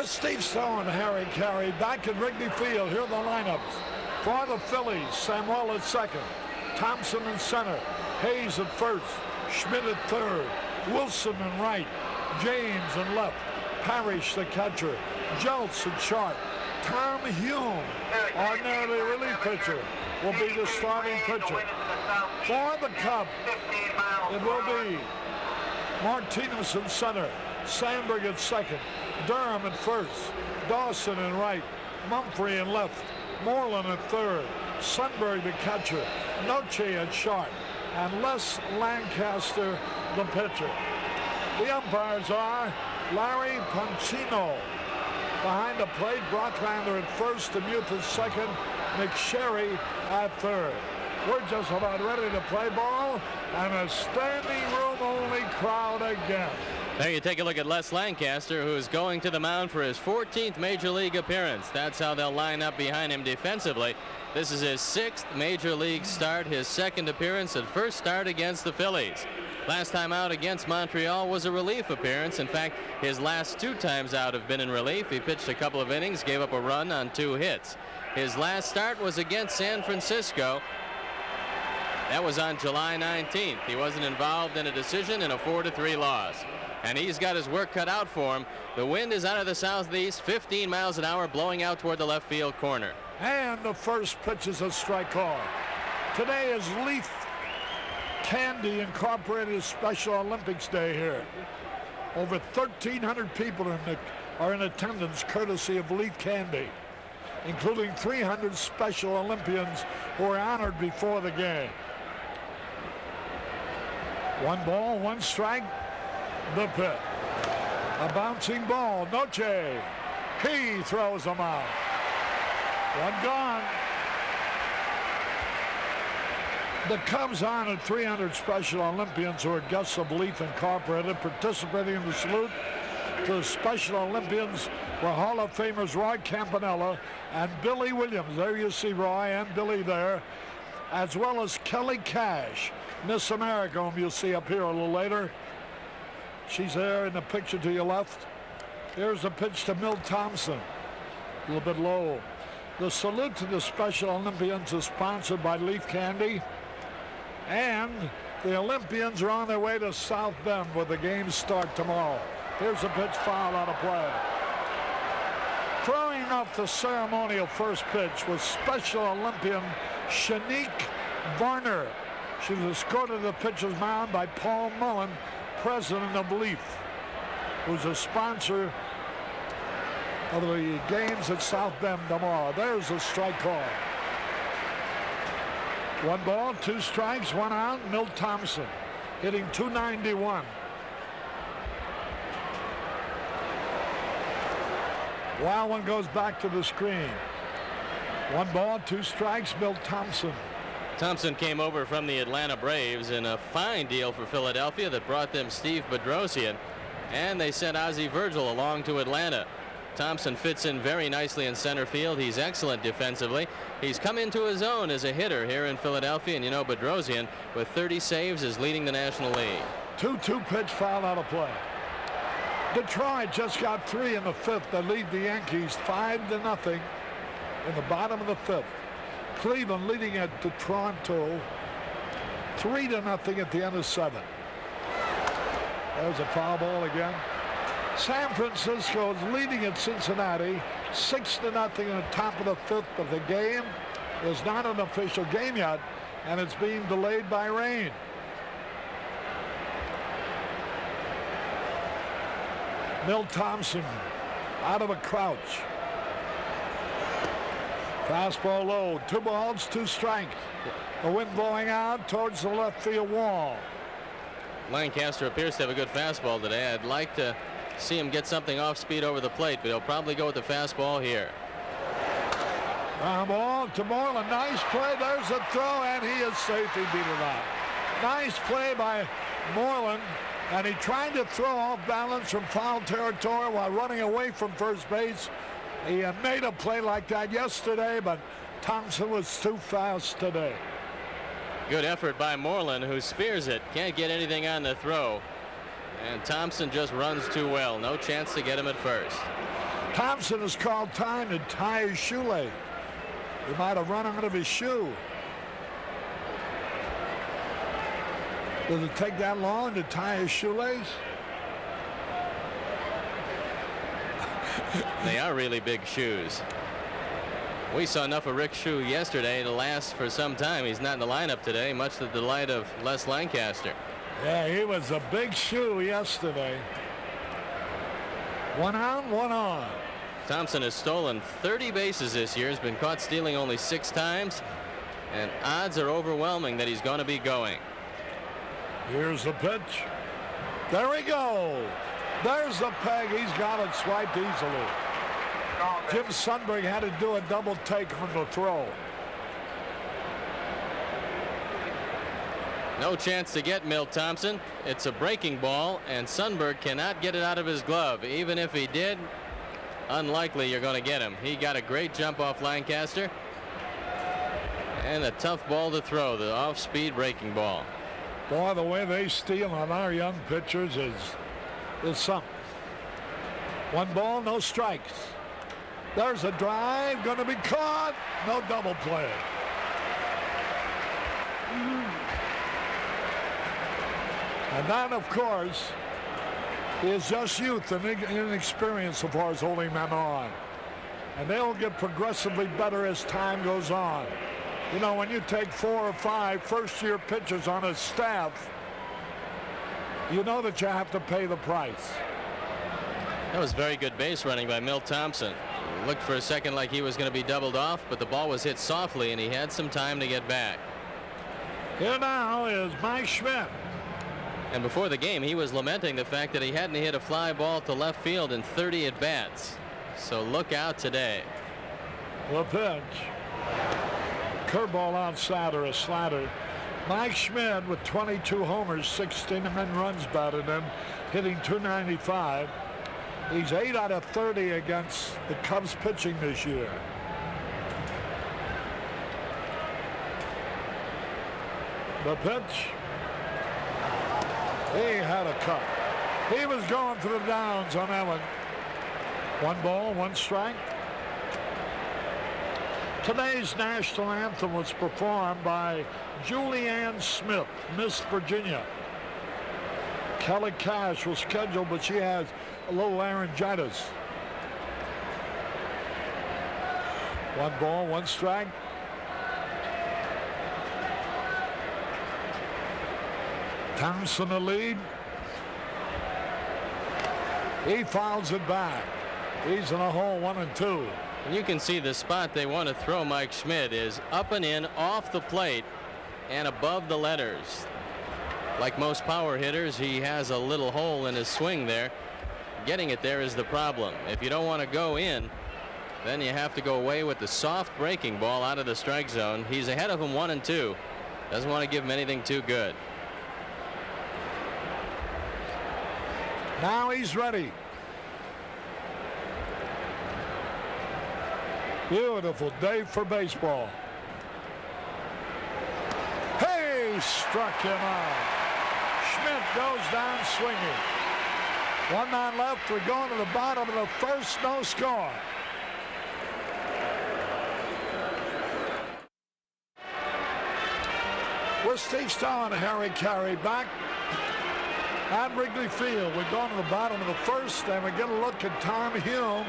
Steve Stone and Harry Caray back at Wrigley Field. Here are the lineups. For the Phillies, Samuel at second, Thompson in center, Hayes at first, Schmidt at third, Wilson in right, James in left, Parrish the catcher, Jeltz at short, Tom Hume, ordinarily relief pitcher, will be the starting pitcher. For the Cubs, it will be Martinez in center, Sandberg at second, Durham at first, Dawson in right, Mumphrey in left, Moreland at third, Sundberg the catcher, Noche at short, and Les Lancaster the pitcher. The umpires are Larry Pancino. Behind the plate, Brocklander at first, DeMuth at second, McSherry at third. We're just about ready to play ball, and a standing room only crowd again. There you take a look at Les Lancaster, who is going to the mound for his 14th Major League appearance. That's how they'll line up behind him defensively. This is his 6th Major League start, his 2nd appearance and first start against the Phillies. Last time out against Montreal was a relief appearance. In fact, his last 2 times out have been in relief. He pitched a couple of innings, gave up a run on 2 hits. His last start was against San Francisco. That was on July 19th. He wasn't involved in a decision in a 4-3 loss. And he's got his work cut out for him. The wind is out of the southeast, 15 miles an hour, blowing out toward the left field corner. And the first pitch is a strike call. Today is Leaf Candy Incorporated Special Olympics Day here. Over 1,300 people are in attendance courtesy of Leaf Candy, including 300 Special Olympians who were honored before the game. 1 ball, 1 strike. The pitch. A bouncing ball. Noche. He throws them out. 1 gone. The Cubs honored 300 Special Olympians who are guests of Leaf Incorporated. Participating in the salute to the Special Olympians were Hall of Famers Roy Campanella and Billy Williams. There you see Roy and Billy there, as well as Kelly Cash, Miss America, whom you'll see up here a little later. She's there in the picture to your left. Here's a pitch to Milt Thompson. A little bit low. The salute to the Special Olympians is sponsored by Leaf Candy. And the Olympians are on their way to South Bend where the games start tomorrow. Here's a pitch foul out of play. Throwing off the ceremonial first pitch was Special Olympian Shanique Varner. She was escorted to the pitcher's mound by Paul Mullen, president of Leaf, who's a sponsor of the games at South Bend tomorrow. There's a strike call. 1 ball, 2 strikes, 1 out. Milt Thompson hitting .291. Wild one goes back to the screen. 1 ball, 2 strikes. Milt Thompson. Thompson came over from the Atlanta Braves in a fine deal for Philadelphia that brought them Steve Bedrosian, and they sent Ozzie Virgil along to Atlanta. Thompson fits in very nicely in center field. He's excellent defensively. He's come into his own as a hitter here in Philadelphia, and you know Bedrosian with 30 saves is leading the National League. 2-2 pitch foul out of play. Detroit just got 3 in the 5th. They lead the Yankees 5-0 in the bottom of the 5th. Cleveland leading it to Toronto 3-0 at the end of 7. There's a foul ball again. San Francisco is leading at Cincinnati 6-0 in the top of the 5th, but the game is not an official game yet, and it's being delayed by rain. Milt Thompson out of a crouch. Fastball low. 2 balls, 2 strikes. The wind blowing out towards the left field wall. Lancaster appears to have a good fastball today. I'd like to see him get something off speed over the plate, but he'll probably go with the fastball here. Ground ball to Moreland. Nice play. There's a throw, and he is safe. He beat it out. Nice play by Moreland, and he tried to throw off balance from foul territory while running away from first base. He had made a play like that yesterday, but Thompson was too fast today. Good effort by Moreland, who spears it. Can't get anything on the throw. And Thompson just runs too well. No chance to get him at first. Thompson has called time to tie his shoelace. He might have run out of his shoe. Does it take that long to tie his shoelace? They are really big shoes. We saw enough of Rick's shoe yesterday to last for some time. He's not in the lineup today, much to the delight of Les Lancaster. Yeah, he was a big shoe yesterday. One on, one on. Thompson has stolen 30 bases this year, has been caught stealing only 6 times, and odds are overwhelming that he's going to be going. Here's the pitch. There we go. There's the peg. He's got it swiped easily. Jim Sundberg had to do a double take on the throw. No chance to get Milt Thompson. It's a breaking ball, and Sundberg cannot get it out of his glove. Even if he did, unlikely you're going to get him. He got a great jump off Lancaster, and a tough ball to throw, the off-speed breaking ball. Boy, the way they steal on our young pitchers is something. 1 ball, no strikes. There's a drive, going to be caught. No double play. And that, of course, is just youth and inexperience as far as holding men on. And they'll get progressively better as time goes on. You know, when you take 4 or 5 first-year pitchers on a staff, you know that you have to pay the price. That was very good base running by Milt Thompson. Looked for a second like he was going to be doubled off, but the ball was hit softly, and he had some time to get back. Here now is Mike Schmidt. And before the game, he was lamenting the fact that he hadn't hit a fly ball to left field in 30 at-bats. So look out today. The pitch. Curveball outside or a slider. Mike Schmidt with 22 homers, 16 runs batted in, hitting .295. He's 8 out of 30 against the Cubs pitching this year. The pitch. He had a cut. He was going for the downs on that one. 1 ball, 1 strike. Today's national anthem was performed by Julianne Smith, Miss Virginia. Kelly Cash was scheduled, but she has a little laryngitis. 1 ball, 1 strike. Thompson the lead. He fouls it back. He's in a hole, 1 and 2. And you can see the spot they want to throw Mike Schmidt is up and in off the plate and above the letters. Like most power hitters, he has a little hole in his swing there. Getting it there is the problem. If you don't want to go in, then you have to go away with the soft breaking ball out of the strike zone. He's ahead of him 1 and 2. Doesn't want to give him anything too good. Now he's ready. Beautiful day for baseball. Hey, struck him out. Schmidt goes down swinging. 1 man left. We're going to the bottom of the first. No score. With Steve Starr and Harry Caray back at Wrigley Field. We're going to the bottom of the first, and we get a look at Tom Hume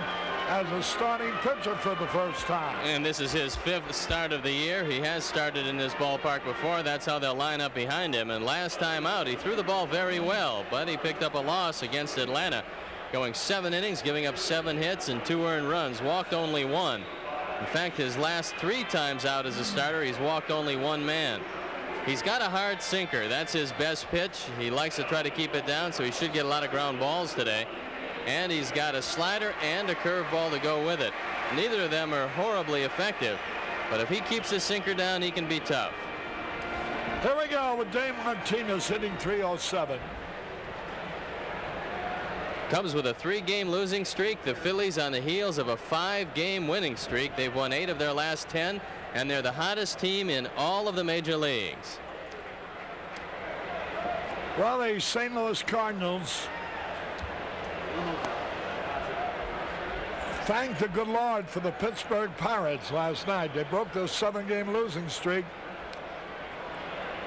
as a starting pitcher for the first time. And this is his 5th start of the year. He has started in this ballpark before. That's how they'll line up behind him. And last time out, he threw the ball very well, but he picked up a loss against Atlanta, going 7 innings, giving up 7 hits and 2 earned runs, walked only 1. In fact, his last 3 times out as a starter, he's walked only 1 man. He's got a hard sinker. That's his best pitch. He likes to try to keep it down, so he should get a lot of ground balls today. And he's got a slider and a curveball to go with it. Neither of them are horribly effective, but if he keeps his sinker down, he can be tough. Here we go with Dave Martinez hitting .307. Cubs with a 3-game losing streak. The Phillies on the heels of a 5-game winning streak. They've won 8 of their last 10, and they're the hottest team in all of the major leagues. Well, the St. Louis Cardinals thank the good Lord for the Pittsburgh Pirates last night. They broke their 7-game losing streak.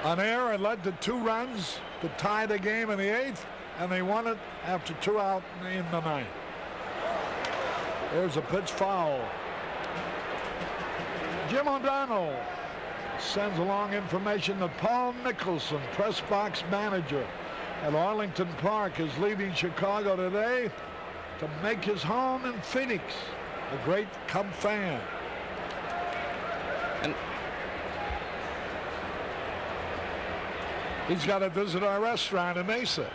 On air, it led to 2 runs to tie the game in the 8th, and they won it after 2 out in the 9th. There's a pitch foul. Jim O'Donnell sends along information that Paul Nicholson, press box manager at Arlington Park, is leaving Chicago today to make his home in Phoenix. A great Cub fan. And he's got to visit our restaurant in Mesa.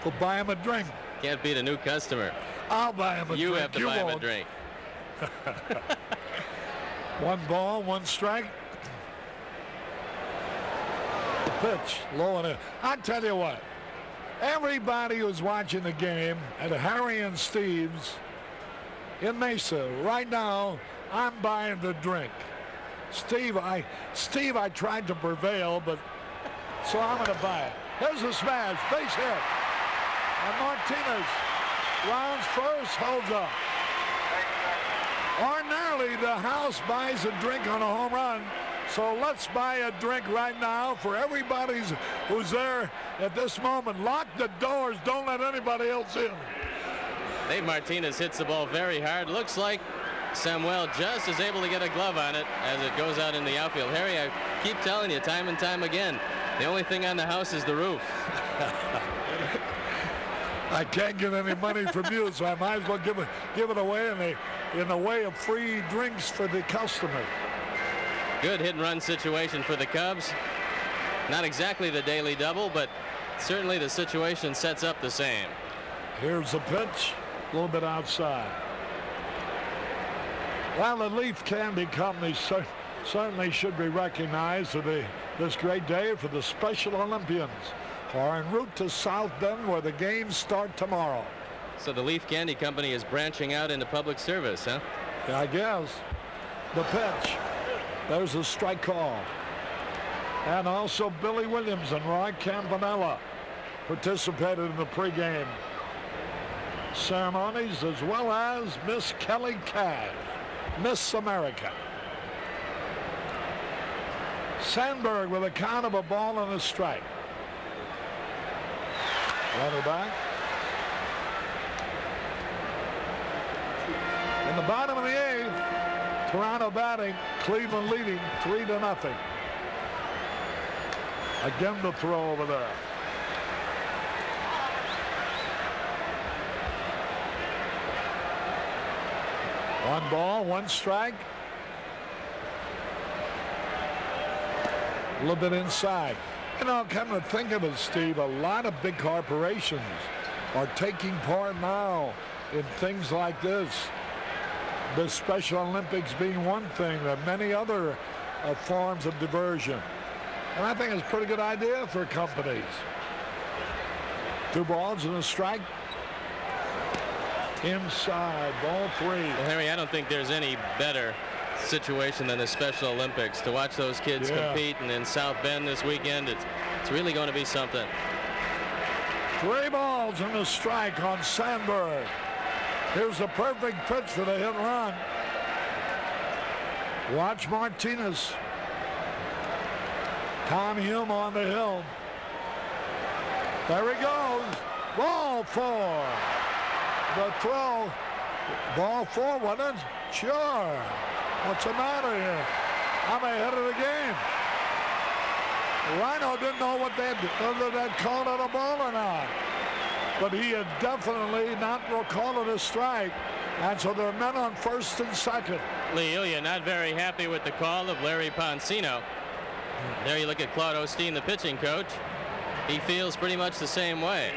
We'll buy him a drink. can't beat a new customer. I'll buy him a drink. You have to buy him a drink. 1 ball, 1 strike. The pitch, low and in. I tell you what, everybody who's watching the game at Harry and Steve's in Mesa right now, I'm buying the drink. Steve, I tried to prevail, but so I'm going to buy it. Here's the smash, base hit, and Martinez rounds first, holds up. Ordinarily, the house buys a drink on a home run, so let's buy a drink right now for everybody who's there at this moment. Lock the doors, don't let anybody else in. Dave Martinez hits the ball very hard. Looks like Samuel just is able to get a glove on it as it goes out in the outfield. Harry, I keep telling you time and time again, the only thing on the house is the roof. I can't get any money from you, so I might as well give it away in the way of free drinks for the customer. Good hit and run situation for the Cubs. Not exactly the daily double, but certainly the situation sets up the same. Here's the pitch, a little bit outside. Well, the Leaf Candy Company certainly should be recognized for this great day for the Special Olympians who are en route to South Bend where the games start tomorrow. So the Leaf Candy Company is branching out into public service, huh? Yeah, I guess. The pitch. There's a strike call. And also Billy Williams and Roy Campanella participated in the pregame ceremonies, as well as Miss Kelly Cash, Miss America. Sandberg with a count of a ball and a strike. Runner back. In the bottom of the 8th, Toronto batting, Cleveland leading 3-0. Again the throw over there. One ball, 1 strike. A little bit inside. You know, come to think of it, Steve, a lot of big corporations are taking part now in things like this. The Special Olympics being one thing, there are many other forms of diversion. And I think it's a pretty good idea for companies. 2 balls and a strike. Inside, ball 3. Well, Harry, I don't think there's any better situation than the Special Olympics to watch those kids compete. And in South Bend this weekend, it's really going to be something. 3 balls and a strike on Sandberg. Here's a perfect pitch for the hit and run. Watch Martinez. Tom Hume on the hill. There he goes. Ball 4. The throw. Ball 4, wasn't it? Sure. What's the matter here? I'm ahead of the game. Rhino didn't know whether they'd called it a ball or not. But he had definitely not called it a strike. And so there are men on first and second. Lee Ilya not very happy with the call of Larry Poncino. There you look at Claude Osteen, the pitching coach. He feels pretty much the same way.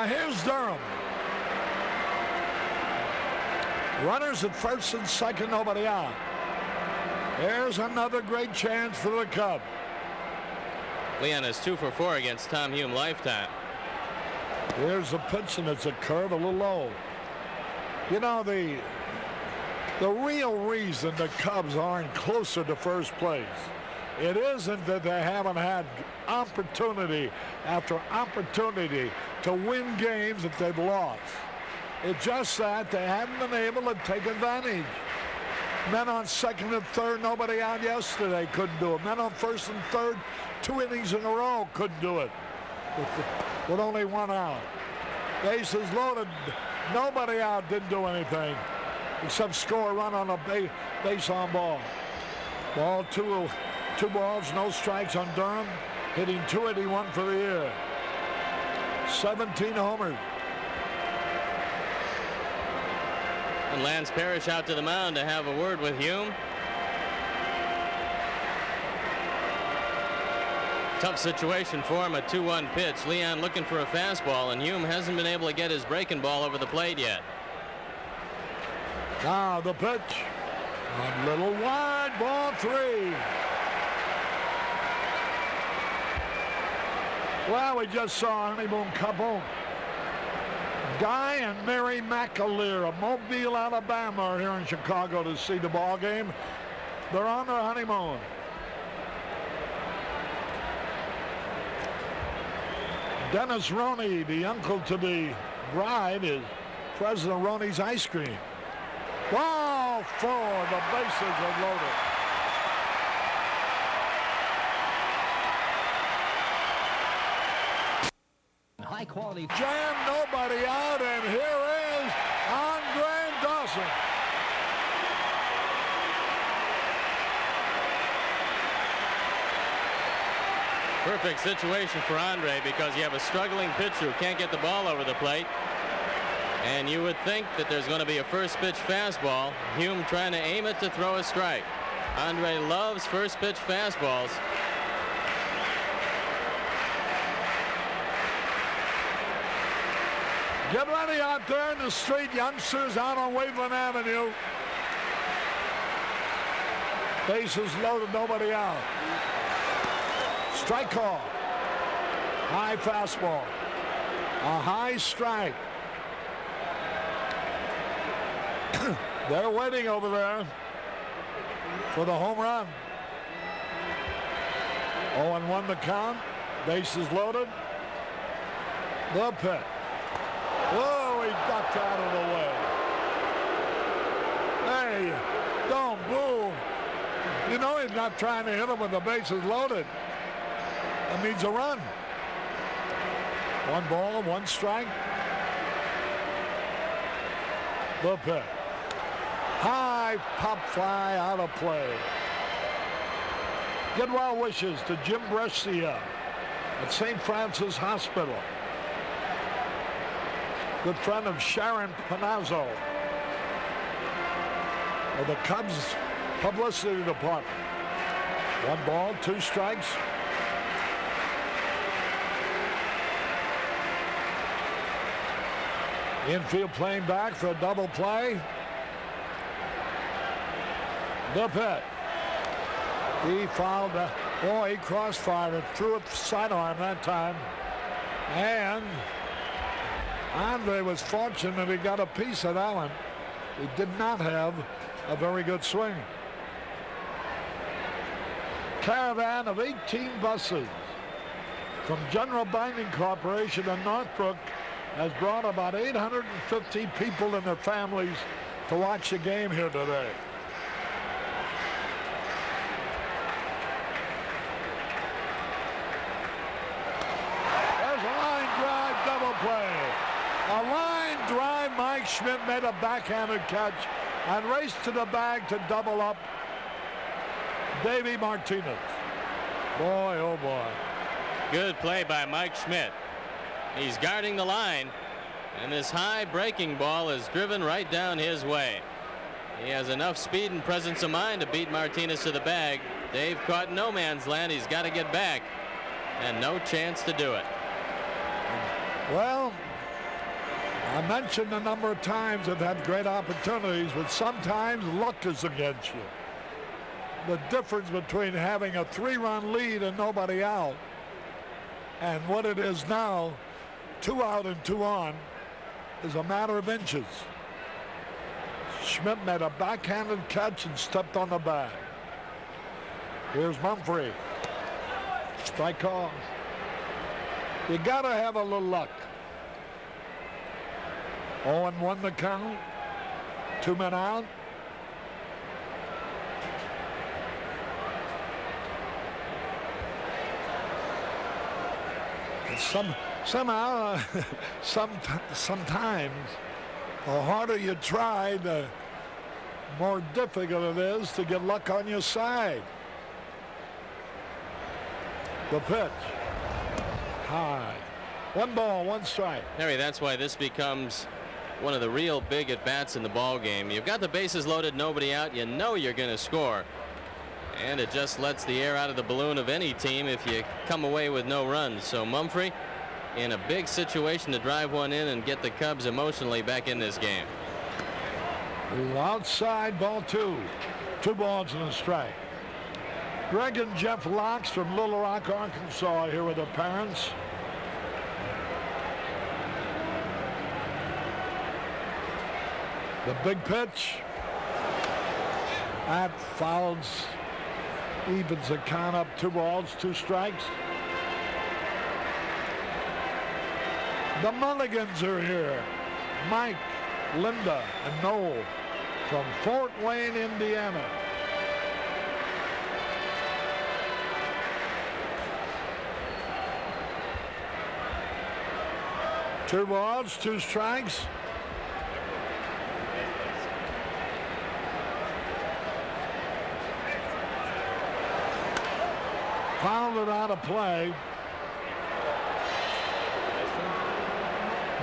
Here's Durham. Runners at first and second, nobody out. There's another great chance for the Cubs. Leon is 2 for 4 against Tom Hume lifetime. Here's the pitch, and it's a curve a little low. You know, the real reason the Cubs aren't closer to first place It isn't that they haven't had opportunity after opportunity to win games that they've lost. It's just that they haven't been able to take advantage. Men on second and third, nobody out yesterday couldn't do it. Men on first and third, 2 innings in a row couldn't do it with only 1 out. Bases loaded, nobody out, didn't do anything except score a run on a base on ball. Ball 2 balls, no strikes on Durham, hitting .281 for the year. 17 homers. And Lance Parrish out to the mound to have a word with Hume. Tough situation for him, a 2-1 pitch. Leon looking for a fastball, and Hume hasn't been able to get his breaking ball over the plate yet. Now the pitch. A little wide, ball 3. Well, we just saw a honeymoon couple. Guy and Mary McAleer of Mobile, Alabama are here in Chicago to see the ball game. They're on their honeymoon. Dennis Roney, the uncle to the bride, is President Roney's Ice Cream. Ball 4, the bases are loaded. High quality. Jam, nobody out, and here is Andre Dawson. Perfect situation for Andre because you have a struggling pitcher who can't get the ball over the plate. And you would think that there's going to be a first pitch fastball. Hume trying to aim it to throw a strike. Andre loves first pitch fastballs. Get ready out there in the street, youngsters out on Waveland Avenue. Bases loaded, nobody out. Strike call. High fastball. A high strike. They're waiting over there for the home run. 0-1 the count. Bases loaded. The pitch. Whoa, he ducked out of the way. Hey, don't boo. You know he's not trying to hit him with the bases loaded. That means a run. 1 ball, 1 strike. The pitch. High pop fly out of play. Get well wishes to Jim Brescia at St. Francis Hospital. Good friend of Sharon Panazzo of the Cubs publicity department. 1 ball, 2 strikes. Infield playing back for a double play. The pitch. He fouled. Boy, he crossfired and threw it sidearm that time. And Andre was fortunate he got a piece of that one. He did not have a very good swing. Caravan of 18 buses from General Binding Corporation in Northbrook has brought about 850 people and their families to watch the game here today. There's a line drive double play. A line drive, Mike Schmidt made a backhanded catch and raced to the bag to double up Davey Martinez. Boy, oh boy. Good play by Mike Schmidt. He's guarding the line, and this high breaking ball is driven right down his way. He has enough speed and presence of mind to beat Martinez to the bag. Dave caught no man's land. He's got to get back, and no chance to do it. Well, I mentioned a number of times they've had great opportunities, but sometimes luck is against you. The difference between having a 3-run lead and nobody out and what it is now, 2 out and 2 on, is a matter of inches. Schmidt made a backhanded catch and stepped on the bag. Here's Mumphrey. Strike call. You got to have a little luck. 0-1 the count. 2 men out. And somehow, sometimes, the harder you try, the more difficult it is to get luck on your side. The pitch. High. 1 ball, 1 strike. Harry, that's why this becomes one of the real big at-bats in the ball game. You've got the bases loaded, nobody out. You know you're going to score. And it just lets the air out of the balloon of any team if you come away with no runs. So Mumphrey in a big situation to drive one in and get the Cubs emotionally back in this game. Outside, ball 2. 2 balls and a strike. Greg and Jeff Locks from Little Rock, Arkansas, here with their parents. The big pitch. That fouls, evens the count up. 2 balls, 2 strikes. The Mulligans are here. Mike, Linda, and Noel from Fort Wayne, Indiana. Two balls, 2 strikes. Fouled it out of play.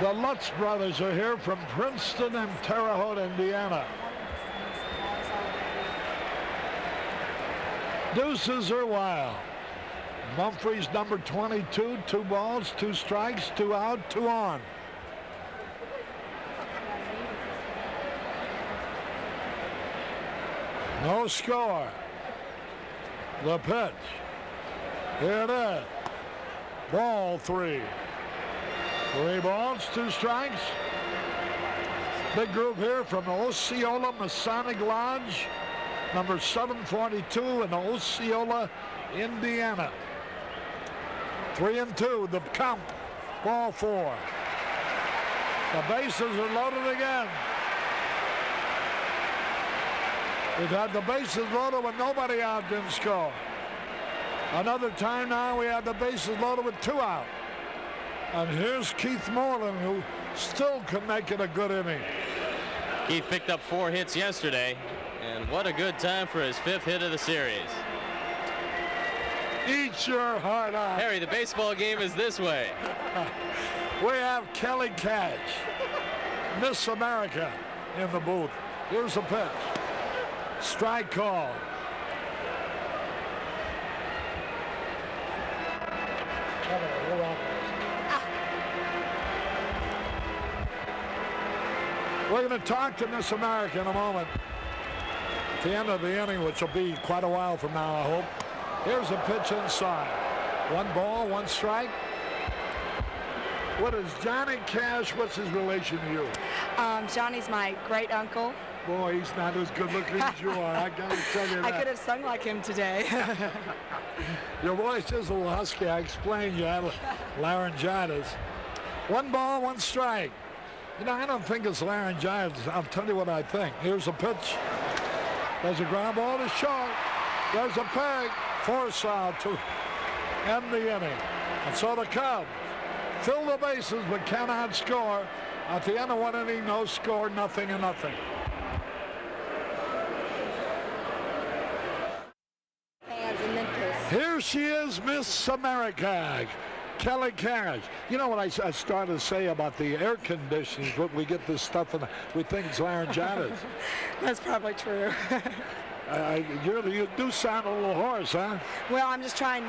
The Lutz brothers are here from Princeton and Terre Haute, Indiana. Deuces are wild. Mumphrey's number 22, 2 balls, 2 strikes, 2 out, 2 on. No score. The pitch. Here it is. Ball 3. 3 balls, 2 strikes. Big group here from the Osceola Masonic Lodge, number 742 in Osceola, Indiana. 3-2, the count. Ball 4. The bases are loaded again. We've had the bases loaded with nobody out, didn't score. Another time now we have the bases loaded with 2 out. And here's Keith Moreland, who still can make it a good inning. Keith picked up 4 hits yesterday, and what a good time for his 5th hit of the series. Eat your heart out. Harry, the baseball game is this way. We have Kelly Cash, Miss America, in the booth. Here's the pitch. Strike call. We're going to talk to Miss America in a moment. At the end of the inning, which will be quite a while from now, I hope. Here's a pitch inside. 1 ball, 1 strike. What is Johnny Cash? What's his relation to you? Johnny's my great uncle. Boy, he's not as good looking as you are. I got to tell you that. I could have sung like him today. Your voice is a little husky. I explained you had laryngitis. 1 ball, 1 strike. You know, I don't think it's laryngitis. I'll tell you what I think. Here's a pitch. There's a ground ball to short. There's a peg. Force out to end the inning. And so the Cubs fill the bases but cannot score. At the end of 1 inning, no score, 0-0. Here she is, Miss America, Kelly Cash. You know what I started to say about the air conditioning, but we get this stuff and we think it's laryngitis. That's probably true. You do sound a little hoarse, huh? Well, I'm just trying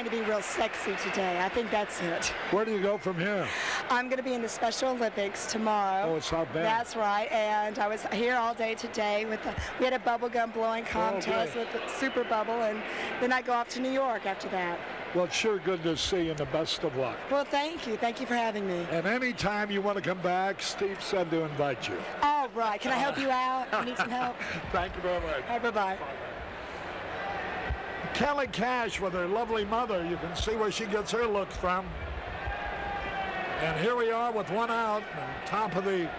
to be real sexy today. I think that's it. Where do you go from here? I'm going to be in the Special Olympics tomorrow. Oh, it's not bad. That's right. And I was here all day today we had a bubble gum blowing contest with the Super Bubble, and then I go off to New York after that. Well, it's sure good to see you, and the best of luck. Well, thank you. Thank you for having me. And anytime you want to come back, Steve said to invite you. All right. Can I help you out? You need some help? Thank you very much. All right, bye-bye. Kelly Cash with her lovely mother. You can see where she gets her looks from. And here we are with one out, on top of the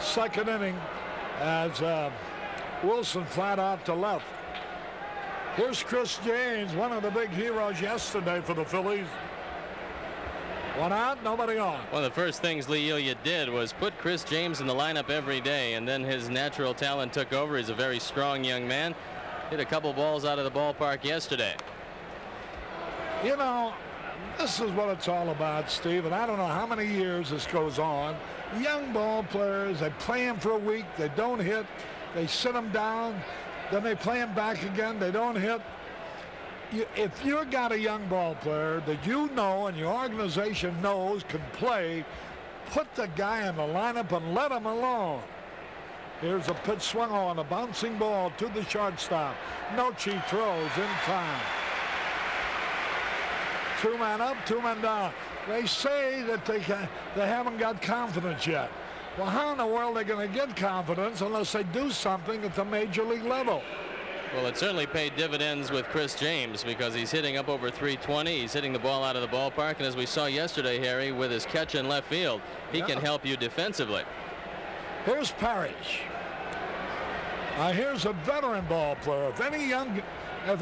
second inning, as Wilson flat out to left. Here's Chris James, one of the big heroes yesterday for the Phillies. One out, nobody on. One of the first things Lee Elia did was put Chris James in the lineup every day, and then his natural talent took over. He's a very strong young man. Hit a couple balls out of the ballpark yesterday. You know, this is what it's all about, Steve, and I don't know how many years this goes on. Young ball players, they play them for a week, they don't hit, they sit them down, then they play them back again, they don't hit. If you've got a young ball player that you know and your organization knows can play, put the guy in the lineup and let him alone. Here's a pitch swung on, a bouncing ball to the shortstop. Noche throws in time. 2 men up, 2 men down. They say that they haven't got confidence yet. Well, how in the world are they going to get confidence unless they do something at the major league level? Well, it certainly paid dividends with Chris James because he's hitting up over 320. He's hitting the ball out of the ballpark. And as we saw yesterday, Harry, with his catch in left field, he can help you defensively. Here's Parrish. Here's a veteran ball player. If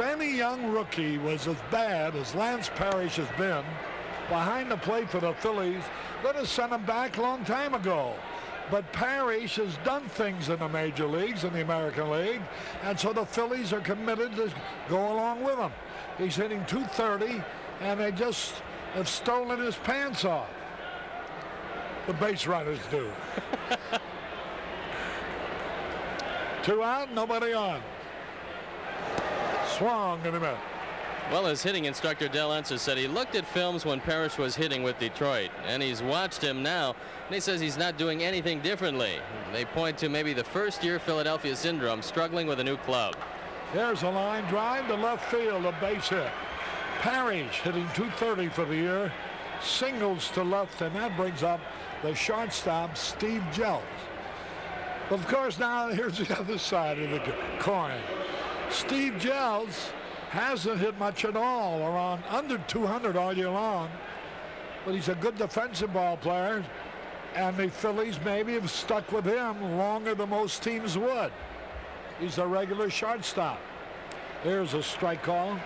any young rookie was as bad as Lance Parrish has been behind the plate for the Phillies, they'd have sent him back a long time ago. But Parrish has done things in the major leagues, in the American League, and so the Phillies are committed to go along with him. He's hitting .230, and they just have stolen his pants off. The base runners do. 2 out, nobody on. Swung and a minute. Well, his hitting instructor, Del Enser, said he looked at films when Parrish was hitting with Detroit, and he's watched him now, and he says he's not doing anything differently. They point to maybe the first-year Philadelphia syndrome, struggling with a new club. There's a line drive to left field, a base hit. Parrish hitting .230 for the year, singles to left, and that brings up the shortstop, Steve Jeltz. Well, of course, now here's the other side of the coin. Steve Jeltz hasn't hit much at all, around under 200 all year long, but he's a good defensive ball player, and the Phillies maybe have stuck with him longer than most teams would. He's a regular shortstop. Here's a strike call.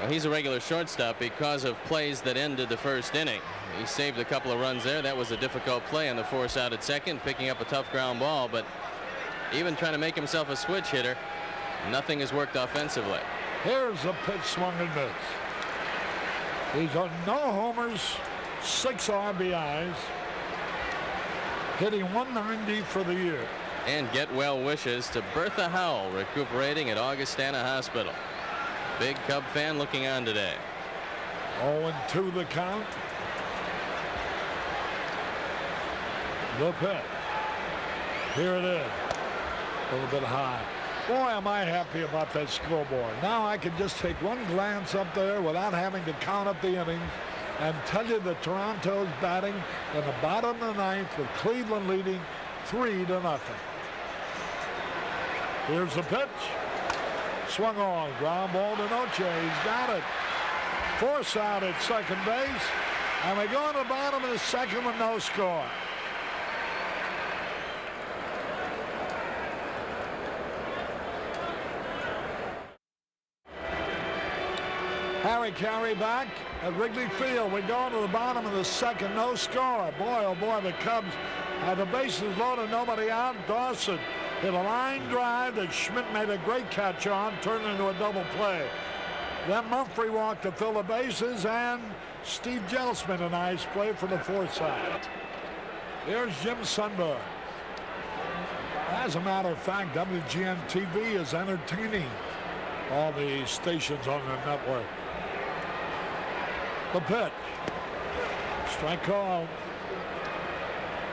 Well, he's a regular shortstop because of plays that ended the first inning. He saved a couple of runs there. That was a difficult play on the force out at second, picking up a tough ground ball, but even trying to make himself a switch hitter, nothing has worked offensively. Here's a pitch swung and miss. He's on no homers, 6 RBIs, hitting .190 for the year. And get well wishes to Bertha Howell, recuperating at Augustana Hospital. Big Cub fan looking on today. 0-2 the count. The pitch. Here it is. A little bit high. Boy, am I happy about that scoreboard. Now I can just take one glance up there without having to count up the innings and tell you that Toronto's batting in the bottom of the ninth with Cleveland leading 3-0. Here's the pitch. Swung on. Ground ball to Noche. He's got it. Force out at second base. And we go to the bottom of the second with no score. Harry Caray back at Wrigley Field. We go to the bottom of the second, no score. Boy, oh boy, the Cubs have the bases loaded, nobody out. Dawson hit a line drive that Schmidt made a great catch on, turned into a double play. Then Mumphrey walked to fill the bases, and Steve Jeltz made a nice play for the fourth side. Here's Jim Sundberg. As a matter of fact, WGN-TV is entertaining all the stations on the network. The pitch. Strike call.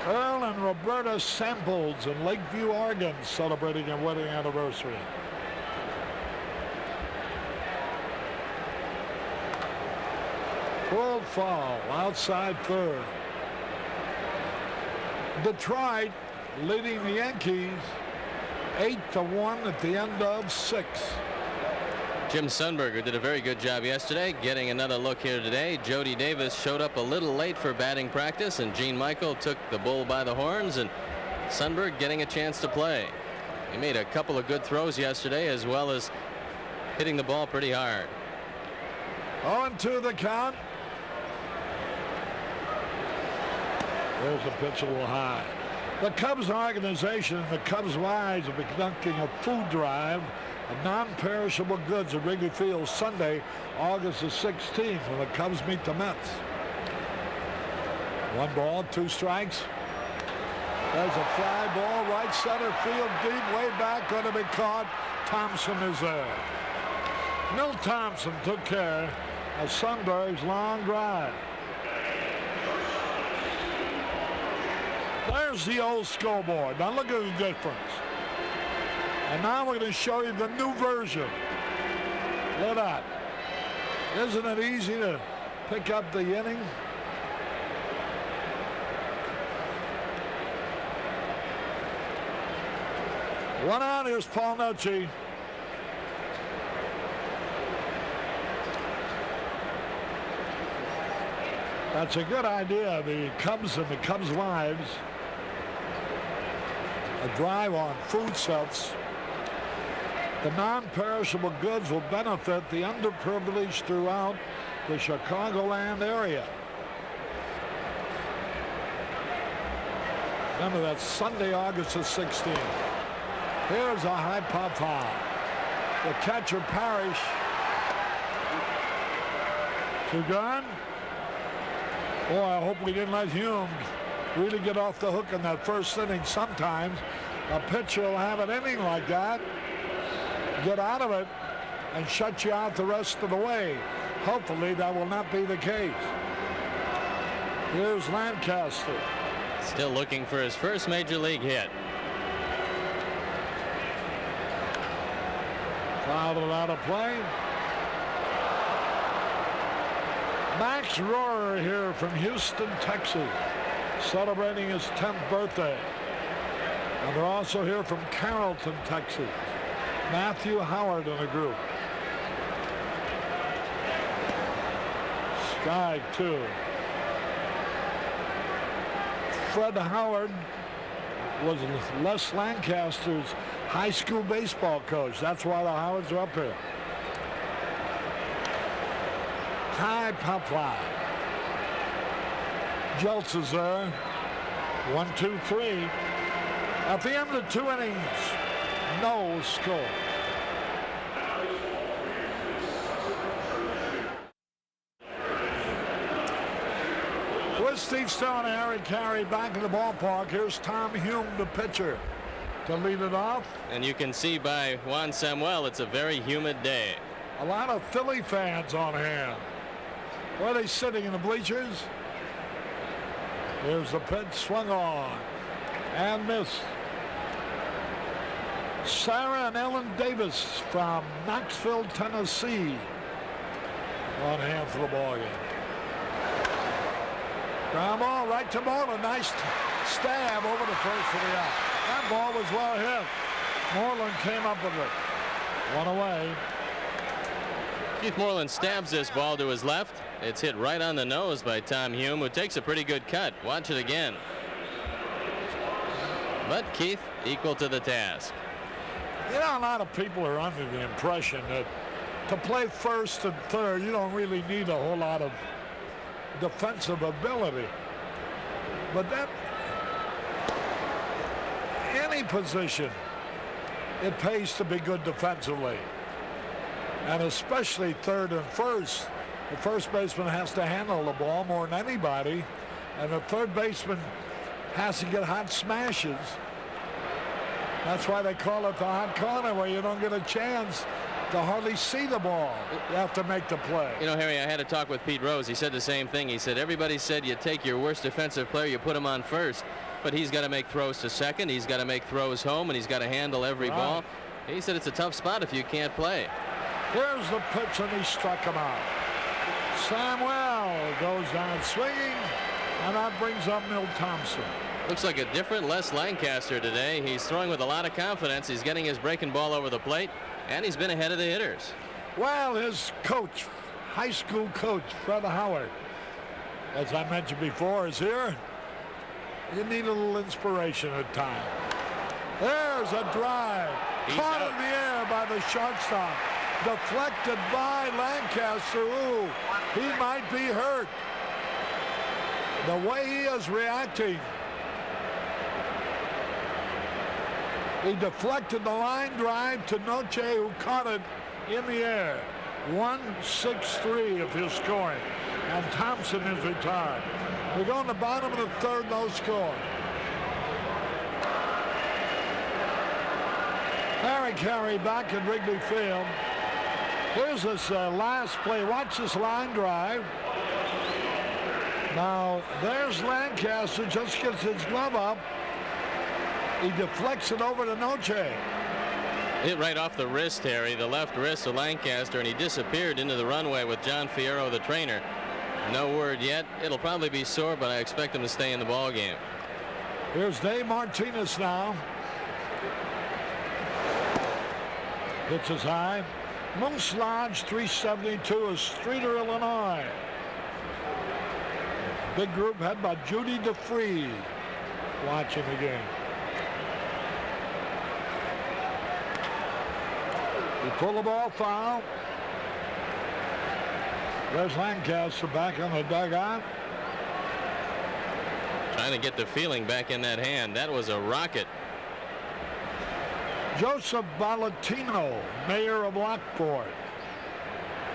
Earl and Roberta Samples in Lakeview, Oregon, celebrating a wedding anniversary. Full foul, outside third. Detroit leading the Yankees 8-1 at the end of 6. Jim Sundberger did a very good job yesterday getting another look here today. Jody Davis showed up a little late for batting practice, and Gene Michael took the bull by the horns, and Sundberg getting a chance to play. He made a couple of good throws yesterday, as well as hitting the ball pretty hard. 0-2 the count. There's a pitch a little high. The Cubs organization and the Cubs wives will be conducting a food drive of non-perishable goods at Wrigley Field Sunday, August the 16th, when the Cubs meet the Mets. 1 ball, 2 strikes. There's a fly ball, right center field, deep, way back, going to be caught. Thompson is there. Milt Thompson took care of Sundberg's long drive. There's the old scoreboard. Now look at the difference. And now we're going to show you the new version. Look at that. Isn't it easy to pick up the inning? One out. Here's Paul Noce. That's a good idea. The Cubs and the Cubs wives. A drive on foodstuffs. The non-perishable goods will benefit the underprivileged throughout the Chicagoland area. Remember, that's Sunday, August the 16th. Here's a high pop foul. The catcher, Parrish. 2 gone. Boy, I hope we didn't let Hume really get off the hook in that first inning. Sometimes a pitcher will have an inning like that, get out of it, and shut you out the rest of the way. Hopefully that will not be the case. Here's Lancaster. Still looking for his first major league hit. Fouled it out of play. Max Rohrer here from Houston, Texas, celebrating his 10th birthday. And they're also here from Carrollton, Texas. Matthew Howard in the group. Strike 2. Fred Howard was Les Lancaster's high school baseball coach. That's why the Howards are up here. High pop fly. Jeltz is there. 1, 2, 3. At the end of 2 innings, no score. With Steve Stone and Harry Caray back in the ballpark, here's Tom Hume, the pitcher, to lead it off. And you can see by Juan Samuel, it's a very humid day. A lot of Philly fans on hand. Where are they sitting in the bleachers? Here's the pitch, swung on and missed. Sarah and Ellen Davis from Knoxville, Tennessee, on hand for the ball game. Ground ball right to Moreland. Nice stab over the first for the out. That ball was well hit. Moreland came up with it. 1 away. Keith Moreland stabs this ball to his left. It's hit right on the nose by Tom Hume, who takes a pretty good cut. Watch it again. But Keith equal to the task. You know, a lot of people are under the impression that to play first and third, you don't really need a whole lot of defensive ability. But that, any position, it pays to be good defensively. And especially third and first. The first baseman has to handle the ball more than anybody. And the third baseman has to get hot smashes. That's why they call it the hot corner, where you don't get a chance to hardly see the ball. You have to make the play. You know, Harry, I had a talk with Pete Rose. He said the same thing. He said everybody said you take your worst defensive player, you put him on first. But he's got to make throws to second. He's got to make throws home, and he's got to handle every ball. He said it's a tough spot if you can't play. Here's the pitch, and he struck him out. Samuel goes down swinging, and that brings up Milt Thompson. Looks like a different Les Lancaster today. He's throwing with a lot of confidence. He's getting his breaking ball over the plate, and he's been ahead of the hitters. Well, his coach, high school coach, Fred Howard, as I mentioned before, is here. You need a little inspiration at times. There's a drive. Caught in the air by the shortstop. Deflected by Lancaster. Ooh, he might be hurt. The way he is reacting. He deflected the line drive to Noche, who caught it in the air. 1-6-3 if you're scoring. And Thompson is retired. We go in the bottom of the third, no score. Caray back at Wrigley Field. Here's this last play. Watch this line drive. Now, there's Lancaster, just gets his glove up. He deflects it over to Noche. Hit right off the wrist, Harry, the left wrist of Lancaster, and he disappeared into the runway with John Fierro, the trainer. No word yet. It'll probably be sore, but I expect him to stay in the ball game. Here's Dave Martinez now. Pitches high. Moose Lodge 372 is Streeter, Illinois. Big group head by Judy DeFree watching the game. He pulled the ball foul. There's Lancaster back in the dugout. Trying to get the feeling back in that hand. That was a rocket. Joseph Ballatino, mayor of Lockport,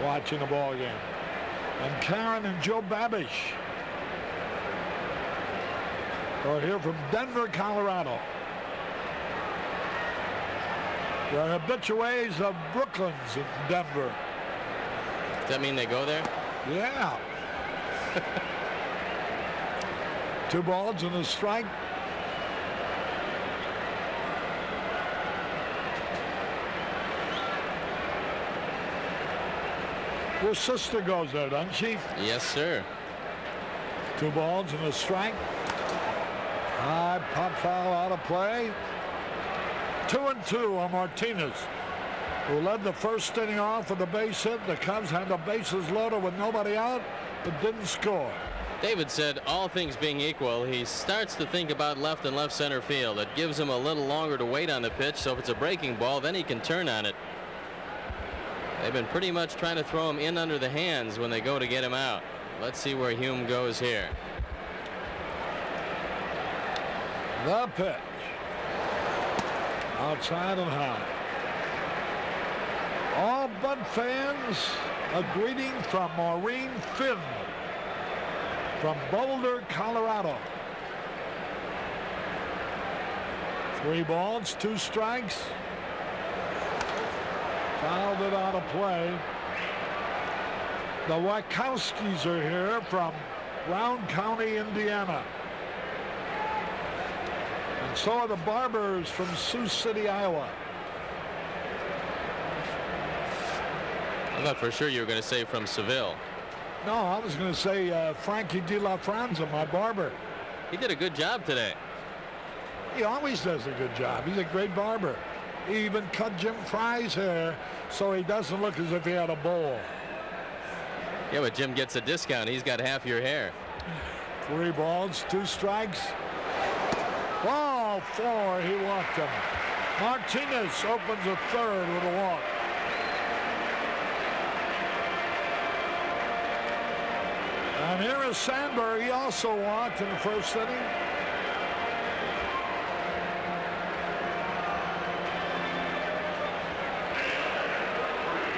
watching the ball game. And Karen and Joe Babish are here from Denver, Colorado. The habitués of Brooklands in Denver. Does that mean they go there? Yeah. 2 balls and a strike. Your sister goes there, doesn't she? Yes, sir. 2 balls and a strike. High pop foul out of play. 2-2 on Martinez, who led the first inning off with a base hit. The Cubs had the bases loaded with nobody out, but didn't score. David said, all things being equal, he starts to think about left and left center field. It gives him a little longer to wait on the pitch, so if it's a breaking ball, then he can turn on it. They've been pretty much trying to throw him in under the hands when they go to get him out. Let's see where Hume goes here. The pitch. Outside and high. All Bud fans, a greeting from Maureen Finn from Boulder, Colorado. 3 balls, 2 strikes. Fouled it out of play. The Wachowskis are here from Brown County, Indiana. And so are the Barbers from Sioux City, Iowa. I thought for sure you were going to say from Seville. No, I was going to say Frankie De La Franza, my barber. He did a good job today. He always does a good job. He's a great barber. He even cut Jim Fry's hair so he doesn't look as if he had a bowl. Yeah, but Jim gets a discount. He's got half your hair. 3 balls, 2 strikes. Ball 4, he walked him. Martinez opens the third with a walk. And here is Sandberg. He also walked in the first inning.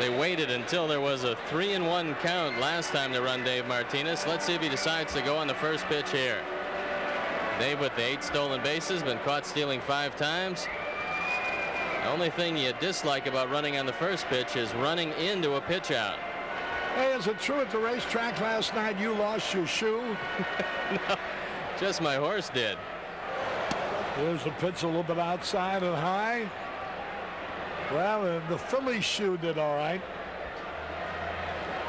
They waited until there was a 3-1 count last time to run Dave Martinez. Let's see if he decides to go on the first pitch here. Dave with the 8 stolen bases, been caught stealing 5 times. The only thing you dislike about running on the first pitch is running into a pitch out. Hey, is it true at the racetrack last night you lost your shoe? No, just my horse did. Here's the pitch a little bit outside and high. Well, the Phillies shoe did all right.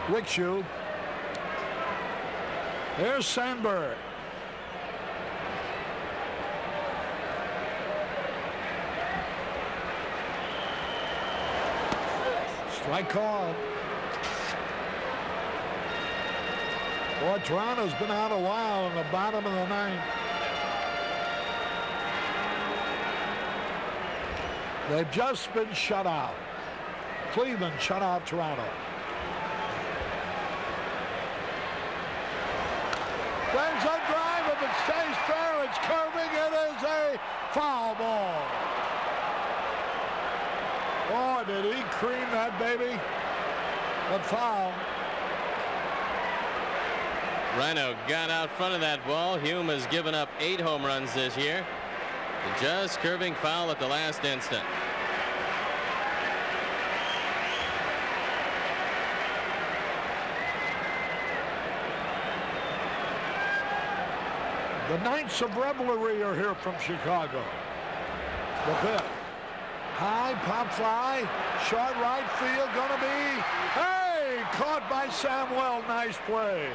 Rick shoe. Here's Sandberg. Right call. Boy, Toronto's been out a while in the bottom of the ninth. They've just been shut out. Cleveland shut out Toronto. There's a drive. If it stays fair, it's curving. It is a foul ball. Boy, did he cream that baby. But foul. Rhino got out front of that ball. Hume has given up 8 home runs this year. Just curving foul at the last instant. The Knights of Revelry are here from Chicago. The pitch. High pop fly. Short right field. Gonna be. Hey! Caught by Samuel. Nice play.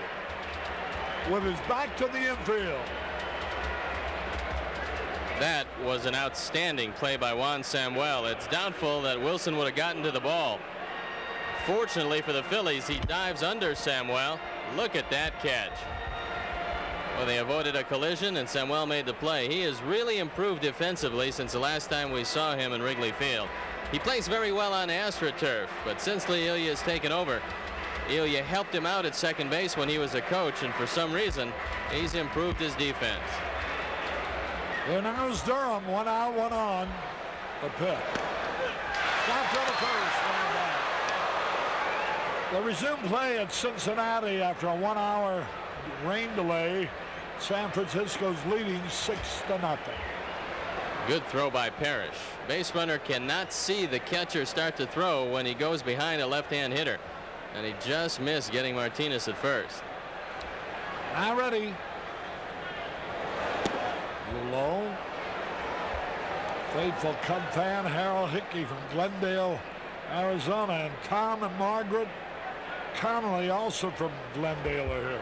With his back to the infield. That was an outstanding play by Juan Samuel. It's doubtful that Wilson would have gotten to the ball. Fortunately for the Phillies, he dives under Samuel. Look at that catch. Well, they avoided a collision, and Samuel made the play. He has really improved defensively since the last time we saw him in Wrigley Field. He plays very well on AstroTurf, but since Lee Ilya has taken over, Ilya helped him out at second base when he was a coach, and for some reason, he's improved his defense. Here now is Durham. 1 out, 1 on. The pitch. Stop to the first. They resume play at Cincinnati after a 1-hour rain delay. San Francisco's leading 6-0. Good throw by Parrish. Base runner cannot see the catcher start to throw when he goes behind a left-hand hitter. And he just missed getting Martinez at first. Now ready. Low. Faithful Cub fan Harold Hickey from Glendale, Arizona, and Tom and Margaret Connolly, also from Glendale, are here.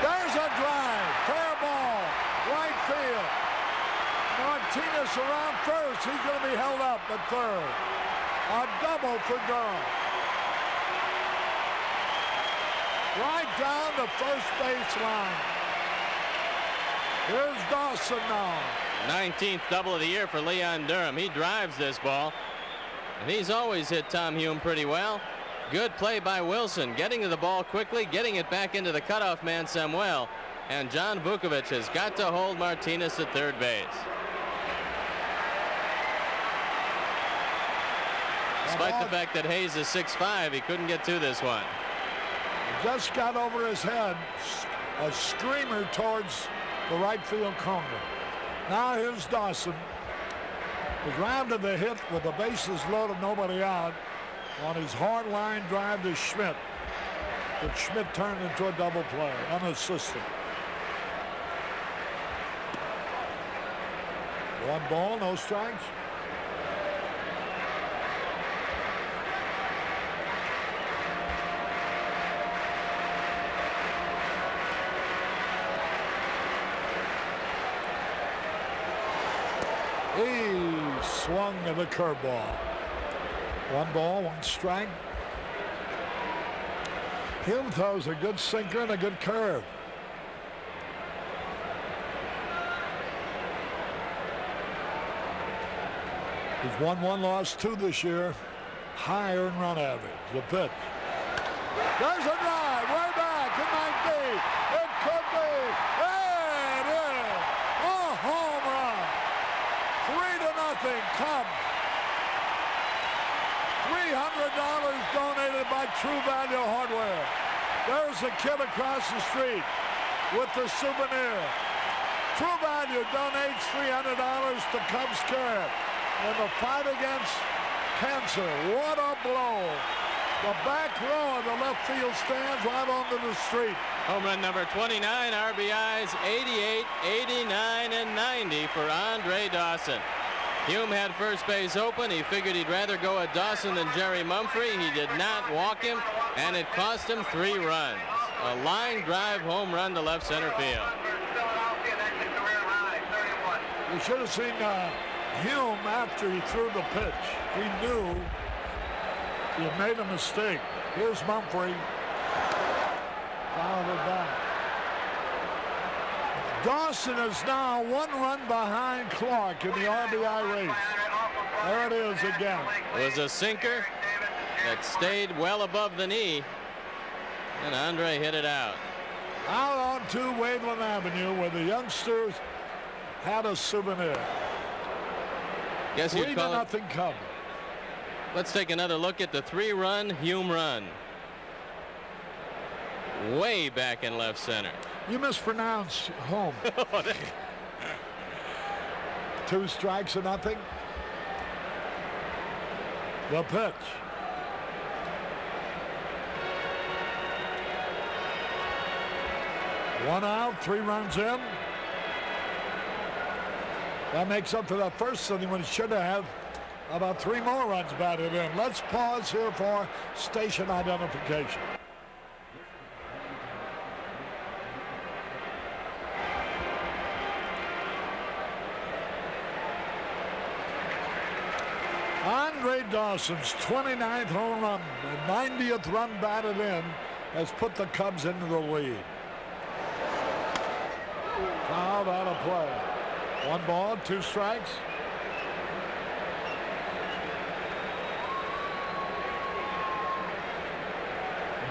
There's a drive. Fair ball. Right field. Martinez around first. He's going to be held up at third. A double for Durham. Right down the first base line. Here's Dawson now. 19th double of the year for Leon Durham. He drives this ball, and he's always hit Tom Hume pretty well. Good play by Wilson, getting to the ball quickly, getting it back into the cutoff man Samuel, and John Vukovic has got to hold Martinez at third base. Despite the fact that Hayes is 6'5", he couldn't get to this one. Just got over his head, a screamer towards the right field corner. Now here's Dawson. He's rounded the hit with the bases loaded, nobody out, on his hard line drive to Schmidt. But Schmidt turned into a double play, unassisted. 1 ball, no strikes. He swung at the curveball. 1 ball, 1 strike. Hume throws a good sinker and a good curve. He's won 1, lost 2 this year. High earned run average. The pitch. There's a drive. Way back. It might be. It could be. It is a home run. 3-0 Cubs. $300 donated by True Value Hardware. There's a kid across the street with the souvenir. True Value donates $300 to Cubs Care in the fight against cancer. What a blow. The back row of the left field stands right onto the street. Home run number 29, RBIs 88, 89, and 90 for Andre Dawson. Hume had first base open. He figured he'd rather go at Dawson than Jerry Mumphrey. He did not walk him, and it cost him 3 runs. A line drive home run to left center field. You should have seen Hume after he threw the pitch. He knew he had made a mistake. Here's Mumphrey. Fouled it down. Dawson is now 1 run behind Clark in the RBI race. There it is again. It was a sinker that stayed well above the knee, and Andre hit it out. Out onto Wadeland Avenue where the youngsters had a souvenir. Guess you'd call it. 3-0 Cubs. Let's take another look at the 3-run Hume run. Way back in left center. You mispronounced home. 2 strikes or nothing. The pitch. One out, 3 runs in. That makes up for that first inning when it should have about 3 more runs batted in. Let's pause here for station identification. Andre Dawson's 29th home run, the 90th run batted in, has put the Cubs into the lead. Fouled out of play. 1 ball, 2 strikes.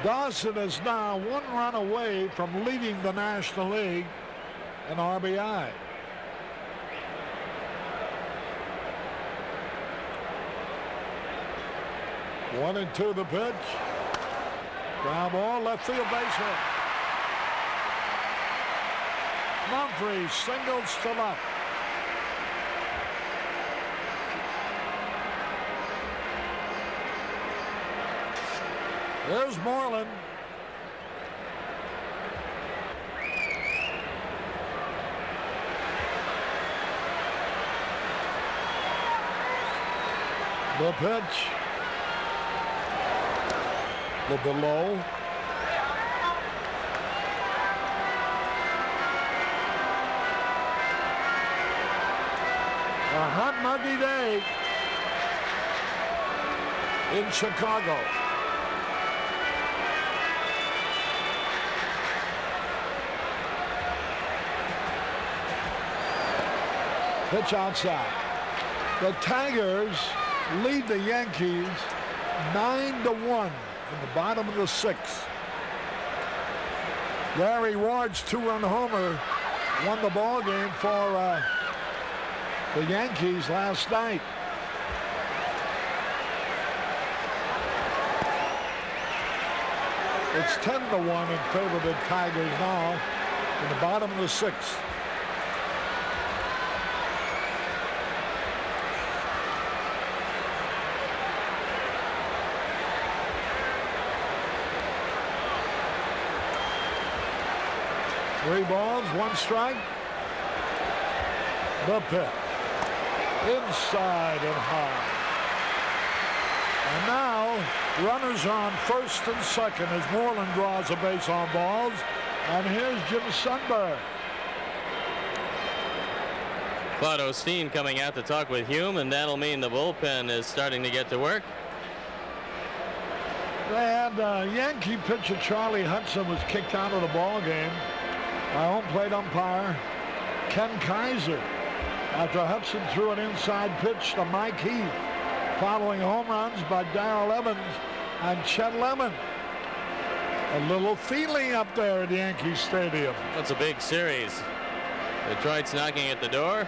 Dawson is now 1 run away from leading the National League in RBI. One and 2 the pitch. Ground ball, left field base hit. Mumphrey singles to left. There's Moreland. The pitch. A little bit low. A hot, muggy day in Chicago. Pitch outside. The Tigers lead the Yankees 9-1 in the bottom of the 6th. Gary Ward's 2-run homer won the ball game for the Yankees last night. It's 10-1 in favor of the Tigers now in the bottom of the 6th. Three balls, 1 strike. The pitch. Inside and high. And now runners on first and second as Moreland draws a base on balls. And here's Jim Sundberg. Claude Osteen coming out to talk with Hume, and that'll mean the bullpen is starting to get to work. And Yankee pitcher Charlie Hudson was kicked out of the ball game by home plate umpire Ken Kaiser after Hudson threw an inside pitch to Mike Heath, following home runs by Darrell Evans and Chet Lemon. A little feeling up there at Yankee Stadium. That's a big series. Detroit's knocking at the door,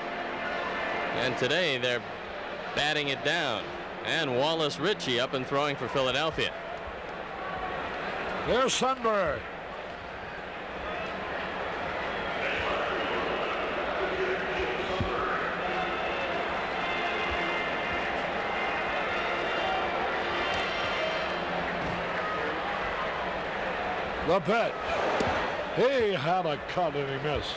and today they're batting it down. And Wallace Ritchie up and throwing for Philadelphia. Here's Sundberg. The pitch. He had a cut and he missed.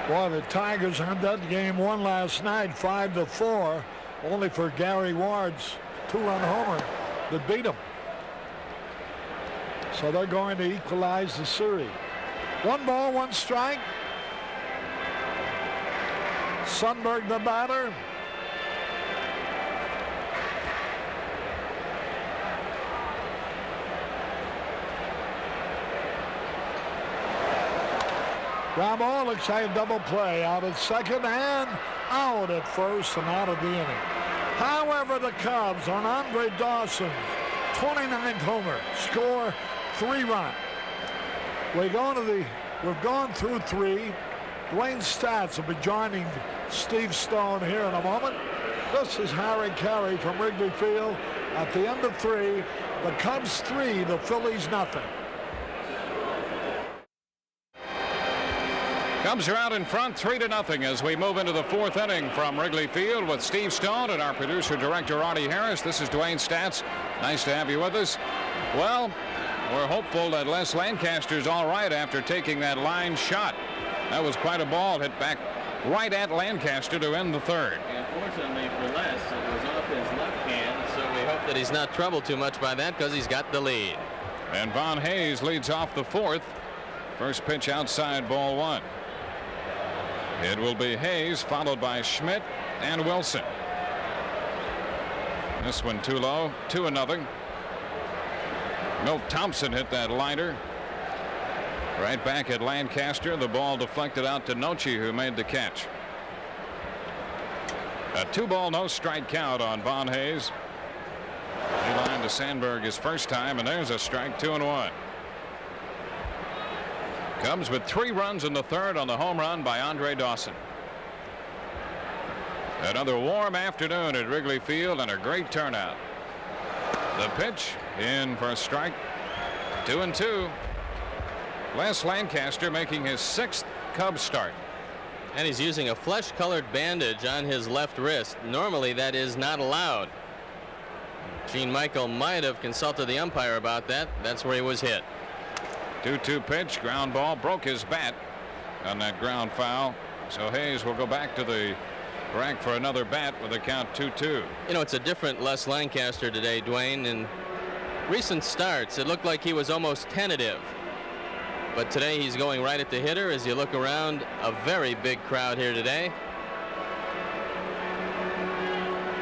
Boy, the Tigers had that game won last night 5-4, only for Gary Ward's 2-run homer that beat them. So they're going to equalize the series. 1 ball, 1 strike. Sundberg the batter. Ground ball, looks like a double play. Out at second and out at first and out of the inning. However, the Cubs on Andre Dawson's 29th homer score 3 runs. We've gone through 3. Dwayne Stats will be joining Steve Stone here in a moment. This is Harry Caray from Wrigley Field. At the end of 3, the Cubs 3, the Phillies nothing. Cubs are out in front 3-0 as we move into the 4th inning from Wrigley Field with Steve Stone and our producer director Artie Harris. This is Dwayne Stats. Nice to have you with us. Well, we're hopeful that Les Lancaster's all right after taking that line shot. That was quite a ball hit back right at Lancaster to end the 3rd. Unfortunately for Les, it was off his left hand, so we hope that he's not troubled too much by that because he's got the lead. And Von Hayes leads off the 4th. First pitch outside, ball 1. It will be Hayes, followed by Schmidt and Wilson. This one too low, 2-0. Milt Thompson hit that liner. Right back at Lancaster. The ball deflected out to Noche, who made the catch. A 2-ball, no strike count on Von Hayes. He lined to Sandberg his first time, and there's a strike, 2-1. Cubs with 3 runs in the 3rd on the home run by Andre Dawson. Another warm afternoon at Wrigley Field and a great turnout. The pitch in for a strike. 2-2. Les Lancaster making his 6th Cubs start. And he's using a flesh-colored bandage on his left wrist. Normally that is not allowed. Gene Michael might have consulted the umpire about that. That's where he was hit. 2-2 pitch, ground ball, broke his bat on that ground foul. So Hayes will go back to the rack for another bat with a count 2-2. You know, it's a different Les Lancaster today, Dwayne. In recent starts, it looked like he was almost tentative. But today he's going right at the hitter. As you look around, a very big crowd here today.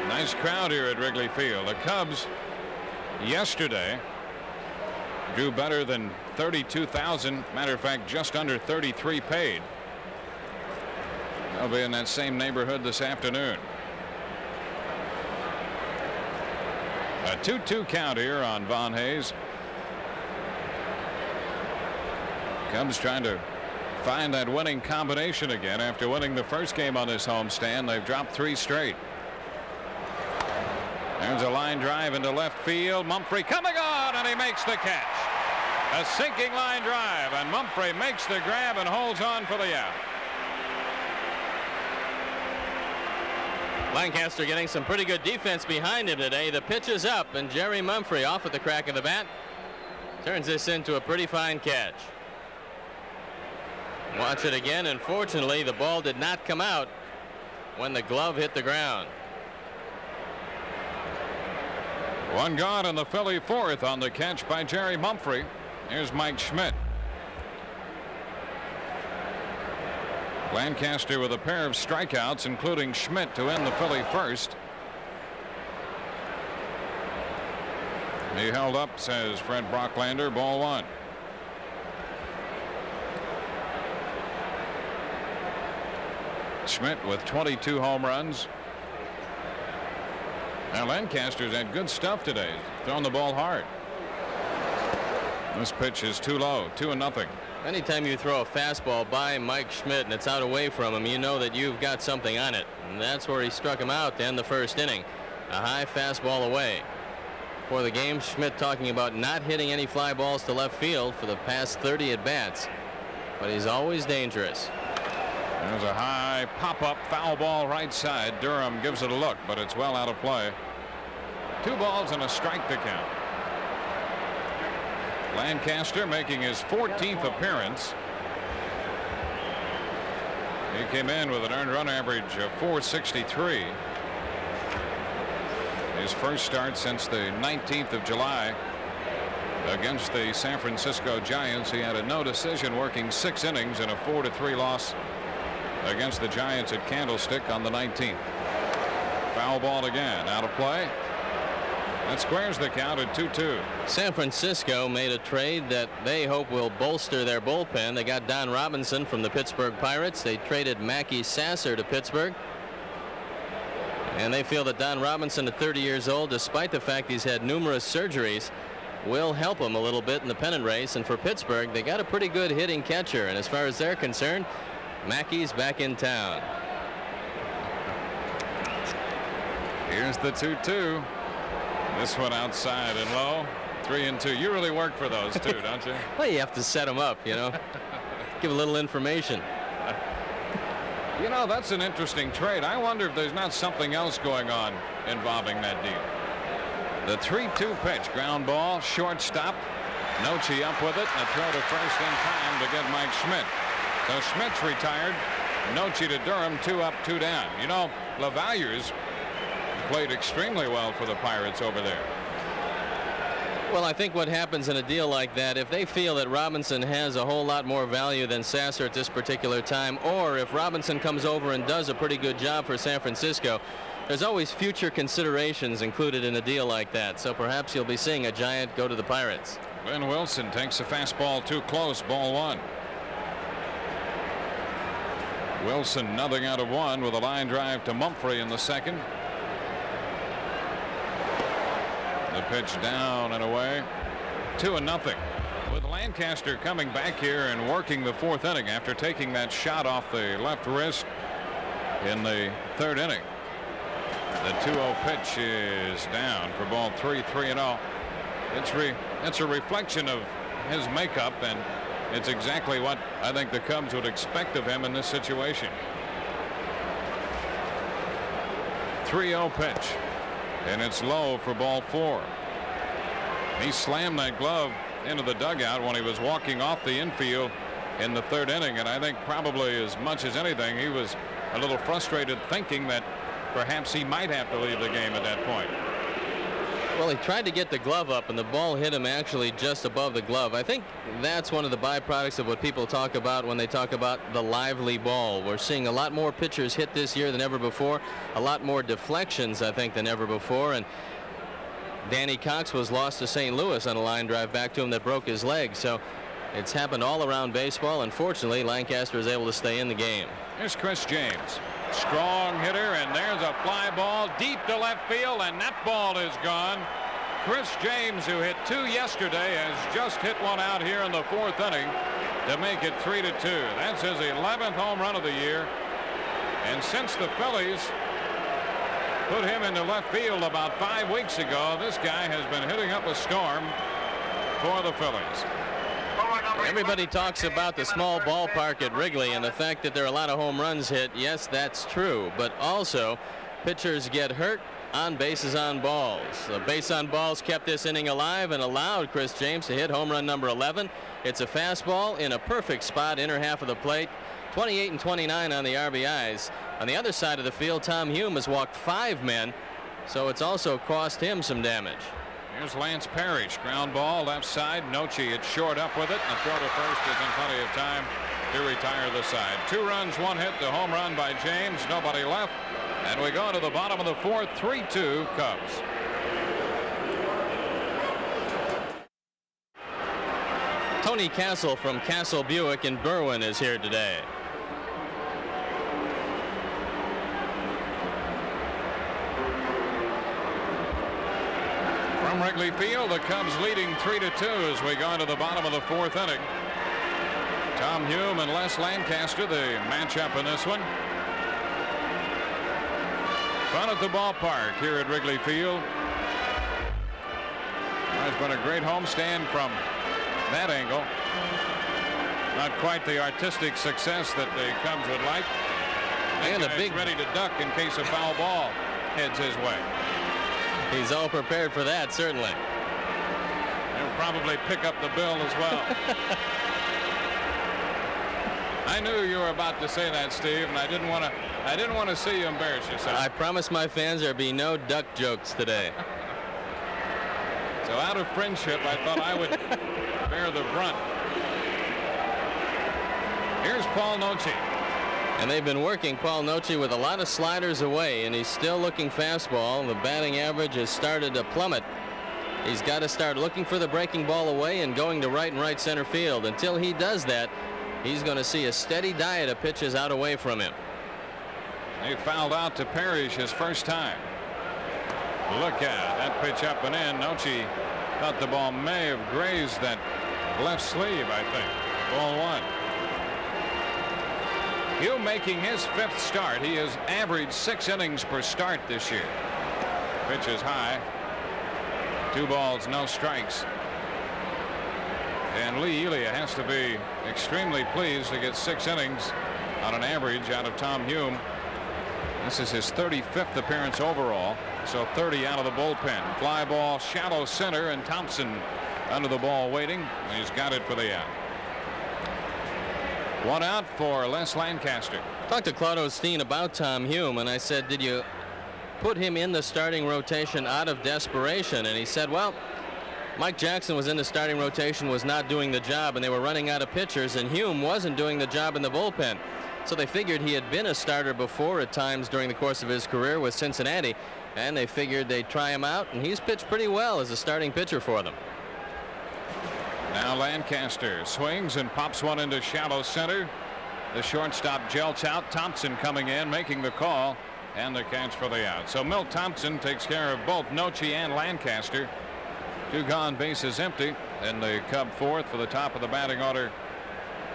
Nice crowd here at Wrigley Field. The Cubs yesterday drew better than 32,000. Matter of fact, just under 33 paid. They'll be in that same neighborhood this afternoon. A 2-2 count here on Von Hayes. Cubs trying to find that winning combination again after winning the first game on this homestand. They've dropped 3 straight. There's a line drive into left field. Mumphrey coming on, and he makes the catch. A sinking line drive, and Mumphrey makes the grab and holds on for the out. Lancaster getting some pretty good defense behind him today. The pitch is up, and Jerry Mumphrey off at the crack of the bat turns this into a pretty fine catch. Watch it again. Unfortunately, the ball did not come out when the glove hit the ground. 1 gone in the Philly 4th on the catch by Jerry Mumphrey. Here's Mike Schmidt. Lancaster with a pair of strikeouts, including Schmidt to end the Philly 1st. He held up, says Fred Brocklander. Ball 1. Schmidt with 22 home runs. Now Lancaster's had good stuff today. He's thrown the ball hard. This pitch is too low. 2-0. Anytime you throw a fastball by Mike Schmidt and it's out away from him, you know that you've got something on it. And that's where he struck him out to end the 1st inning. A high fastball away. For the game, Schmidt talking about not hitting any fly balls to left field for the past 30 at-bats. But he's always dangerous. There's a high pop-up foul ball right side. Durham gives it a look, but it's well out of play. 2 balls and a strike to count. Lancaster making his 14th appearance. He came in with an earned run average of .463. His first start since the 19th of July against the San Francisco Giants. He had a no decision, working 6 innings in a 4-3 loss against the Giants at Candlestick on the 19th. Foul ball again, out of play. That squares the count at 2-2. San Francisco made a trade that they hope will bolster their bullpen. They got Don Robinson from the Pittsburgh Pirates. They traded Mackey Sasser to Pittsburgh. And they feel that Don Robinson, at 30 years old, despite the fact he's had numerous surgeries, will help him a little bit in the pennant race. And for Pittsburgh, they got a pretty good hitting catcher. And as far as they're concerned, Mackey's back in town. Here's the 2-2. This one outside and low. 3-2. You really work for those two, don't you? Well, you have to set them up, you know. Give a little information. You know, that's an interesting trade. I wonder if there's not something else going on involving that deal. The 3-2 pitch, ground ball, shortstop. Noche up with it, and a throw to first in time to get Mike Schmidt. So Schmidt's retired. Noche to Durham, 2 up, 2 down. You know, LaValliers played extremely well for the Pirates over there. Well, I think what happens in a deal like that, if they feel that Robinson has a whole lot more value than Sasser at this particular time, or if Robinson comes over and does a pretty good job for San Francisco, there's always future considerations included in a deal like that. So perhaps you'll be seeing a Giant go to the Pirates. Ben Wilson takes a fastball too close, ball 1. Wilson nothing out of 1 with a line drive to Mumphrey in the second. The pitch down and away. 2-0. With Lancaster coming back here and working the 4th inning after taking that shot off the left wrist in the 3rd inning. The 2-0 pitch is down for ball 3, 3-0. It's a reflection of his makeup, and it's exactly what I think the Cubs would expect of him in this situation. 3-0 pitch. And it's low for ball 4. He slammed that glove into the dugout when he was walking off the infield in the 3rd inning, and I think probably as much as anything he was a little frustrated, thinking that perhaps he might have to leave the game at that point. Well, he tried to get the glove up, and the ball hit him actually just above the glove. I think that's one of the byproducts of what people talk about when they talk about the lively ball. We're seeing a lot more pitchers hit this year than ever before, a lot more deflections, I think, than ever before. And Danny Cox was lost to St. Louis on a line drive back to him that broke his leg. So it's happened all around baseball. Unfortunately, Lancaster is able to stay in the game. Here's Chris James. Strong hitter, and there's a fly ball deep to left field, and that ball is gone. Chris James, who hit 2 yesterday, has just hit one out here in the 4th inning to make it 3-2. That's his 11th home run of the year. And since the Phillies put him into left field about 5 weeks ago, this guy has been hitting up a storm for the Phillies. Everybody talks about the small ballpark at Wrigley and the fact that there are a lot of home runs hit. Yes, that's true, but also pitchers get hurt on bases on balls. The base on balls kept this inning alive and allowed Chris James to hit home run number 11. It's a fastball in a perfect spot, inner half of the plate. 28 and 29 on the RBIs. On the other side of the field, Tom Hume has walked 5 men, so it's also cost him some damage. Here's Lance Parrish, ground ball left side. Noche it's short up with it, and the throw to first is in plenty of time to retire the side. 2 runs, 1 hit, the home run by James. Nobody left, and we go to the bottom of the 4th. 3-2 Cubs. Tony Castle from Castle Buick in Berwyn is here today. From Wrigley Field, the Cubs leading 3-2 as we go into the bottom of the 4th inning. Tom Hume and Les Lancaster, the matchup in this one. Fun at the ballpark here at Wrigley Field. There's been a great homestand from that angle. Not quite the artistic success that the Cubs would like. And a big ready to duck in case a foul ball heads his way. He's all prepared for that, certainly. He'll probably pick up the bill as well. I knew you were about to say that, Steve, and I didn't want to see you embarrass yourself. I promised my fans there'd be no duck jokes today. So out of friendship, I thought I would bear the brunt. Here's Paul Noce. And they've been working Paul Noce with a lot of sliders away, and he's still looking fastball. The batting average has started to plummet. He's got to start looking for the breaking ball away and going to right and right center field. Until he does that, he's going to see a steady diet of pitches out away from him. He fouled out to Parrish his first time. Look at that pitch up and in. Noce thought the ball may have grazed that left sleeve, I think. Ball one. Hume making his 5th start. He has averaged 6 innings per start this year. Pitch is high. 2 balls, no strikes. And Lee Elia has to be extremely pleased to get 6 innings on an average out of Tom Hume. This is his 35th appearance overall. So 30 out of the bullpen. Fly ball, shallow center, and Thompson under the ball waiting. He's got it for the out. 1 out for Les Lancaster. Talked to Claude Osteen about Tom Hume, and I said, did you put him in the starting rotation out of desperation? And he said, well, Mike Jackson was in the starting rotation, was not doing the job, and they were running out of pitchers, and Hume wasn't doing the job in the bullpen. So they figured he had been a starter before at times during the course of his career with Cincinnati, and they figured they'd try him out, and he's pitched pretty well as a starting pitcher for them. Now Lancaster swings and pops one into shallow center. The shortstop jelts out. Thompson coming in, making the call, and the catch for the out. So Milt Thompson takes care of both Noce and Lancaster. 2 gone, bases empty, and the Cub 4th for the top of the batting order,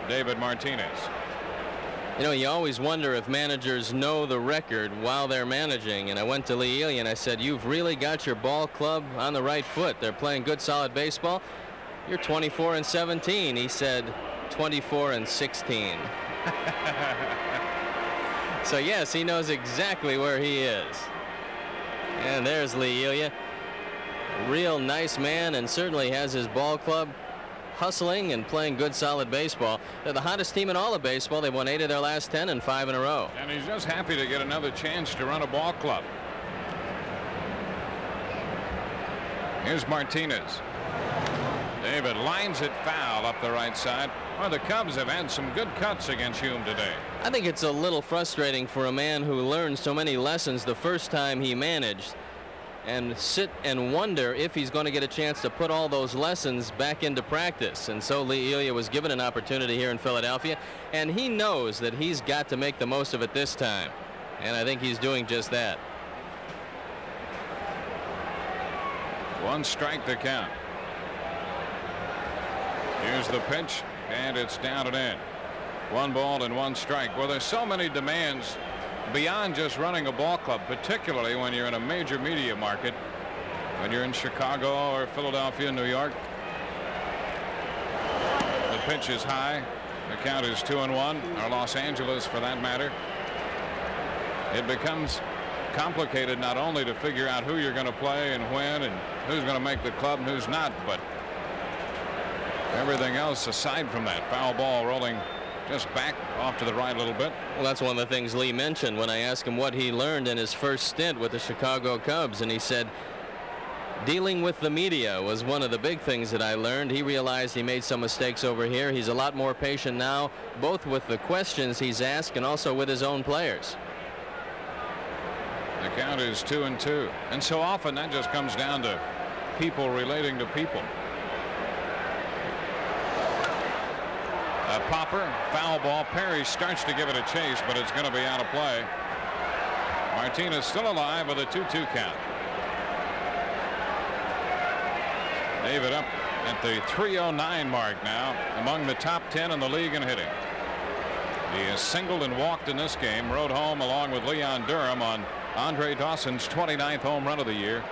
David Martinez. You know, you always wonder if managers know the record while they're managing. And I went to Lee Elia and I said, you've really got your ball club on the right foot. They're playing good, solid baseball. You're 24-17. He said 24-16. So, yes, he knows exactly where he is. And there's Lee Elia. Real nice man, and certainly has his ball club hustling and playing good, solid baseball. They're the hottest team in all of baseball. They've won 8 of their last 10 and 5 in a row. And he's just happy to get another chance to run a ball club. Here's Martinez. David lines it foul up the right side. Well, the Cubs have had some good cuts against Hume today. I think it's a little frustrating for a man who learned so many lessons the first time he managed, and sit and wonder if he's going to get a chance to put all those lessons back into practice. And so Lee Elia was given an opportunity here in Philadelphia, and he knows that he's got to make the most of it this time. And I think he's doing just that. 1 strike to count. Here's the pitch, and it's down and in. 1 ball and 1 strike. Well, there's so many demands beyond just running a ball club, particularly when you're in a major media market, when you're in Chicago or Philadelphia, New York. The pitch is high. The count is 2-1, or Los Angeles for that matter. It becomes complicated not only to figure out who you're going to play and when and who's going to make the club and who's not, but everything else aside from that. Foul ball rolling just back off to the right a little bit. Well, that's one of the things Lee mentioned when I asked him what he learned in his first stint with the Chicago Cubs, and he said dealing with the media was one of the big things that I learned. He realized he made some mistakes over here. He's a lot more patient now, both with the questions he's asked and also with his own players. The count is 2-2, and so often that just comes down to people relating to people. A popper, foul ball. Perry starts to give it a chase, but it's going to be out of play. Martinez still alive with a 2-2 count. David up at the 309 mark now, among the top 10 in the league in hitting. He has singled and walked in this game, rode home along with Leon Durham on Andre Dawson's 29th home run of the year.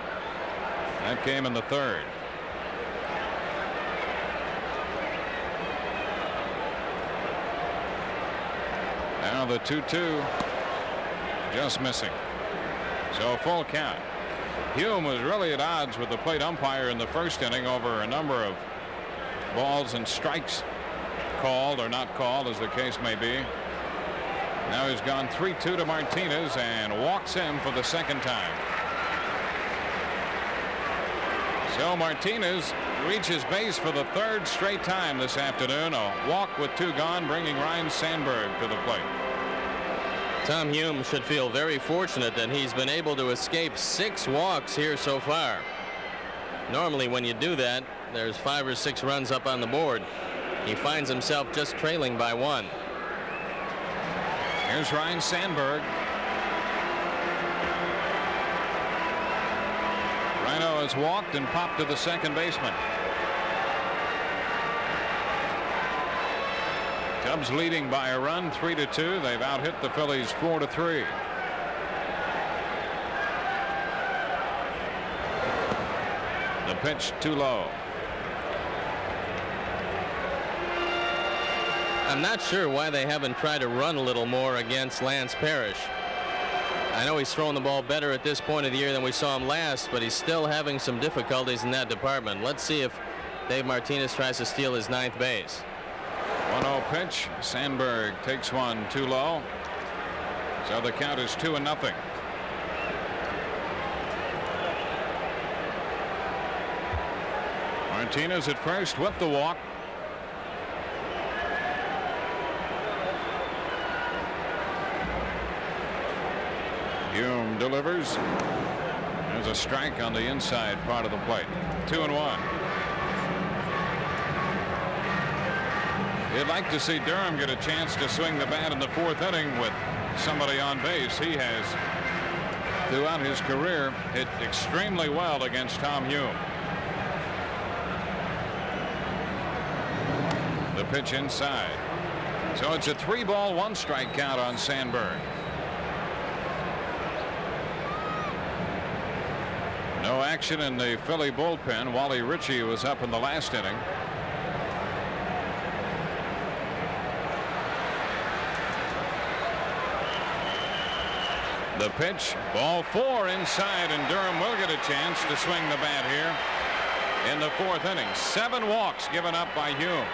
That came in the 3rd. Now the 2-2 just missing. So full count. Hume was really at odds with the plate umpire in the first inning over a number of balls and strikes called or not called, as the case may be. Now he's gone 3-2 to Martinez and walks him for the second time. So Martinez reaches base for the third straight time this afternoon. A walk with 2 gone, bringing Ryne Sandberg to the plate. Tom Hume should feel very fortunate that he's been able to escape 6 walks here so far. Normally when you do that, there's 5 or 6 runs up on the board. He finds himself just trailing by 1. Here's Ryne Sandberg. Rhino has walked and popped to the second baseman. Cubs leading by a run, 3-2. They've out-hit the Phillies 4-3. The pitch too low. I'm not sure why they haven't tried to run a little more against Lance Parrish. I know he's throwing the ball better at this point of the year than we saw him last, but he's still having some difficulties in that department. Let's see if Dave Martinez tries to steal his 9th base. 1-0 pitch. Sandberg takes one too low. So the count is 2-0. Martinez at first with the walk. Hume delivers. There's a strike on the inside part of the plate. 2-1. You'd like to see Durham get a chance to swing the bat in the 4th inning with somebody on base. He has, throughout his career, hit extremely well against Tom Hume. The pitch inside. So it's a 3-ball, 1-strike count on Sandberg. No action in the Philly bullpen. Wally Ritchie was up in the last inning. The pitch, ball 4 inside, and Durham will get a chance to swing the bat here in the 4th inning. 7 walks given up by Hume.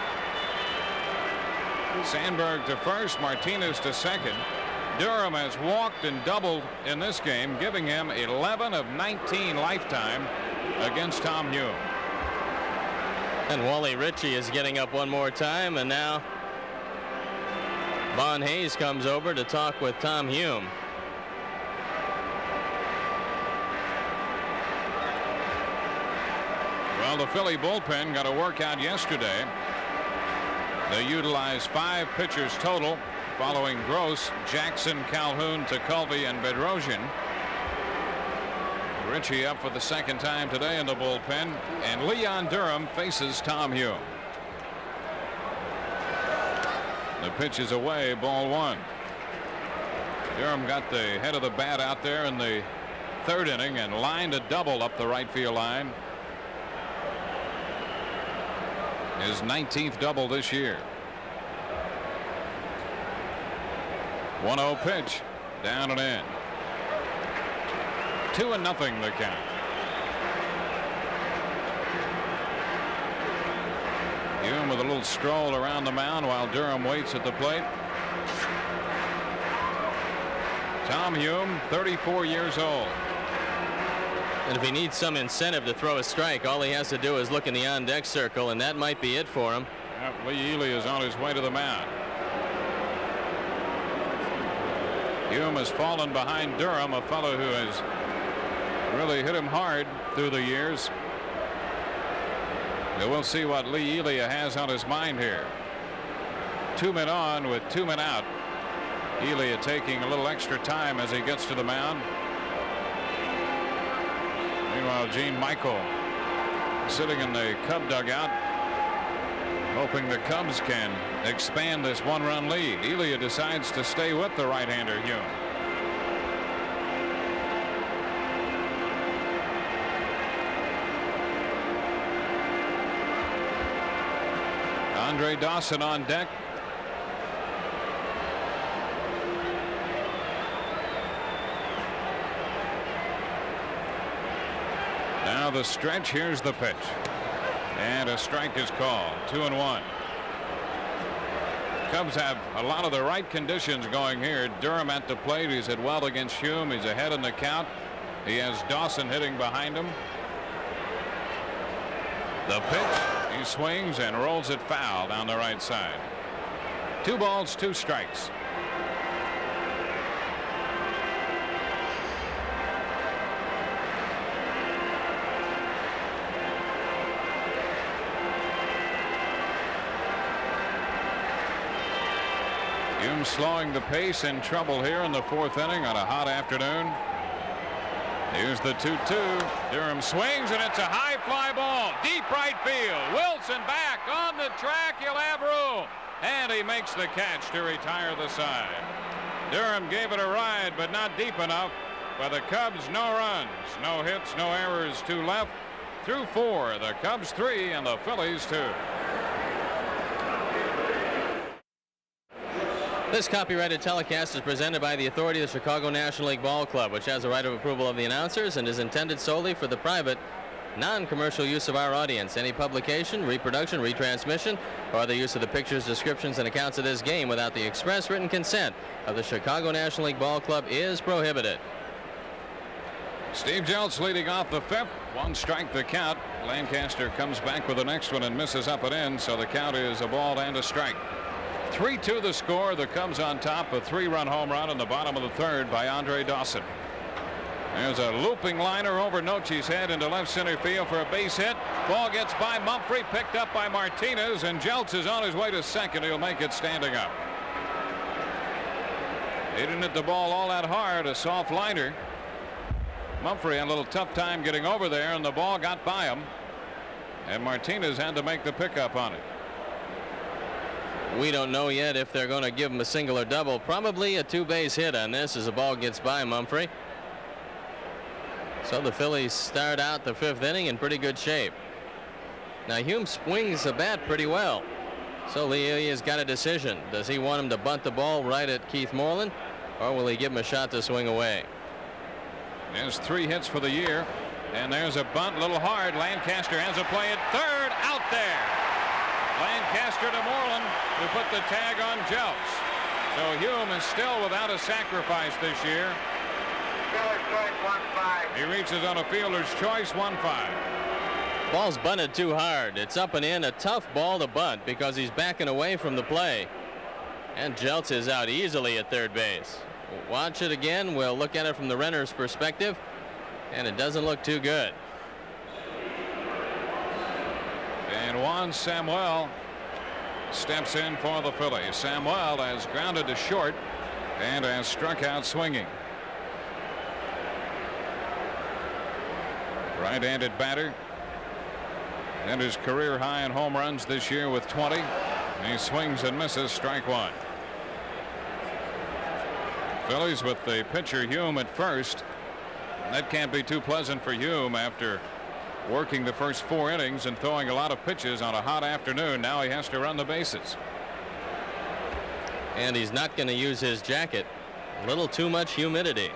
Sandberg to first, Martinez to second. Durham has walked and doubled in this game, giving him 11 of 19 lifetime against Tom Hume. And Wally Ritchie is getting up one more time, and now Von Hayes comes over to talk with Tom Hume. Well, the Philly bullpen got a workout yesterday. They utilized 5 pitchers total, following Gross, Jackson, Calhoun, Tekulve, and Bedrosian. Ritchie up for the second time today in the bullpen, and Leon Durham faces Tom Hume. The pitch is away, ball 1. Durham got the head of the bat out there in the 3rd inning and lined a double up the right field line. His 19th double this year. 1-0 pitch, down and in. 2-0 the count. Hume with a little stroll around the mound while Durham waits at the plate. Tom Hume, 34 years old. And if he needs some incentive to throw a strike, all he has to do is look in the on-deck circle, and that might be it for him. Lee Ely is on his way to the mound. Hume has fallen behind Durham, a fellow who has really hit him hard through the years. And we'll see what Lee Elia has on his mind here. 2 men on with 2 men out. Elia taking a little extra time as he gets to the mound. Meanwhile, Gene Michael sitting in the Cub dugout, hoping the Cubs can expand this 1-run lead. Elia decides to stay with the right-hander Hume. Andre Dawson on deck. Now the stretch. Here's the pitch, and a strike is called. 2-1. Cubs have a lot of the right conditions going here. Durham at the plate. He's hit well against Hume. He's ahead in the count. He has Dawson hitting behind him. The pitch. He swings and rolls it foul down the right side. 2 balls, 2 strikes. Hume slowing the pace, in trouble here in the 4th inning on a hot afternoon. Here's the 2-2. Durham swings, and it's a high fly ball. Deep right field. Wilson back on the track. He'll have room. And he makes the catch to retire the side. Durham gave it a ride, but not deep enough. For the Cubs, no runs, no hits, no errors, 2 left. Through 4, the Cubs 3 and the Phillies 2. This copyrighted telecast is presented by the authority of the Chicago National League Ball Club, which has the right of approval of the announcers and is intended solely for the private, non-commercial use of our audience. Any publication, reproduction, retransmission, or other use of the pictures, descriptions, and accounts of this game without the express written consent of the Chicago National League Ball Club is prohibited. Steve Jeltz leading off the 5th. 1 strike the count. Lancaster comes back with the next one and misses up and in, so the count is a ball and a strike. 3-2 the score. The Cubs on top. A 3-run home run in the bottom of the 3rd by Andre Dawson. There's a looping liner over Nochi's head into left center field for a base hit. Ball gets by Mumphrey, picked up by Martinez, and Jeltz is on his way to second. He'll make it standing up. He didn't hit the ball all that hard. A soft liner. Mumphrey had a little tough time getting over there, and the ball got by him, and Martinez had to make the pickup on it. We don't know yet if they're going to give him a single or double. Probably a 2-base hit on this as the ball gets by Mumphrey. So the Phillies start out the 5th inning in pretty good shape. Now Hume swings the bat pretty well. So Lee has got a decision. Does he want him to bunt the ball right at Keith Moreland, or will he give him a shot to swing away? There's 3 hits for the year, and there's a bunt, a little hard. Lancaster has a play at 3rd, out there. Lancaster to Moreland, who put the tag on Jeltz. So Hume is still without a sacrifice this year. He reaches on a fielder's choice, 1-5. Ball's bunted too hard. It's up and in, a tough ball to bunt because he's backing away from the play. And Jeltz is out easily at 3rd base. Watch it again. We'll look at it from the runner's perspective, and it doesn't look too good. And Juan Samuel steps in for the Phillies. Samuel has grounded to short and has struck out swinging. Right-handed batter, and his career high in home runs this year with 20. He swings and misses, strike 1. Phillies with the pitcher Hume at first. That can't be too pleasant for Hume after working the first 4 innings and throwing a lot of pitches on a hot afternoon. Now he has to run the bases. And he's not going to use his jacket. A little too much humidity.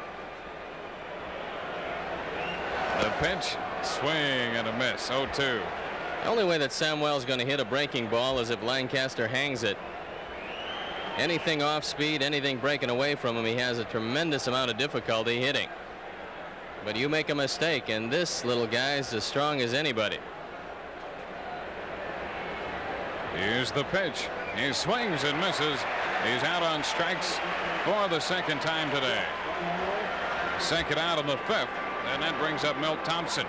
The pitch, swing and a miss, 0-2. The only way that Samuel's going to hit a breaking ball is if Lancaster hangs it. Anything off speed, anything breaking away from him, he has a tremendous amount of difficulty hitting. But you make a mistake, and this little guy's as strong as anybody. Here's the pitch. He swings and misses. He's out on strikes for the 2nd time today. 2nd out in the 5th, and that brings up Milt Thompson.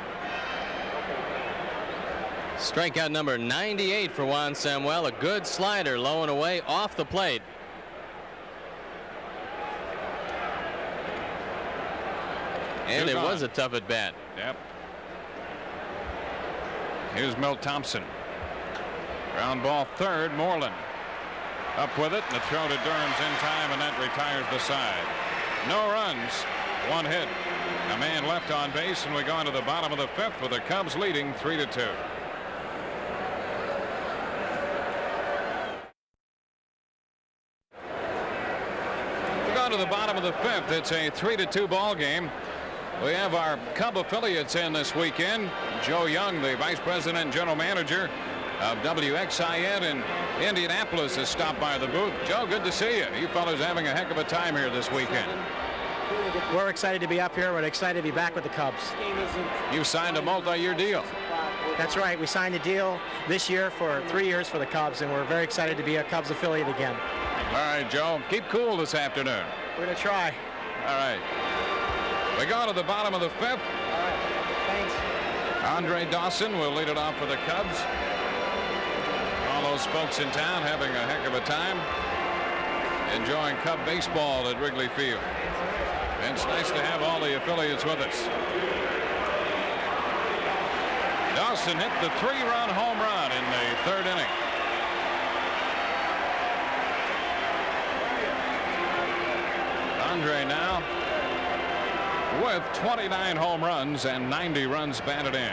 Strikeout number 98 for Juan Samuel. A good slider, low and away off the plate. And it was a tough at bat. Yep. Here's Milt Thompson. Ground ball 3rd, Moreland. Up with it, and the throw to Durham's in time, and that retires the side. No runs, 1 hit. A man left on base, and we go into the bottom of the 5th with the Cubs leading 3-2. We go to the bottom of the 5th. It's a 3-2 ball game. We have our Cub affiliates in this weekend. Joe Young, the vice president and general manager of WXIN in Indianapolis has stopped by the booth. Joe, good to see you. You fellas having a heck of a time here this weekend. We're excited to be up here. We're excited to be back with the Cubs. You signed a multi-year deal. That's right. We signed a deal this year for 3 years for the Cubs, and we're very excited to be a Cubs affiliate again. All right, Joe. Keep cool this afternoon. We're going to try. All right. We go to the bottom of the fifth. All right. Thanks. Andre Dawson will lead it off for the Cubs. All those folks in town having a heck of a time enjoying Cub baseball at Wrigley Field. And it's nice to have all the affiliates with us. Dawson hit the 3-run home run in the third inning. Andre now with 29 home runs and 90 runs batted in.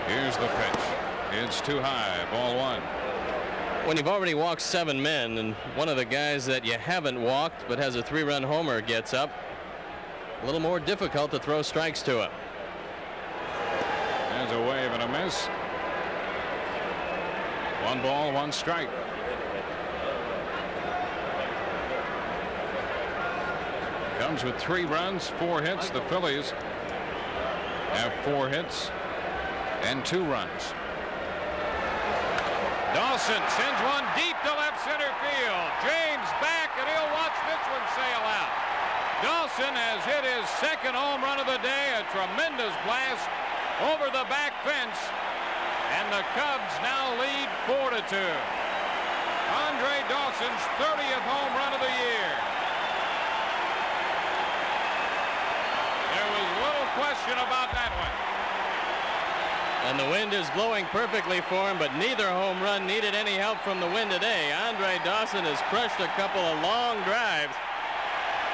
Here's the pitch. It's too high. Ball 1. When you've already walked 7 men and one of the guys that you haven't walked but has a 3-run homer gets up, a little more difficult to throw strikes to him. There's a wave and a miss. 1 ball, 1 strike. Comes with 3 runs, 4 hits. The Phillies have 4 hits and 2 runs. Dawson sends one deep to left center field. James back, and he'll watch this one sail out. Dawson has hit his second home run of the day, a tremendous blast over the back fence, and the Cubs now lead 4-2. Andre Dawson's 30th home run of the year. There was little question about that one. And the wind is blowing perfectly for him, but neither home run needed any help from the wind today. Andre Dawson has crushed a couple of long drives.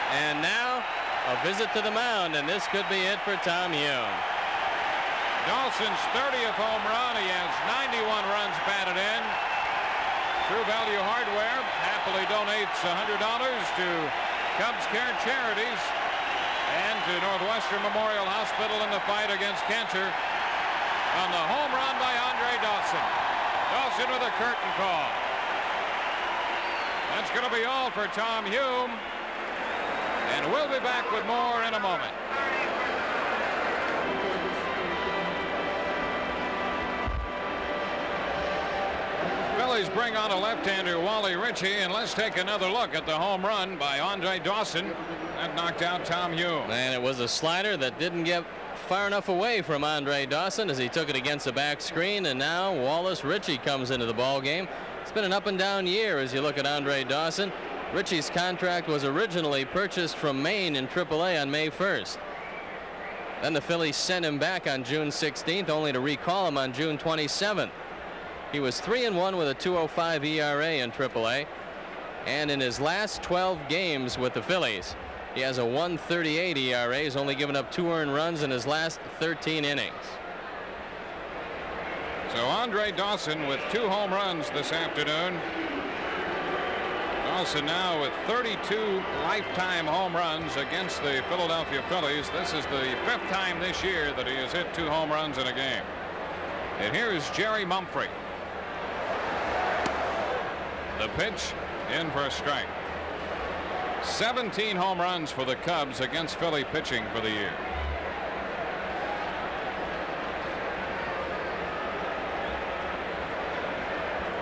And now a visit to the mound, and this could be it for Tom Hume. Dawson's 30th home run. He has 91 runs batted in. True Value Hardware happily donates $100 to Cubs Care Charities and to Northwestern Memorial Hospital in the fight against cancer on the home run by Andre Dawson. Dawson with a curtain call. That's going to be all for Tom Hume. And we'll be back with more in a moment. Phillies bring on a left-hander, Wally Ritchie, and let's take another look at the home run by Andre Dawson. That knocked out Tom Hume. And it was a slider that didn't get far enough away from Andre Dawson as he took it against the back screen, and now Wallace Ritchie comes into the ball game. It's been an up and down year as you look at Andre Dawson. Ritchie's contract was originally purchased from Maine in AAA on May 1st. Then the Phillies sent him back on June 16th, only to recall him on June 27th. He was 3-1 with a 2.05 ERA in AAA, and in his last 12 games with the Phillies, he has a 1.38 ERA. He's only given up 2 earned runs in his last 13 innings. So Andre Dawson with 2 home runs this afternoon. Dawson now with 32 lifetime home runs against the Philadelphia Phillies. This is the 5th time this year that he has hit 2 home runs in a game. And here is Jerry Mumphrey. The pitch in for a strike. 17 home runs for the Cubs against Philly pitching for the year.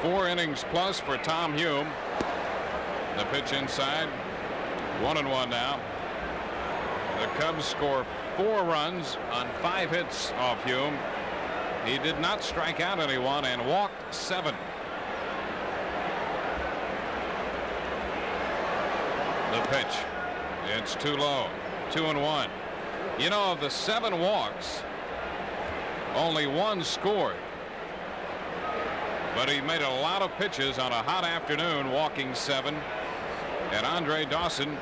Four innings plus for Tom Hume. The pitch inside. 1-1 now. The Cubs score 4 runs on 5 hits off Hume. He did not strike out anyone and walked 7. The pitch. It's too low. 2-1. You know, of the 7 walks, only 1 scored. But he made a lot of pitches on a hot afternoon, walking 7. And Andre Dawson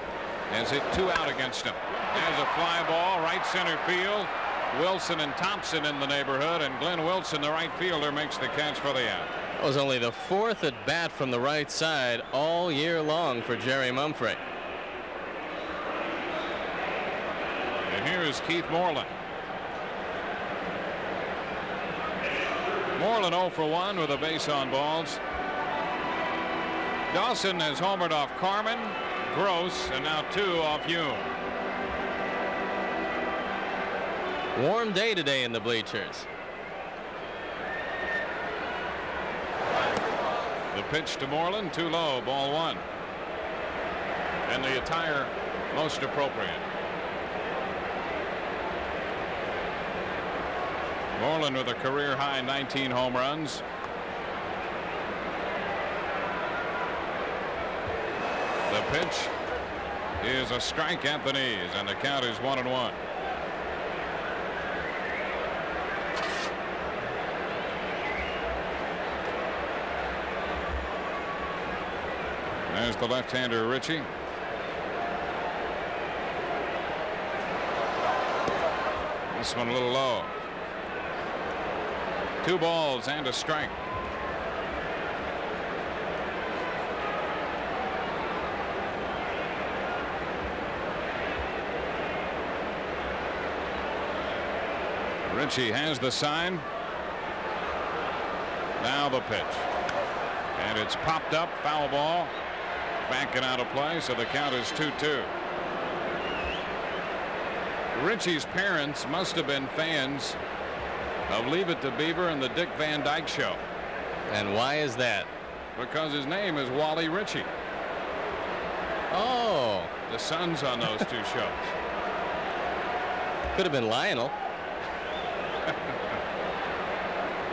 has hit 2 out against him. There's a fly ball, right center field. Wilson and Thompson in the neighborhood, and Glenn Wilson, the right fielder, makes the catch for the out. That was only the 4th at bat from the right side all year long for Jerry Mumphrey. And here is Keith Moreland. Moreland 0 for 1 with a base on balls. Dawson has homered off Carmen, Gross, and now 2 off Hume. Warm day today in the bleachers. The pitch to Moreland, too low, ball 1. And the attire most appropriate. Moreland with a career high 19 home runs. The pitch is a strike at the knees, and the count is 1-1. There's the left-hander Ritchie. This one a little low. 2 balls and a strike. Ritchie has the sign. Now the pitch. And it's popped up, foul ball. Backing out of play, so the count is 2-2. Ritchie's parents must have been fans of Leave It to Beaver and the Dick Van Dyke Show. And why is that? Because his name is Wally Ritchie. Oh. The son's on those 2 shows. Could have been Lionel.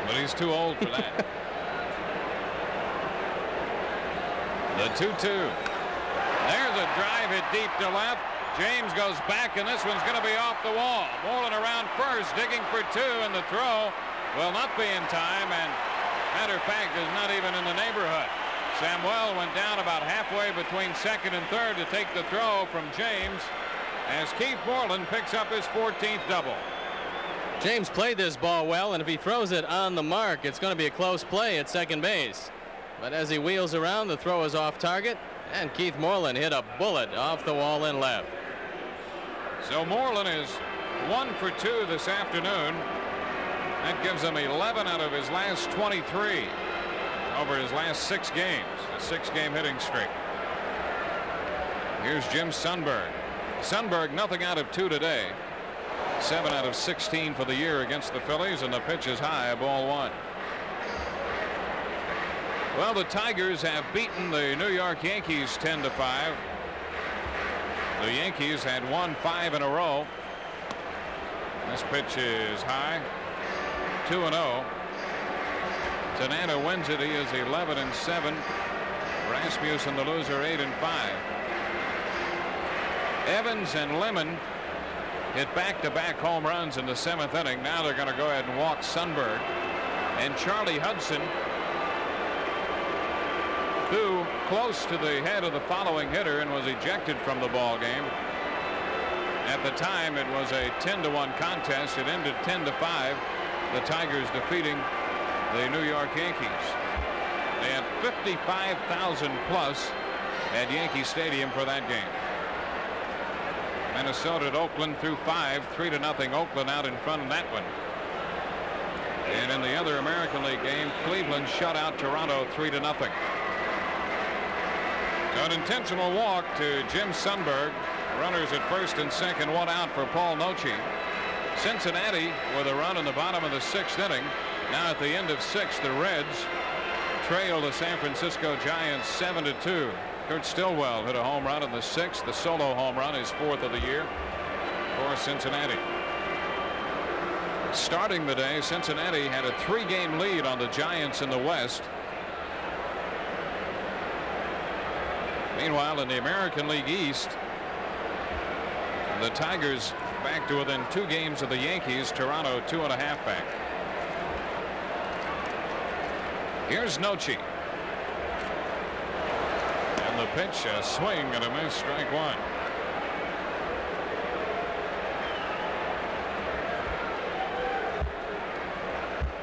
But he's too old for that. The 2-2. There's a drive hit deep to left. James goes back, and this one's going to be off the wall. Moreland around first, digging for 2, and the throw will not be in time, and matter of fact is not even in the neighborhood. Samuel went down about halfway between second and third to take the throw from James as Keith Moreland picks up his 14th double. James played this ball well, and if he throws it on the mark, it's going to be a close play at second base. But as he wheels around, the throw is off target, and Keith Moreland hit a bullet off the wall in left. So Moreland is 1 for 2 this afternoon. That gives him 11 out of his last 23 over his last 6 games, a 6-game hitting streak. Here's Jim Sundberg. Sundberg nothing out of 2 today. 7 out of 16 for the year against the Phillies, and the pitch is high, ball 1. Well, the Tigers have beaten the New York Yankees 10-5. The Yankees had won 5 in a row. This pitch is high, 2-0. Tanana wins it. He is 11-7. Rasmussen, the loser, 8-5. Evans and Lemon hit back-to-back home runs in the 7th inning. Now they're going to go ahead and walk Sundberg. And Charlie Hudson, who close to the head of the following hitter and was ejected from the ball game. At the time, it was a 10-1 contest. It ended 10-5. The Tigers defeating the New York Yankees. They had 55,000 plus at Yankee Stadium for that game. Minnesota at Oakland through 5, 3-0 Oakland out in front of that one. And in the other American League game, Cleveland shut out Toronto 3-0. So an intentional walk to Jim Sundberg. Runners at first and second, 1 out for Paul Noce. Cincinnati with a run in the bottom of the 6th inning. Now at the end of 6, the Reds trail the San Francisco Giants 7-2. Kurt Stillwell hit a home run in the 6th. The solo home run is 4th of the year for Cincinnati. Starting the day, Cincinnati had a 3-game lead on the Giants in the West. Meanwhile, in the American League East, the Tigers back to within 2 games of the Yankees. Toronto 2.5 back. Here's Noce. And the pitch, a swing and a miss, strike 1.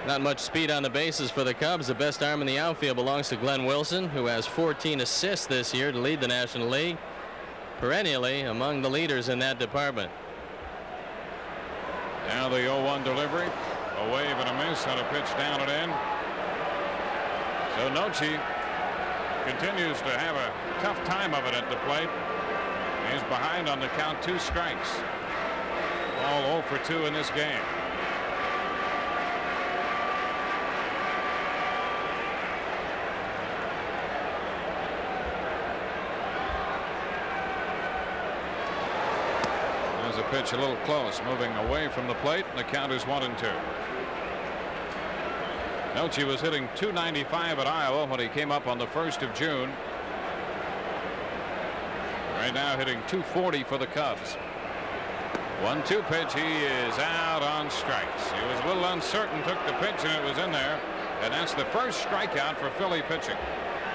Not much speed on the bases for the Cubs. The best arm in the outfield belongs to Glenn Wilson, who has 14 assists this year to lead the National League, perennially among the leaders in that department. Now the 0-1 delivery A wave and a miss on a pitch down and in. So Noche continues to have a tough time of it at the plate. He's behind on the count, 2 strikes. Ball 0 for 2 in this game. There's a pitch a little close, moving away from the plate, and the count is 1-2. Noche was hitting .295 at Iowa when he came up on the 1st of June. Right now hitting .240 for the Cubs. 1-2 pitch. He is out on strikes. He was a little uncertain, took the pitch, and it was in there. And that's the first strikeout for Philly pitching.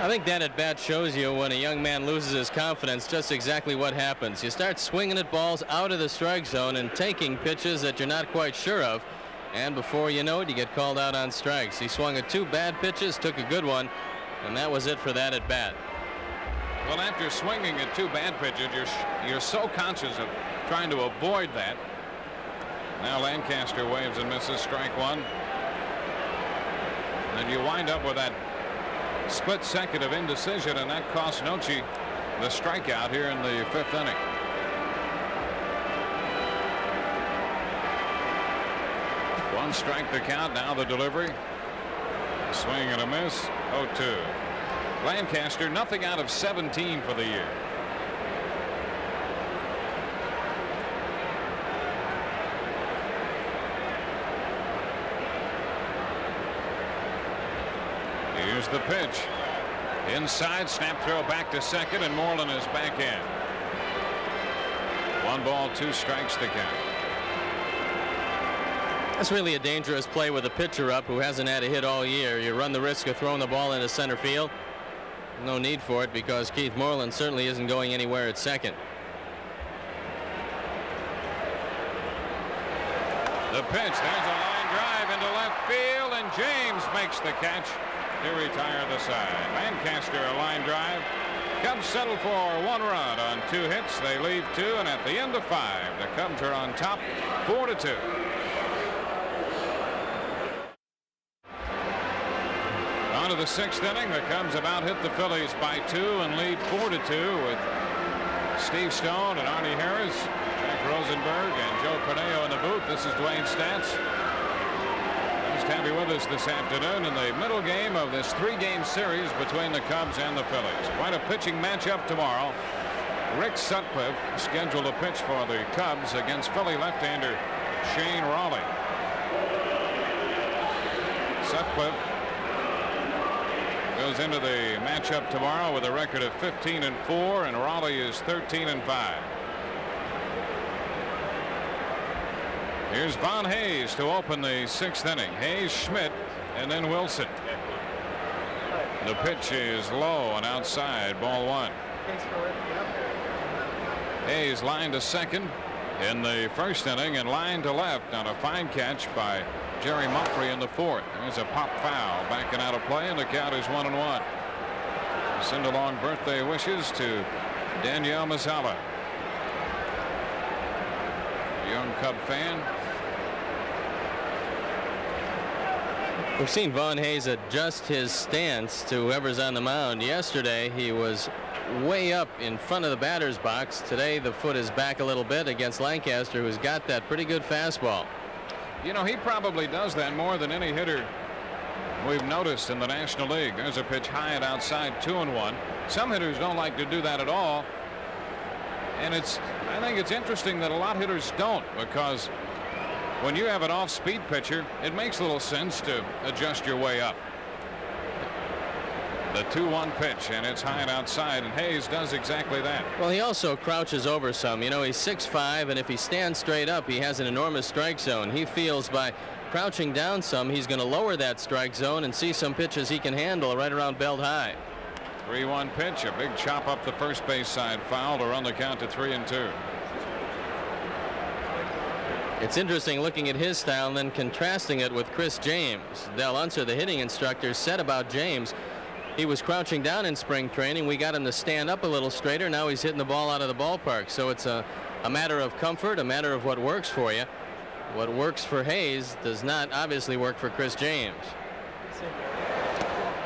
I think that at bat shows you when a young man loses his confidence just exactly what happens. You start swinging at balls out of the strike zone and taking pitches that you're not quite sure of. And before you know it, you get called out on strikes. He swung at 2 bad pitches, took a good one, and that was it for that at bat. Well, after swinging at 2 bad pitches, you're so conscious of trying to avoid that. Now Lancaster waves and misses, strike 1. And you wind up with that split second of indecision, and that cost Noche the strikeout here in the 5th inning. One strike to count. Now the delivery. Swing and a miss. 0-2. Lancaster nothing out of 17 for the year. Here's the pitch. Inside, snap throw back to second, and Moreland is back in. 1 ball, 2 strikes to count. That's really a dangerous play with a pitcher up who hasn't had a hit all year. You run the risk of throwing the ball into center field. No need for it because Keith Moreland certainly isn't going anywhere at second. The pitch. There's a line drive into left field, and James makes the catch to retire the side. Lancaster a line drive. Cubs settle for 1 run on 2 hits. They leave 2, and at the end of 5, the Cubs are on top 4-2. On to the 6th inning. The Cubs have out-hit the Phillies by 2 and lead 4-2 with Steve Stone and Arnie Harris, Jack Rosenberg, and Joe Corneo in the booth. This is Dwayne Statz. Nice to have you with us this afternoon in the middle game of this 3-game series between the Cubs and the Phillies. Quite a pitching matchup tomorrow. Rick Sutcliffe scheduled to pitch for the Cubs against Philly left-hander Shane Raleigh. Sutcliffe goes into the matchup tomorrow with a record of 15-4, and Raleigh is 13-5. Here's Von Hayes to open the 6th inning. Hayes, Schmidt, and then Wilson. The pitch is low and outside, ball 1. Hayes lined to second in the 1st inning and lined to left on a fine catch by Jerry Mumphrey in the 4th. There's a pop foul backing out of play, and the count is 1-1. Send along birthday wishes to Danielle Mazzala, young Cub fan. We've seen Von Hayes adjust his stance to whoever's on the mound. Yesterday he was way up in front of the batter's box. Today the foot is back a little bit against Lancaster, who's got that pretty good fastball. You know, he probably does that more than any hitter we've noticed in the National League. There's a pitch high and outside, 2-1. Some hitters don't like to do that at all. And I think it's interesting that a lot of hitters don't, because when you have an off-speed pitcher, it makes little sense to adjust your way up. The 2-1 pitch, and it's high and outside, and Hayes does exactly that. Well, he also crouches over some. You know, he's 6'5", and if he stands straight up, he has an enormous strike zone. He feels by crouching down some, he's going to lower that strike zone and see some pitches he can handle right around belt high. 3-1 pitch, a big chop up the first base side, foul to run the count to 3-2. It's interesting looking at his style and then contrasting it with Chris James. Del Unser, the hitting instructor, said about James, he was crouching down in spring training. We got him to stand up a little straighter. Now he's hitting the ball out of the ballpark. So it's a matter of comfort, a matter of what works for you. What works for Hayes does not obviously work for Chris James.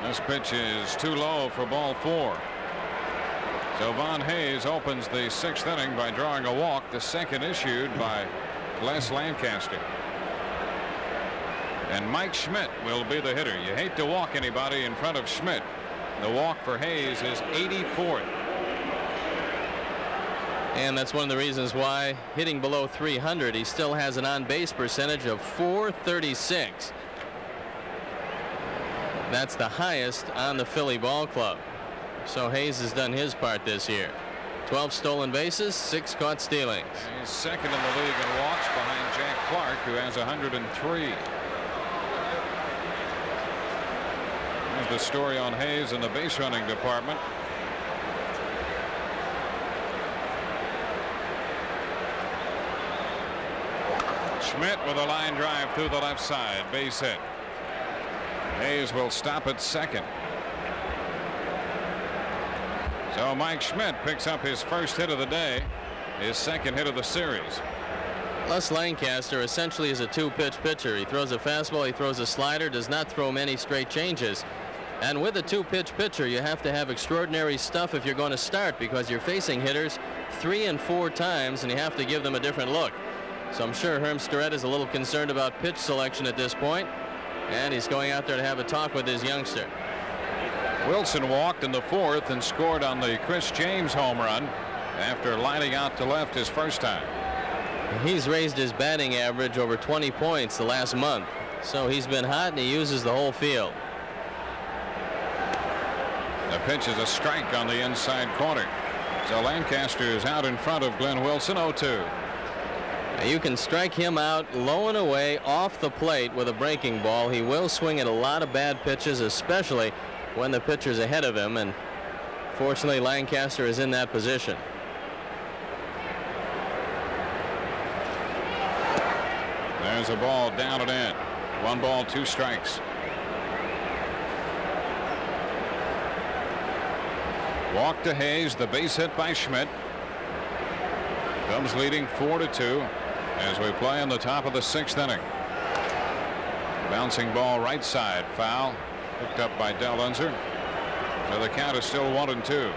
This pitch is too low for ball 4. So Von Hayes opens the 6th inning by drawing a walk, the second issued by Les Lancaster. And Mike Schmidt will be the hitter. You hate to walk anybody in front of Schmidt. The walk for Hayes is 84th. And that's one of the reasons why, hitting below 300, he still has an on-base percentage of .436. That's the highest on the Philly ball club. So Hayes has done his part this year. 12 stolen bases, 6 caught stealings. He's second in the league in walks behind Jack Clark, who has 103. Here's the story on Hayes in the base running department. Schmidt with a line drive through the left side, base hit. Hayes will stop at second. So Mike Schmidt picks up his first hit of the day, his second hit of the series. Les Lancaster essentially is a 2-pitch pitcher. He throws a fastball, he throws a slider, does not throw many straight changes. And with a 2-pitch pitcher, you have to have extraordinary stuff if you're going to start, because you're facing hitters 3 and 4 times and you have to give them a different look. So I'm sure Herm Starrett is a little concerned about pitch selection at this point, and he's going out there to have a talk with his youngster. Wilson walked in the 4th and scored on the Chris James home run after lining out to left his first time. He's raised his batting average over 20 points the last month, so he's been hot and he uses the whole field. The pitch is a strike on the inside corner. So Lancaster is out in front of Glenn Wilson, 0-2. You can strike him out low and away off the plate with a breaking ball. He will swing at a lot of bad pitches, especially when the pitcher's ahead of him, and fortunately Lancaster is in that position. There's a ball down and in. 1 ball, 2 strikes. Walk to Hayes, the base hit by Schmidt. Cubs leading 4-2 as we play in the top of the 6th inning. Bouncing ball right side, foul, picked up by Del Unser. So the count is still 1-2.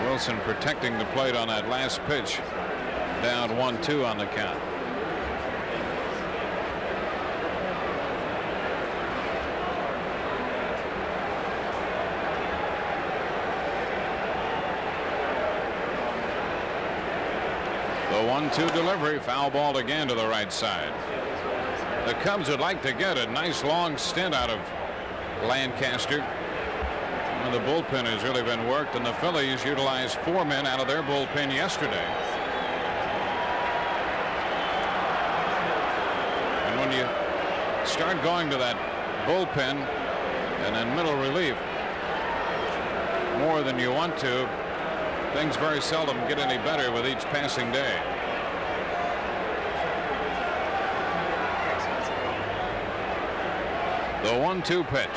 Wilson protecting the plate on that last pitch. Down 1-2 on the count. The 1-2 delivery, foul ball again to the right side. The Cubs would like to get a nice long stint out of Lancaster. Well, the bullpen has really been worked, and the Phillies utilized 4 men out of their bullpen yesterday. And when you start going to that bullpen and then middle relief more than you want to, things very seldom get any better with each passing day. The 1-2 pitch.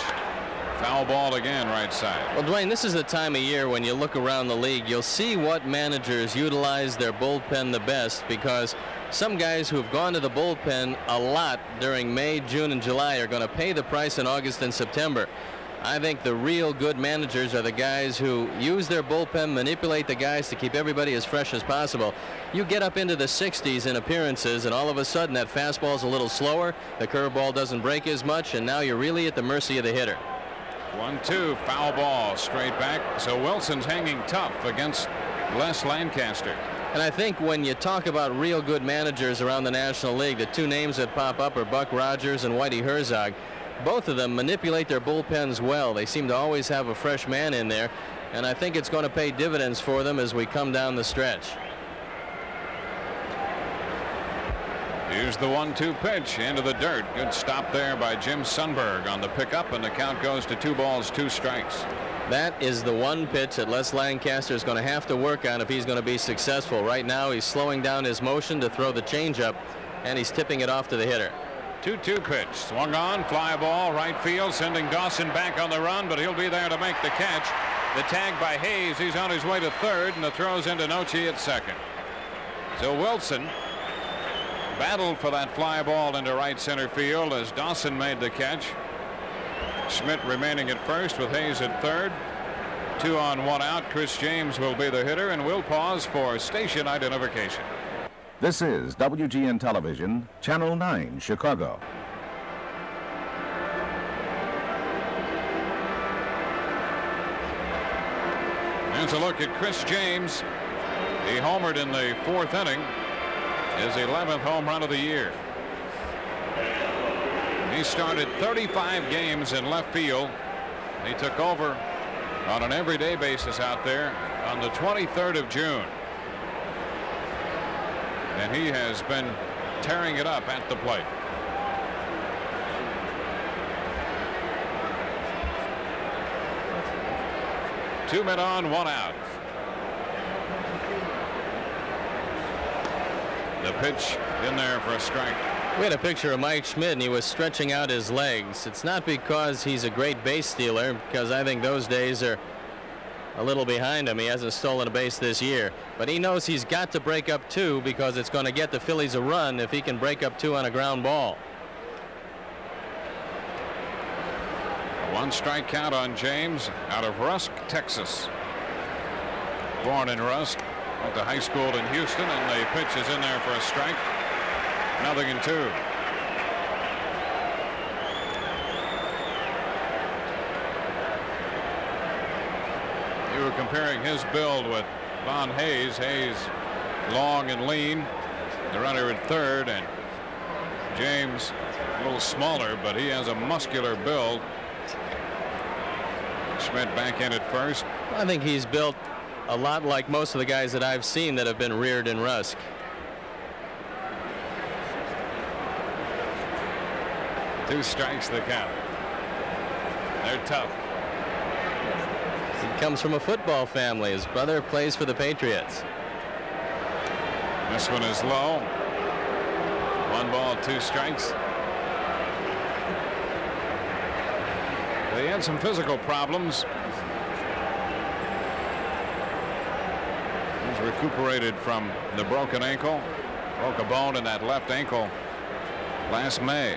Foul ball again, right side. Well, Dwayne, this is the time of year when you look around the league, you'll see what managers utilize their bullpen the best, because some guys who have gone to the bullpen a lot during May, June, and July are going to pay the price in August and September. I think the real good managers are the guys who use their bullpen, manipulate the guys to keep everybody as fresh as possible. You get up into the 60s in appearances, and all of a sudden that fastball's a little slower, the curveball doesn't break as much, and now you're really at the mercy of the hitter. 1-2, foul ball, straight back. So Wilson's hanging tough against Les Lancaster. And I think when you talk about real good managers around the National League, the 2 names that pop up are Buck Rogers and Whitey Herzog. Both of them manipulate their bullpens well. They seem to always have a fresh man in there, and I think it's going to pay dividends for them as we come down the stretch. Here's the 1-2 pitch into the dirt. Good stop there by Jim Sundberg on the pickup, and the count goes to 2 balls, 2 strikes. That is the one pitch that Les Lancaster is going to have to work on if he's going to be successful. Right now he's slowing down his motion to throw the changeup, and he's tipping it off to the hitter. 2-2 pitch, swung on, fly ball, right field, sending Dawson back on the run, but he'll be there to make the catch. The tag by Hayes, he's on his way to third, and the throw's into Noche at second. So Wilson battled for that fly ball into right center field as Dawson made the catch. Schmidt remaining at first with Hayes at third. 2 on 1 out. Chris James will be the hitter, and we'll pause for station identification. This is WGN Television, Channel 9, Chicago. Here's a look at Chris James. He homered in the 4th inning. His 11th home run of the year. He started 35 games in left field. He took over on an everyday basis out there on the 23rd of June. And he has been tearing it up at the plate. Two men on, 1 out. The pitch in there for a strike. We had a picture of Mike Schmidt, and he was stretching out his legs. It's not because he's a great base stealer, because I think those days are a little behind him. He hasn't stolen a base this year. But he knows he's got to break up 2 because it's going to get the Phillies a run if he can break up 2 on a ground ball. 1 strike count on James out of Rusk, Texas. Born in Rusk, went to high school in Houston, and the pitch is in there for a strike. 0-2. You were comparing his build with Von Hayes. Hayes long and lean, the runner at third, and James a little smaller, but he has a muscular build. Schmidt back in at first. I think he's built a lot like most of the guys that I've seen that have been reared in Rusk. Two strikes the count. They're tough. He comes from a football family. His brother plays for the Patriots. This one is low. 1 ball, 2 strikes. They had some physical problems. He's recuperated from the broken ankle. Broke a bone in that left ankle last May.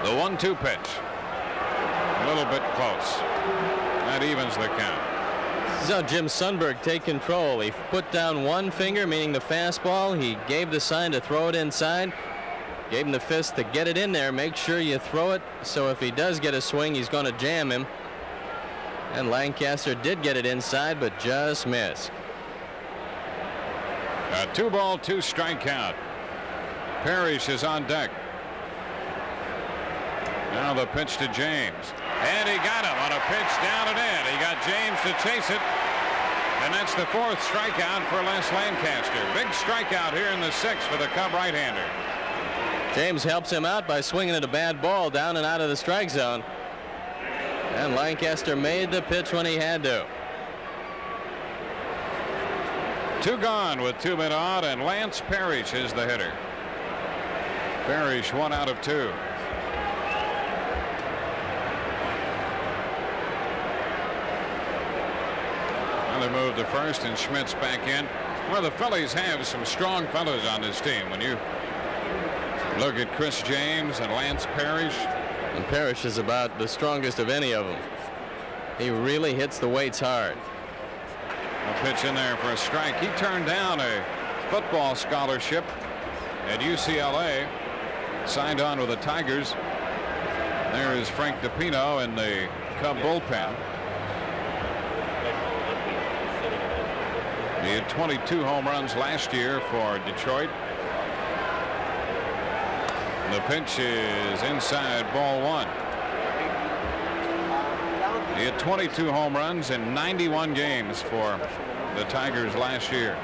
The 1-2 pitch. A little bit close. That evens the count. So Jim Sundberg take control. He put down 1 finger, meaning the fastball. He gave the sign to throw it inside. Gave him the fist to get it in there. Make sure you throw it, so if he does get a swing, he's going to jam him. And Lancaster did get it inside, but just missed. A 2 ball, 2 strike count. Parrish is on deck. Now the pitch to James. And he got him on a pitch down and in. He got James to chase it. And that's the 4th strikeout for Les Lancaster. Big strikeout here in the 6th for the Cub right-hander. James helps him out by swinging at a bad ball down and out of the strike zone. And Lancaster made the pitch when he had to. 2 gone with 2 men on, and Lance Parrish is the hitter. Parrish 1 out of 2. Another move to first, and Schmidt's back in. Well, the Phillies have some strong fellows on this team. When you look at Chris James and Lance Parrish. And Parrish is about the strongest of any of them. He really hits the weights hard. A pitch in there for a strike. He turned down a football scholarship at UCLA. Signed on with the Tigers. There is Frank DiPino in the Cub bullpen. He had 22 home runs last year for Detroit. The pitch is inside, ball 1. He had 22 home runs in 91 games for the Tigers last year.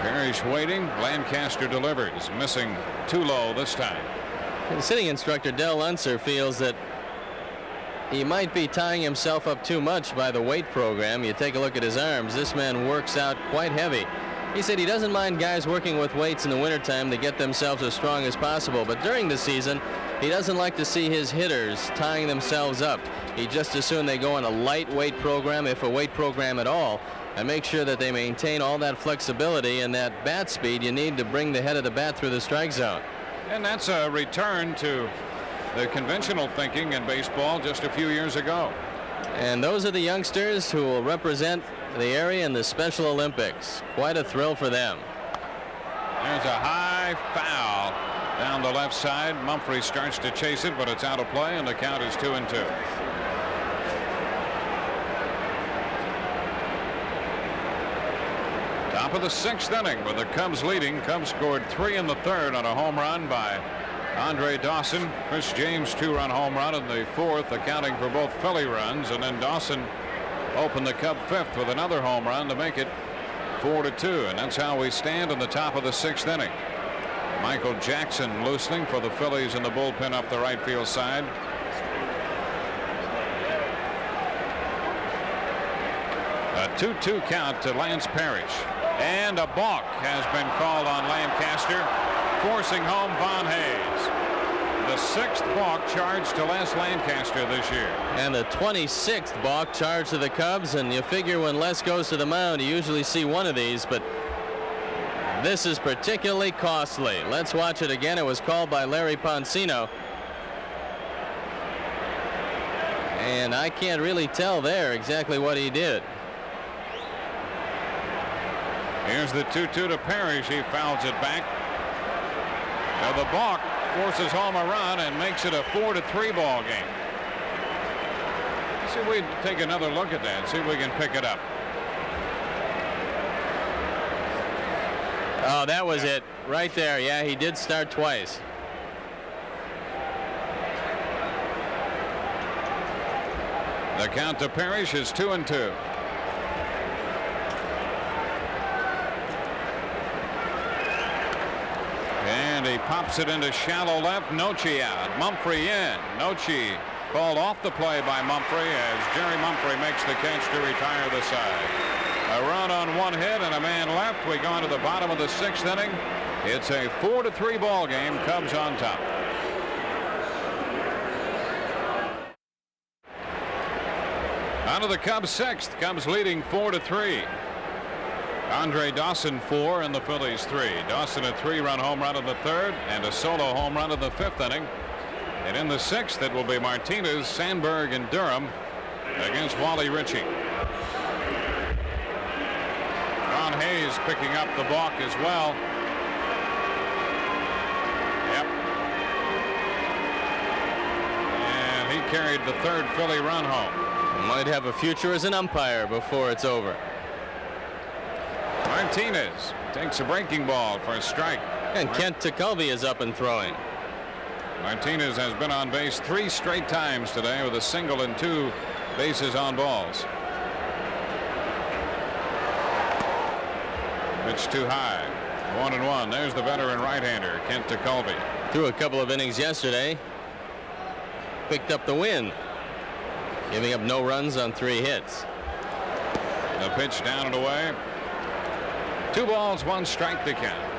Parrish waiting. Lancaster delivers. Missing too low this time. The sitting instructor Del Unser feels that he might be tying himself up too much by the weight program. You take a look at his arms. This man works out quite heavy. He said he doesn't mind guys working with weights in the wintertime to get themselves as strong as possible, but during the season, he doesn't like to see his hitters tying themselves up. He just as soon they go on a lightweight program, if a weight program at all, and make sure that they maintain all that flexibility and that bat speed you need to bring the head of the bat through the strike zone. And that's a return to the conventional thinking in baseball just a few years ago. And those are the youngsters who will represent the area in the Special Olympics. Quite a thrill for them. There's a high foul down the left side. Mumphrey starts to chase it, but it's out of play, and the count is 2-2. Top of the 6th inning with the Cubs leading. Cubs scored 3 in the 3rd on a home run by Andre Dawson. Chris James 2-run home run in the 4th, accounting for both Philly runs, and then Dawson opened the Cub 5th with another home run to make it 4-2, and that's how we stand in the top of the 6th inning. Michael Jackson loosening for the Phillies in the bullpen up the right field side. A 2-2 count to Lance Parrish, and a balk has been called on Lancaster, forcing home Von Hayes. The 6th balk charged to Les Lancaster this year. And the 26th balk charged to the Cubs, and you figure when Les goes to the mound you usually see one of these, but this is particularly costly. Let's watch it again. It was called by Larry Poncino. And I can't really tell there exactly what he did. Here's the 2-2 to Parrish. He fouls it back. So the balk forces home a run and makes it a 4-3 ball game. See if we take another look at that. See if we can pick it up. Oh, that was it right there. Yeah, he did start twice. The count to Parrish is 2-2. And he pops it into shallow left. Noche out. Mumphrey in. Noche called off the play by Mumphrey as Jerry Mumphrey makes the catch to retire the side. A run on one hit and a man left. We go on to the bottom of the 6th inning. It's a 4-3 ball game. Cubs on top. On to the Cubs 6th. Cubs leading 4-3. Andre Dawson 4 and the Phillies 3. Dawson a 3-run home run in the 3rd and a solo home run in the 5th inning. And in the 6th it will be Martinez, Sandberg, and Durham against Wally Ritchie. Ron Hayes picking up the balk as well. Yep. And he carried the 3rd Philly run home. Might have a future as an umpire before it's over. Martinez takes a breaking ball for a strike. And Kent Tekulve is up and throwing. Martinez has been on base 3 straight times today with a single and 2 bases on balls. Pitch too high. 1-1. There's the veteran right-hander, Kent Tekulve. Threw a couple of innings yesterday. Picked up the win. Giving up no runs on 3 hits. The pitch down and away. 2 balls, 1 strike to count.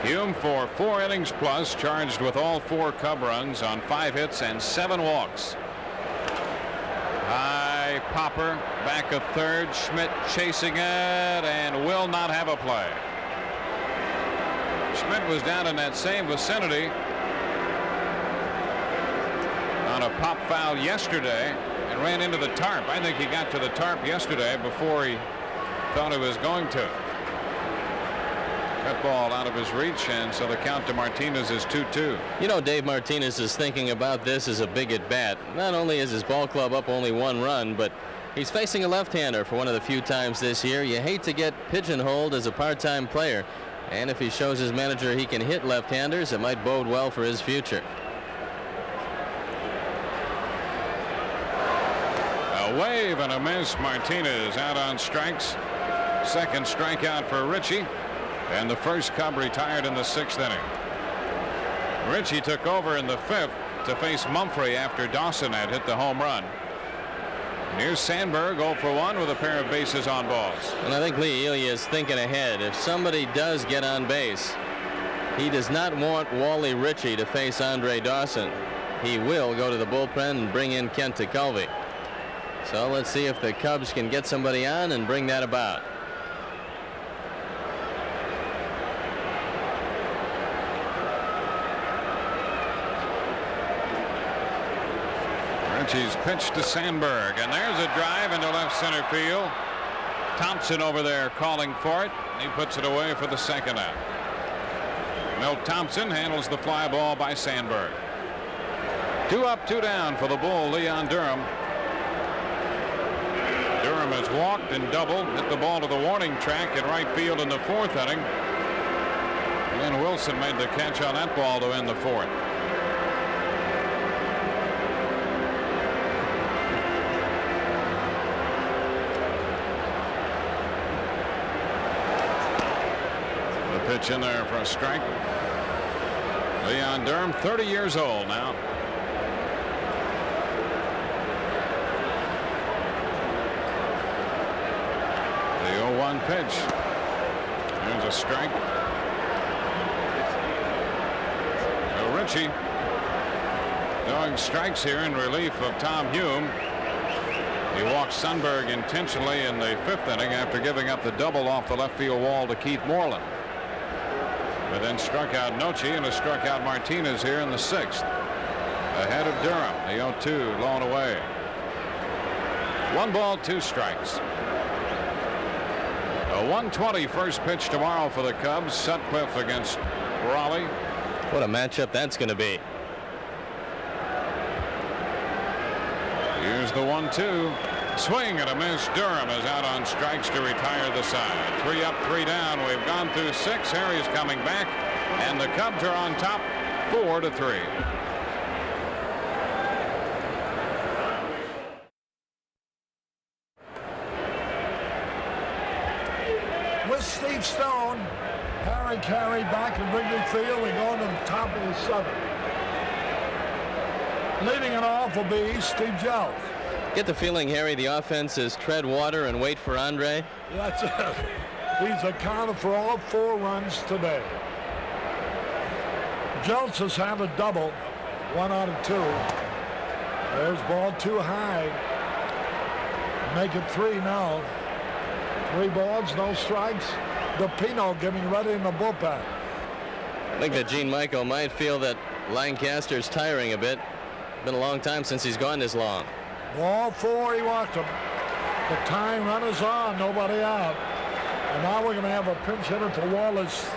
Hume for 4 innings plus, charged with all 4 Cub runs on 5 hits and 7 walks. High popper, back of 3rd. Schmidt chasing it and will not have a play. Schmidt was down in that same vicinity on a pop foul yesterday and ran into the tarp. I think he got to the tarp yesterday before he thought he was going to. Cut ball out of his reach, and so the count to Martinez is 2-2. You know, Dave Martinez is thinking about this as a big at bat. Not only is his ball club up only 1 run, but he's facing a left-hander for one of the few times this year. You hate to get pigeonholed as a part-time player, and if he shows his manager he can hit left-handers, it might bode well for his future. A wave and a miss. Martinez out on strikes. 2nd strikeout for Ritchie. And the 1st Cub retired in the 6th inning. Ritchie took over in the 5th to face Mumphrey after Dawson had hit the home run. Here's Sandberg 0 for 1 with a pair of bases on balls. And I think Lee Elia is thinking ahead. If somebody does get on base, he does not want Wally Ritchie to face Andre Dawson. He will go to the bullpen and bring in Kent Tekulve. So let's see if the Cubs can get somebody on and bring that about. Ritchie's pitch to Sandberg, and there's a drive into left center field. Thompson over there calling for it. He puts it away for the second out. Milt Thompson handles the fly ball by Sandberg. 2 up, 2 down for the Bull, Leon Durham. Durham has walked and doubled, hit the ball to the warning track in right field in the 4th inning. Glenn Wilson made the catch on that ball to end the 4th. Pitch in there for a strike. Leon Durham, 30 years old now. The 0-1 pitch. There's a strike. So Ritchie throwing strikes here in relief of Tom Hume. He walked Sundberg intentionally in the 5th inning after giving up the double off the left field wall to Keith Moreland. But then struck out Noche and has struck out Martinez here in the 6th. Ahead of Durham. The 0-2 low and away. 1 ball, 2 strikes. A 1:20 first pitch tomorrow for the Cubs. Sutcliffe against Raleigh. What a matchup that's going to be. Here's the 1-2. Swing and a miss. Durham is out on strikes to retire the side. 3 up, 3 down. We've gone through 6. Harry's coming back, and the Cubs are on top 4-3. With Steve Stone, Harry Caray back in Wrigley Field and going to the top of the 7th. Leading it off will be Steve Jeltz. Get the feeling, Harry, the offense is tread water and wait for Andre. That's it. He's accounted for all 4 runs today. Jeltz has had a double, 1 out of 2. There's ball too high. Make it 3 now. 3 balls, no strikes. DePino getting ready in the bullpen. I think that Gene Michael might feel that Lancaster's tiring a bit. Been a long time since he's gone this long. Ball 4, he walked him. The tying run is on, nobody out. And now we're going to have a pinch hitter for Wallace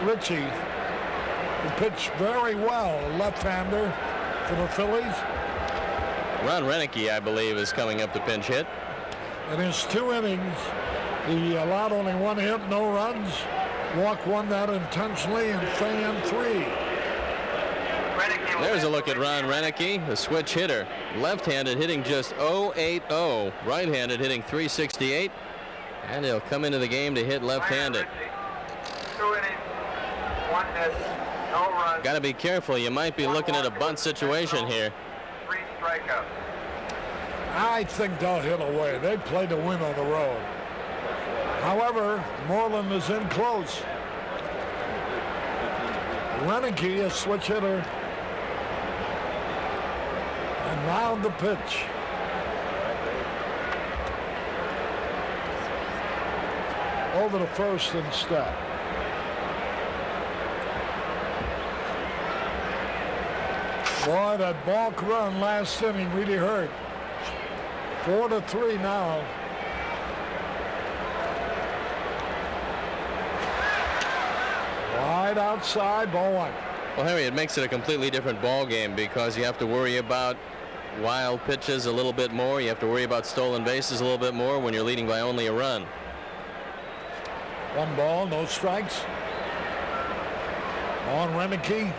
Ritchie, who pitched very well, a left-hander for the Phillies. Ron Renicky, I believe, is coming up to pinch hit. In his 2 innings, he allowed only 1 hit, no runs, walked 1 that intentionally, and fanned 3. There's a look at Ron Renicky, the switch hitter. Left-handed hitting just .080. Right-handed hitting .368. And he'll come into the game to hit left-handed. 2 innings, 1 hit, no runs. Got to be careful. You might be looking at a bunt situation here. 3 strikeouts. I think they'll hit away. They play to win on the road. However, Moreland is in close. Renicky, a switch hitter. And now the pitch. Over to first instead. Boy, that balk run last inning really hurt. 4-3 now. Wide outside, ball 1. Well, Harry, it makes it a completely different ball game because you have to worry about wild pitches a little bit more. You have to worry about stolen bases a little bit more when you're leading by only a run. 1 ball, no strikes. On Renicky.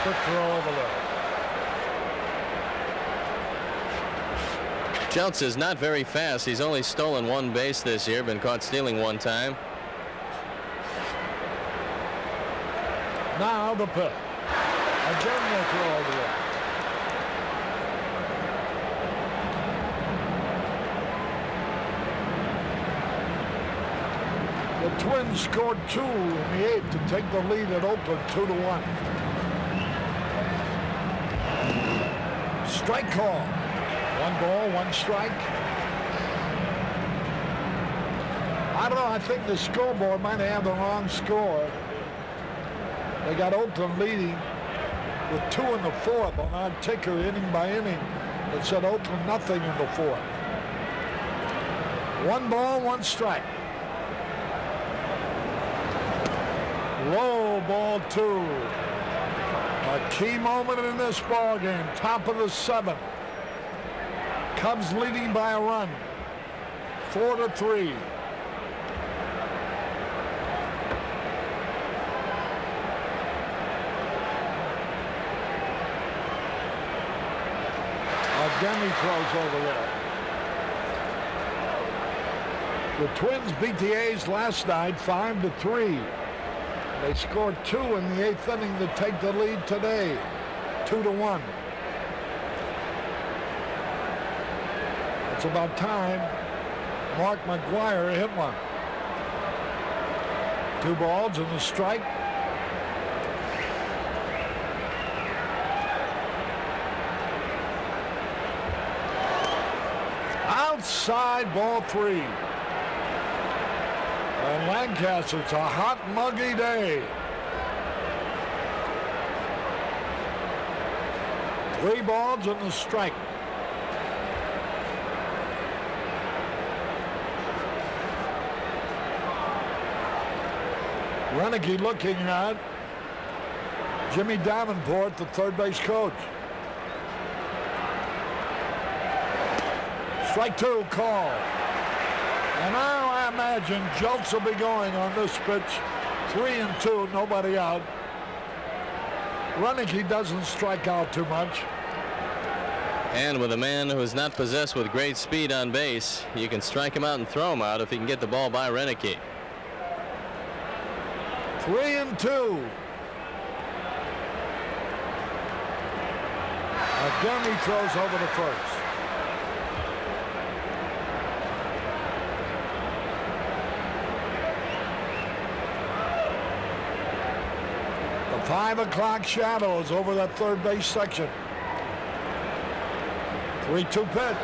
Quick throw over there. Jeltz is not very fast. He's only stolen 1 base this year, been caught stealing 1 time. Now the pitch. Again, the throw over there. The Twins scored 2 in the 8th to take the lead at Oakland 2-1. Strike call. 1 ball, 1 strike. I don't know. I think the scoreboard might have the wrong score. They got Oakland leading with 2 in the 4th on our ticker inning by inning. It said Oakland nothing in the 4th. 1 ball, 1 strike. Low ball 2. A key moment in this ball game. Top of the 7th. Cubs leading by a run. 4-3. Again he throws over there. The Twins beat the A's last night 5-3. They scored 2 in the 8th inning to take the lead today, 2-1. It's about time Mark McGwire hit one. 2 balls and a strike. Outside, ball 3. And Lancaster, it's a hot, muggy day. 3 balls and a strike. Renicky looking at Jimmy Davenport, the third base coach. Strike 2 call. And now I imagine Jolts will be going on this pitch. 3-2, nobody out. Renicky doesn't strike out too much. And with a man who is not possessed with great speed on base, you can strike him out and throw him out if he can get the ball by Renicky. 3-2. Again he throws over the first. The 5 o'clock shadow is over that third base section. 3-2 pitch.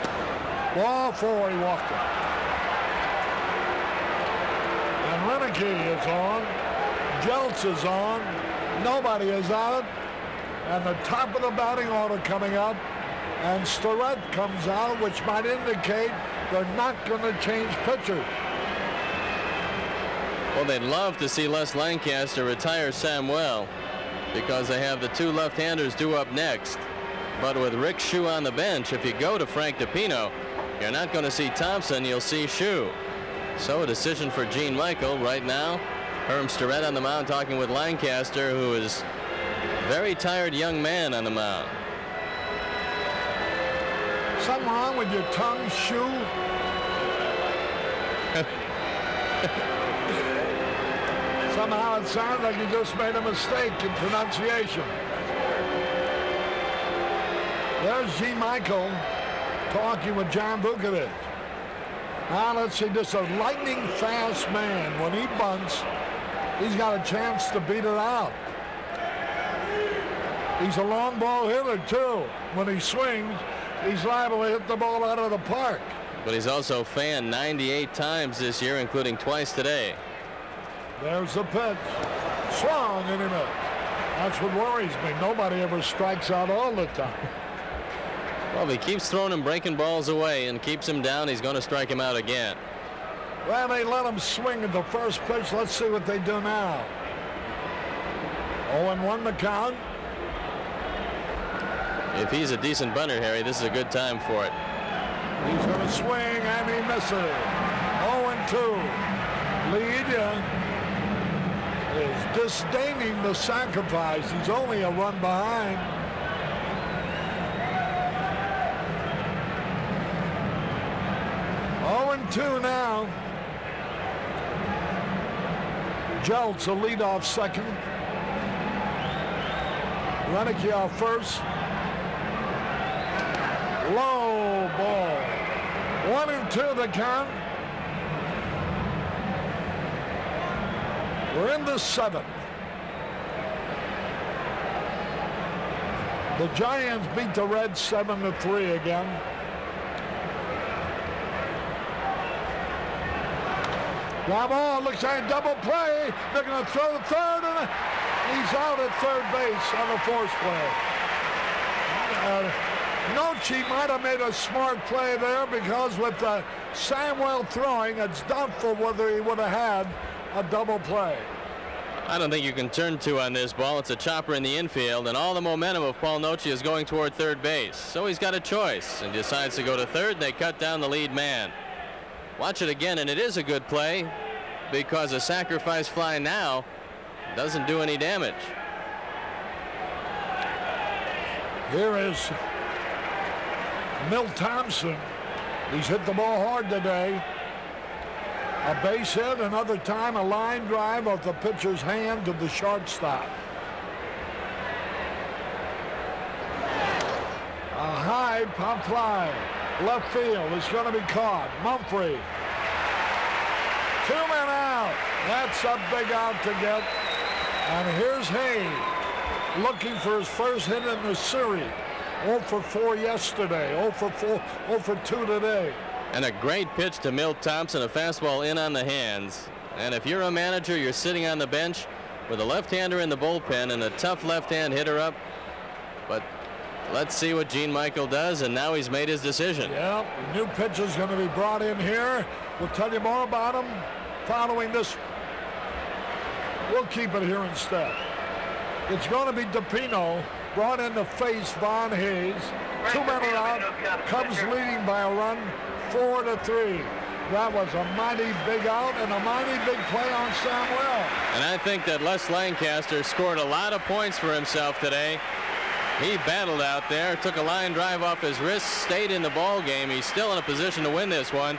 Ball 4, he walked it. And Renicky is on. Jeltz is on. Nobody is out. And the top of the batting order coming up. And Starrett comes out, which might indicate they're not going to change pitchers. Well, they'd love to see Les Lancaster retire Samuel because they have the 2 left-handers due up next. But with Rick Shue on the bench, if you go to Frank DiPino, you're not going to see Thompson, you'll see Shue. So a decision for Gene Michael right now. Herm Starrett on the mound talking with Lancaster, who is a very tired young man on the mound. Something wrong with your tongue, Shue? Somehow it sounds like you just made a mistake in pronunciation. There's Gene Michael talking with John Vukovich. Now let's see, this is a lightning fast man. When he bunts, he's got a chance to beat it out. He's a long ball hitter too. When he swings, he's liable to hit the ball out of the park. But he's also fanned 98 times this year, including twice today. There's the pitch. Swung and he missed. That's what worries me. Nobody ever strikes out all the time. Well, if he keeps throwing and breaking balls away and keeps him down, he's going to strike him out again. Well, they let him swing at the first pitch. Let's see what they do now. 0-1 the count. If he's a decent bunter, Harry, this is a good time for it. He's going to swing and he misses. 0-2. Lead is disdaining the sacrifice. He's only a run behind. Two now. Jeltz a leadoff second. Renicky off first. Low ball. 1-2 the count. We're in the 7th. The Giants beat the Reds 7-3 again. Fly ball, looks like a double play. They're going to throw the third, and he's out at third base on the force play. Noche might have made a smart play there because with Samuel throwing, it's doubtful whether he would have had a double play. I don't think you can turn two on this ball. It's a chopper in the infield, and all the momentum of Paul Noce is going toward third base. So he's got a choice and decides to go to third, and they cut down the lead man. Watch it again, and it is a good play because a sacrifice fly now doesn't do any damage. Here is Milt Thompson. He's hit the ball hard today. A base hit, another time a line drive off the pitcher's hand to the shortstop. A high pop fly. Left field is going to be caught. Mumphrey. 2 men out. That's a big out to get. And here's Hayes looking for his first hit in the series. 0 for 4 yesterday. 0 for 4, 0 for 2 today. And a great pitch to Milt Thompson, a fastball in on the hands. And if you're a manager, you're sitting on the bench with a left-hander in the bullpen and a tough left-hand hitter up. But let's see what Gene Michael does, and now he's made his decision. Yeah, a new pitcher's going to be brought in here. We'll tell you more about him following this. We'll keep it here instead. It's going to be DePino brought in to face Von Hayes. 2 men are out. Cubs leading by a run, 4-3. That was a mighty big out and a mighty big play on Samuel. And I think that Les Lancaster scored a lot of points for himself today. He battled out there, took a line drive off his wrist, stayed in the ball game. He's still in a position to win this one,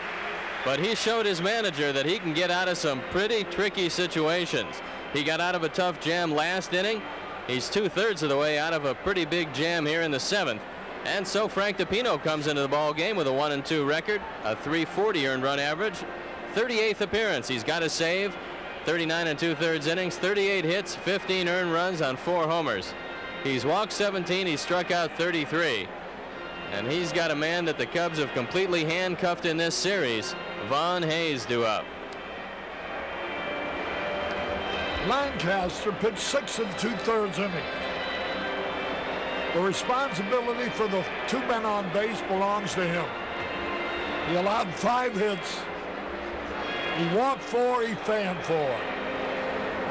but he showed his manager that he can get out of some pretty tricky situations. He got out of a tough jam last inning. He's 2/3 of the way out of a pretty big jam here in the 7th. And so Frank DePino comes into the ball game with a 1-2 record, a .340 earned run average, 38th appearance. He's got a save, 39 2/3 innings, 38 hits, 15 earned runs on 4 homers. He's walked 17, he's struck out 33. And he's got a man that the Cubs have completely handcuffed in this series. Von Hayes due up. Lancaster pitched 6 2/3 innings. The responsibility for the 2 men on base belongs to him. He allowed 5 hits. He walked 4, he fanned 4.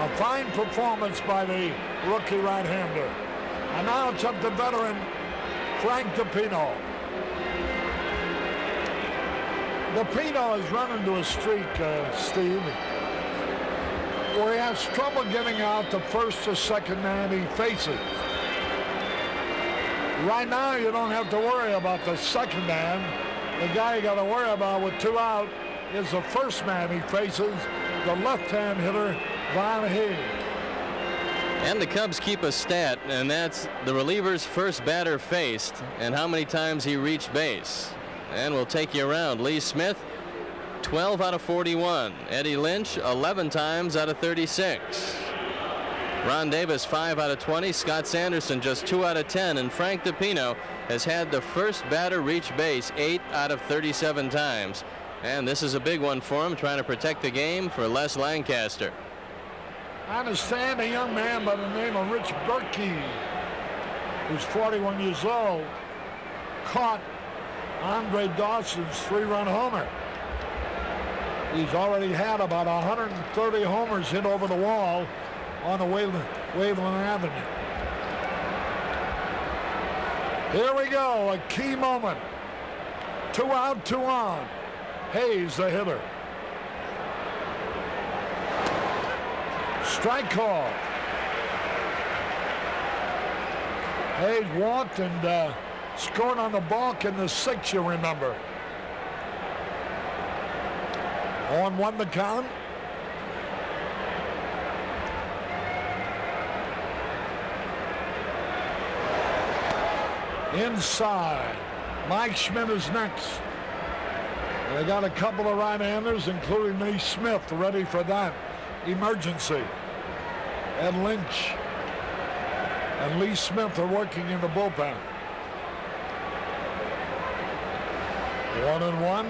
A fine performance by the rookie right-hander. And now it's up to veteran Frank DePino. DePino has run into a streak, Steve, where he has trouble getting out the first or second man he faces. Right now, you don't have to worry about the second man. The guy you got to worry about with 2 out is the first man he faces, the left-hand hitter, Von Hayes. And the Cubs keep a stat, and that's the reliever's first batter faced and how many times he reached base. And we'll take you around. Lee Smith, 12 out of 41. Eddie Lynch, 11 times out of 36. Ron Davis, 5 out of 20. Scott Sanderson, just 2 out of 10. And Frank DePino has had the first batter reach base 8 out of 37 times. And this is a big one for him, trying to protect the game for Les Lancaster. I understand a young man by the name of Rich Berkey, who's 41 years old, caught Andre Dawson's 3-run homer. He's already had about 130 homers hit over the wall on the Waveland Avenue. Here we go, a key moment. 2 out, 2 on. Hayes, the hitter. Strike call. Hayes walked and scored on the balk in the 6th, you remember. 0-1 the count. Inside. Mike Schmidt is next. They got a couple of right-handers, including Lee Smith, ready for that. emergency. Ed Lynch and Lee Smith are working in the bullpen. 1-1.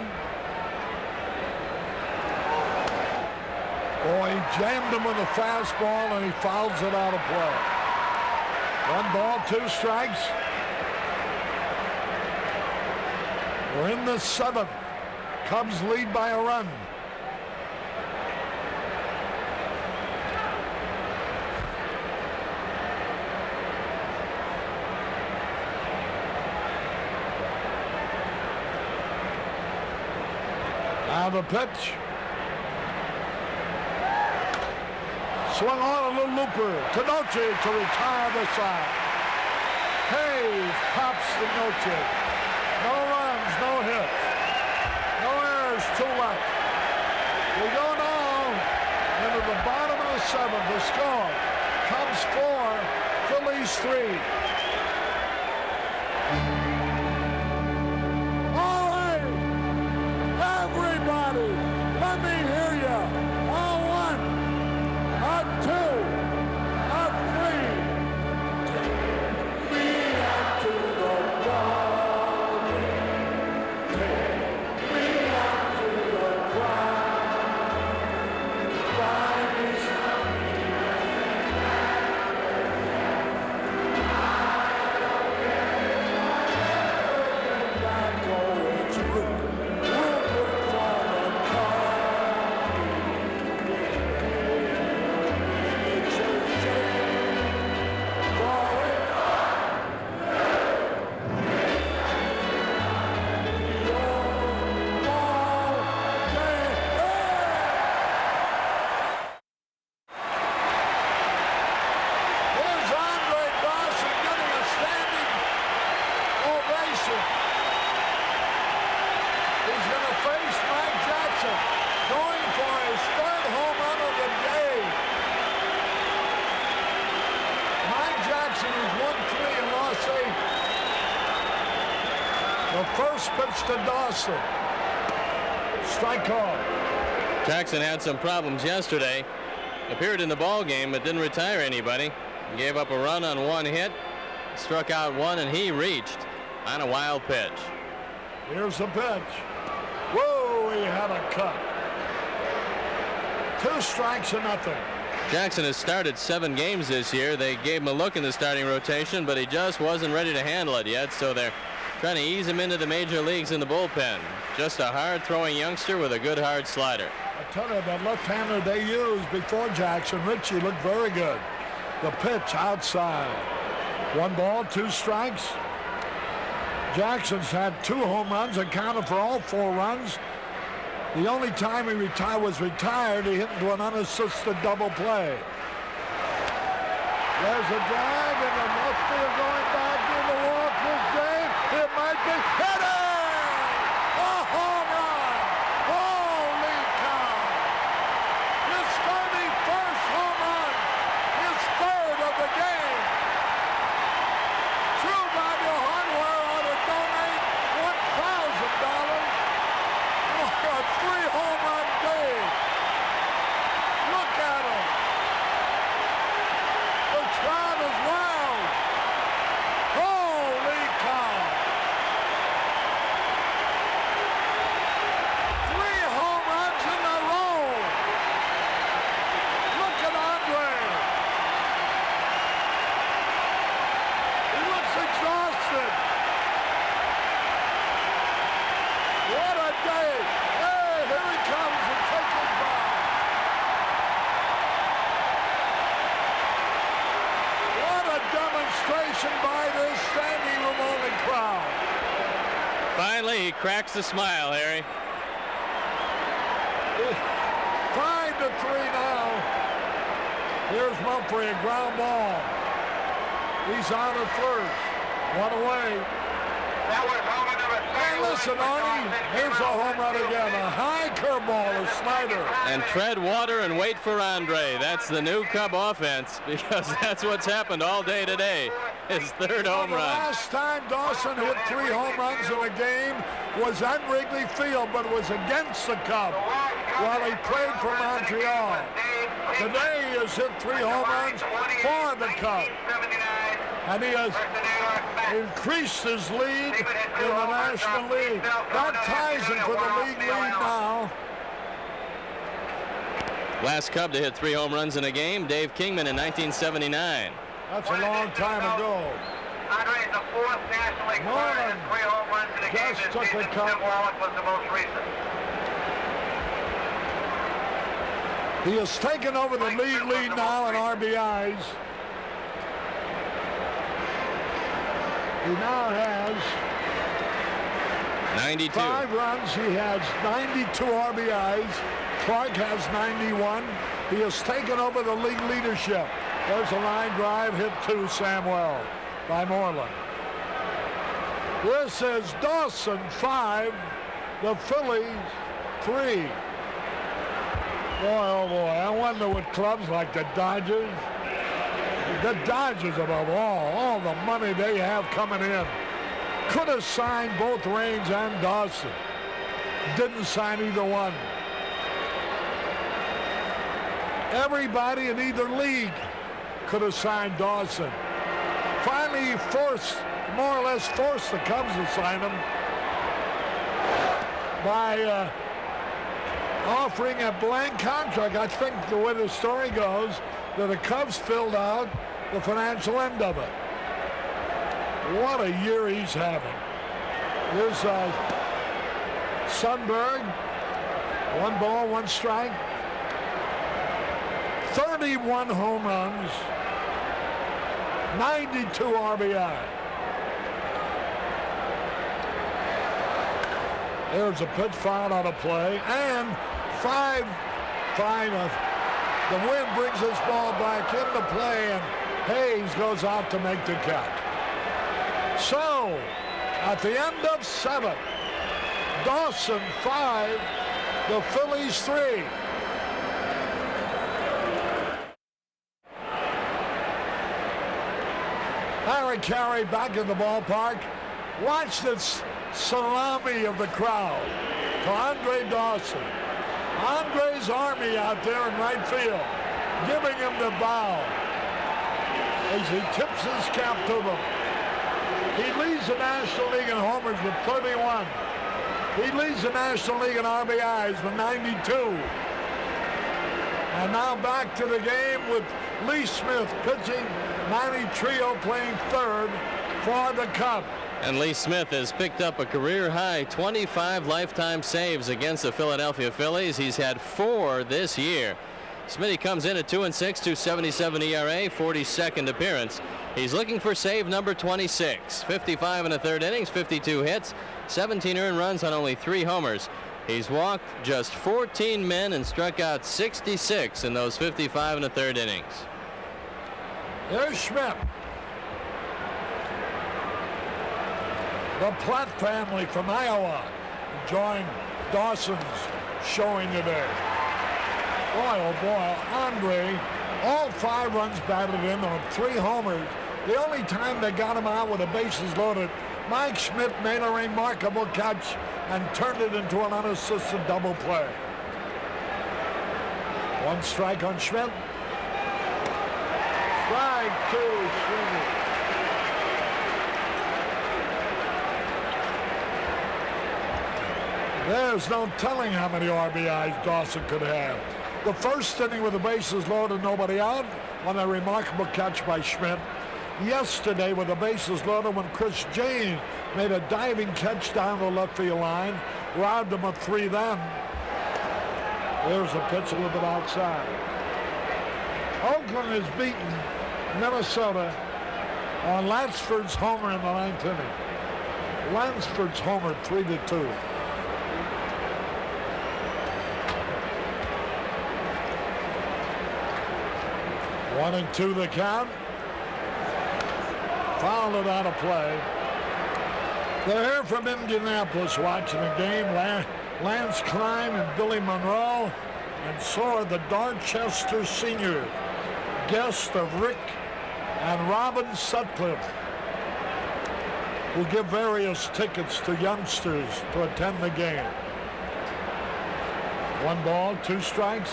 Boy, he jammed him with a fastball and he fouls it out of play. 1 ball, 2 strikes. We're in the 7th. Cubs lead by a run. Now the pitch. Swung on a little looper. Tenochi to retire the side. Hayes pops Tenochi. No runs, no hits. No errors, 2 left. We go now into the bottom of the 7th. The score, Cubs 4, Phillies 3. All right, everybody, let me hear you. A 1, a 2, a 3. Take me up to the ball. Take me up to the ground. Find me Here's Andre Dawson getting a standing ovation. He's going to face Mike Jackson, going for his 3rd home run of the day. Mike Jackson has won 3 and lost 8. The first pitch to Dawson. Strike call. Jackson had some problems yesterday. Appeared in the ball game but didn't retire anybody. He gave up a run on 1 hit, struck out 1, and he reached on a wild pitch. Here's the pitch. Whoa, he had a cut. 2 strikes and nothing. Jackson has started 7 games this year. They gave him a look in the starting rotation, but he just wasn't ready to handle it yet, so they're trying to ease him into the major leagues in the bullpen. Just a hard-throwing youngster with a good hard slider. I tell you, that left-hander they used before Jackson, Ritchie, looked very good. The pitch outside. 1 ball, 2 strikes. Jackson's had 2 home runs, accounted for all 4 runs. The only time he was retired, he hit into an unassisted double play. There's a drive in the left field going back in the walk. This game, it might be hit it! A home run! Holy cow! His 31st home run, his 3rd of the game. True Value Hardware ought to donate $1,000 for a 3-home run day. Look at him. The crowd is wild. Holy cow. 3 home runs in a row. Look at Andre. He looks exhausted. What a day. Hey, here he comes and takes his bow. What a demonstration by this standing room only crowd. Finally, he cracks a smile, Harry. 5-3 now. Here's Mumphrey, a ground ball. He's on at first. 1 away. That was home run number 3. Hey, listen, Arnie. Here's a home run again. A high curveball, a slider. And tread water and wait for Andre. That's the new Cub offense, because that's what's happened all day today. His 3rd home The run. last time Dawson hit 3 home runs in a game was at Wrigley Field, but it was against the Cubs while he played for Montreal. Today he has hit 3 home runs for the Cubs. And he has increased his lead in the National League. That ties him for the league lead now. Last Cub to hit 3 home runs in a game, Dave Kingman in 1979. That's a long time ago. Andre is the 4th National League player to hit 3 home runs in a game this season. Tim Wallach was the most recent. He has taken over the lead now in RBIs. He now has 92. 5 runs. He has 92 RBIs. Clark has 91. He has taken over the league leadership. There's a line drive hit to Samuel by Moreland. This is Dawson 5, the Phillies 3. Boy, oh boy, I wonder what clubs like the Dodgers above all the money they have coming in, could have signed both Raines and Dawson. Didn't sign either one. Everybody in either league could have signed Dawson. Finally, he more or less forced the Cubs to sign him by offering a blank contract. I think the way the story goes, that the Cubs filled out the financial end of it. What a year he's having. Here's Sundberg. 1 ball, 1 strike. 31 home runs. 92 RBI. There's a pitch fouled out of play, and 5. The wind brings this ball back into play, and Hayes goes out to make the catch. So, at the end of 7, Dawson 5, the Phillies 3. Caray back in the ballpark. Watch this salami of the crowd to Andre Dawson. Andre's army out there in right field, giving him the bow as he tips his cap to them. He leads the National League in homers with 31. He leads the National League in RBIs with 92. And now back to the game with Lee Smith pitching, Manny Trio playing third for the Cubs. And Lee Smith has picked up a career-high 25 lifetime saves against the Philadelphia Phillies. He's had 4 this year. Smitty comes in at 2-6, 2.77 ERA, 42nd appearance. He's looking for save number 26. 55 in the 3rd innings, 52 hits, 17 earned runs on only 3 homers. He's walked just 14 men and struck out 66 in those 55 in the 3rd innings. There's Schmidt. The Platt family from Iowa enjoying Dawson's showing today. Boy, oh boy, Andre, all 5 runs batted in on 3 homers. The only time they got him out with the bases loaded, Mike Schmidt made a remarkable catch and turned it into an unassisted double play. 1 strike on Schmidt. Strike 2, swinging. There's no telling how many RBIs Dawson could have. The first inning with the bases loaded, nobody out, on a remarkable catch by Schmidt. Yesterday with the bases loaded when Chris James made a diving catch down the left field line, robbed him of 3 then. There's a pitch a little bit outside. Oakland has beaten Minnesota on Lansford's homer in the 9th inning. Lansford's homer 3-2. One and 2 the count. Fouled it out of play. They're here from Indianapolis watching the game. Lance Klein and Billy Monroe, and so are the Dorchester seniors, guest of Rick and Robin Sutcliffe, who give various tickets to youngsters to attend the game. 1 ball, 2 strikes.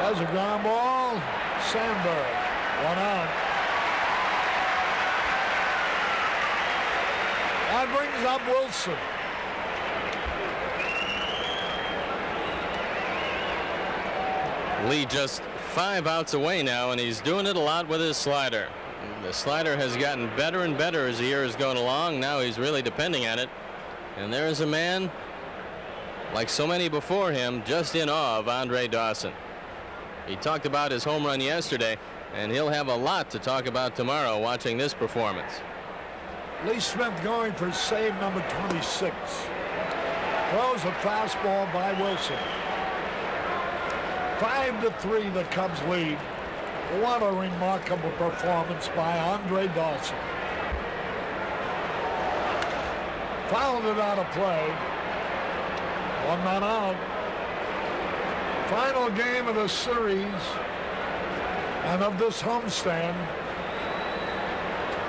There's a ground ball. Sandberg, 1 out. That brings up Wilson. Lee just 5 outs away now, and he's doing it a lot with his slider. The slider has gotten better and better as the year has gone along. Now he's really depending on it. And there is a man, like so many before him, just in awe of Andre Dawson. He talked about his home run yesterday, and he'll have a lot to talk about tomorrow watching this performance. Lee Smith going for save number 26. Throws a fastball by Wilson. 5-3, the Cubs lead. What a remarkable performance by Andre Dawson. Fouled it out of play. 1 man out. Final game of the series and of this homestand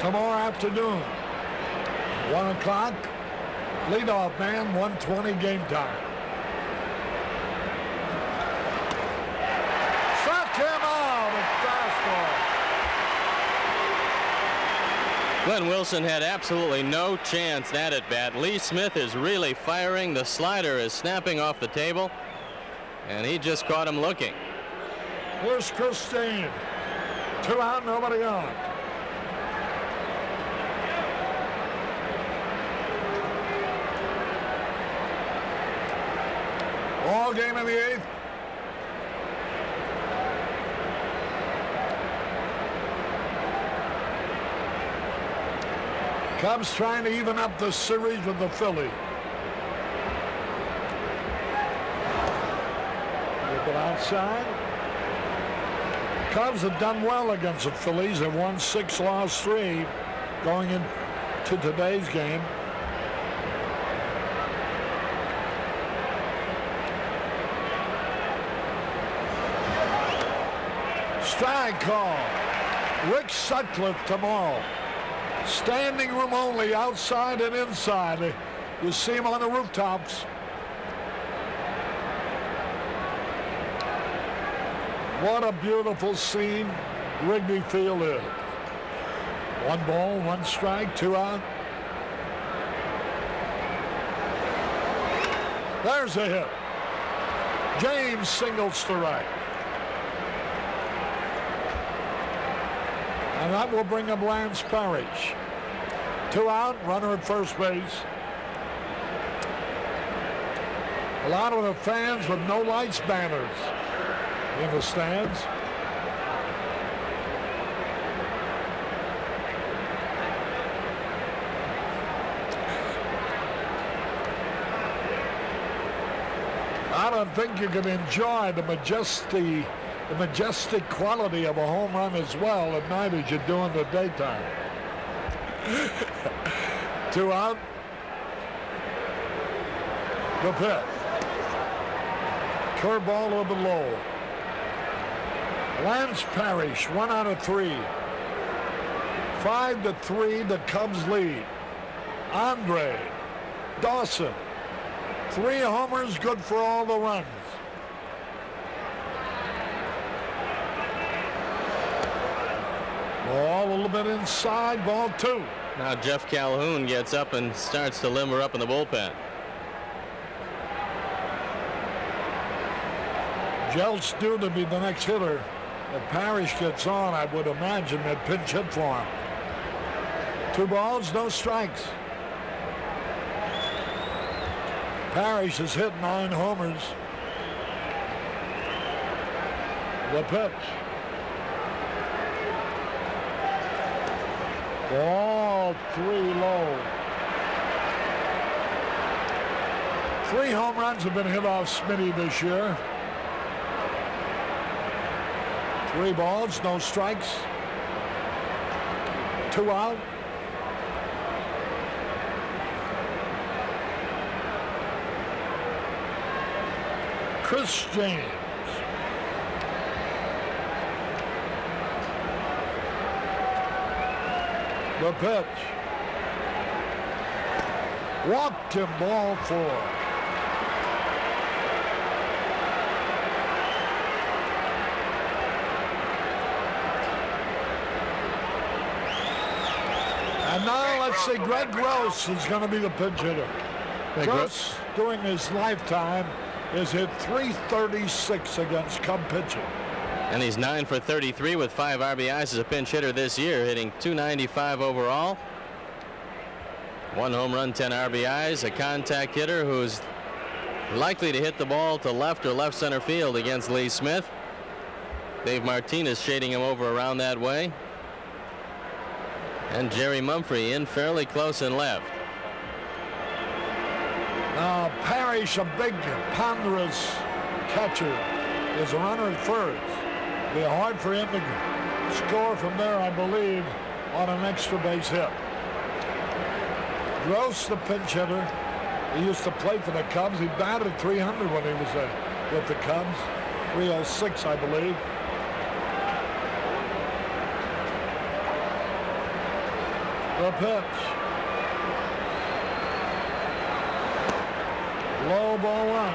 tomorrow afternoon. 1 o'clock. Leadoff man, 1:20 game time. Struck him out at fastball. Glenn Wilson had absolutely no chance that at bat. Lee Smith is really firing. The slider is snapping off the table, and he just caught him looking. Here's Christine. 2 out, nobody on. All game in the 8th. Cubs trying to even up the series with the Phillies. A little bit outside. Cubs have done well against the Phillies. They've won 6, lost 3 going into today's game. Strike call. Rick Sutcliffe tomorrow. Standing room only, outside and inside. You see him on the rooftops. What a beautiful scene Wrigley Field is. 1 ball, 1 strike, 2 out. There's a hit. James singles to right. And that will bring up Lance Parrish. 2 out, runner at first base. A lot of the fans with no lights banners in the stands. I don't think you can enjoy the majestic quality of a home run as well at night as you do in the daytime. 2 out. The pitch. Curveball a little bit low. Lance Parrish, 1 out of 3. 5-3, the Cubs lead. Andre Dawson, 3 homers, good for all the runs. Ball a little bit inside, ball 2. Now Jeff Calhoun gets up and starts to limber up in the bullpen. Jelt's due to be the next hitter. If Parrish gets on, I would imagine that pinch hit for him. 2 balls, no strikes. Parrish has hit 9 homers. The pitch. Ball 3 low. 3 home runs have been hit off Smitty this year. 3 balls, no strikes. 2 out. Chris James. The pitch. Walked him, ball 4. Let's see, Greg Gross is going to be the pinch hitter. Gross, during his lifetime, has hit .336 against Cub pitching. And he's 9 for 33 with 5 RBIs as a pinch hitter this year, hitting .295 overall. 1 home run, 10 RBIs, a contact hitter who's likely to hit the ball to left or left center field against Lee Smith. Dave Martinez shading him over around that way. And Jerry Mumphrey in fairly close and left. Parrish, a big, ponderous catcher, is a runner at first. It'll be hard for him to score from there, I believe, on an extra base hit. Gross, the pinch hitter. He used to play for the Cubs. He batted .300 when he was with the Cubs. .306, I believe. The pitch. Low ball one.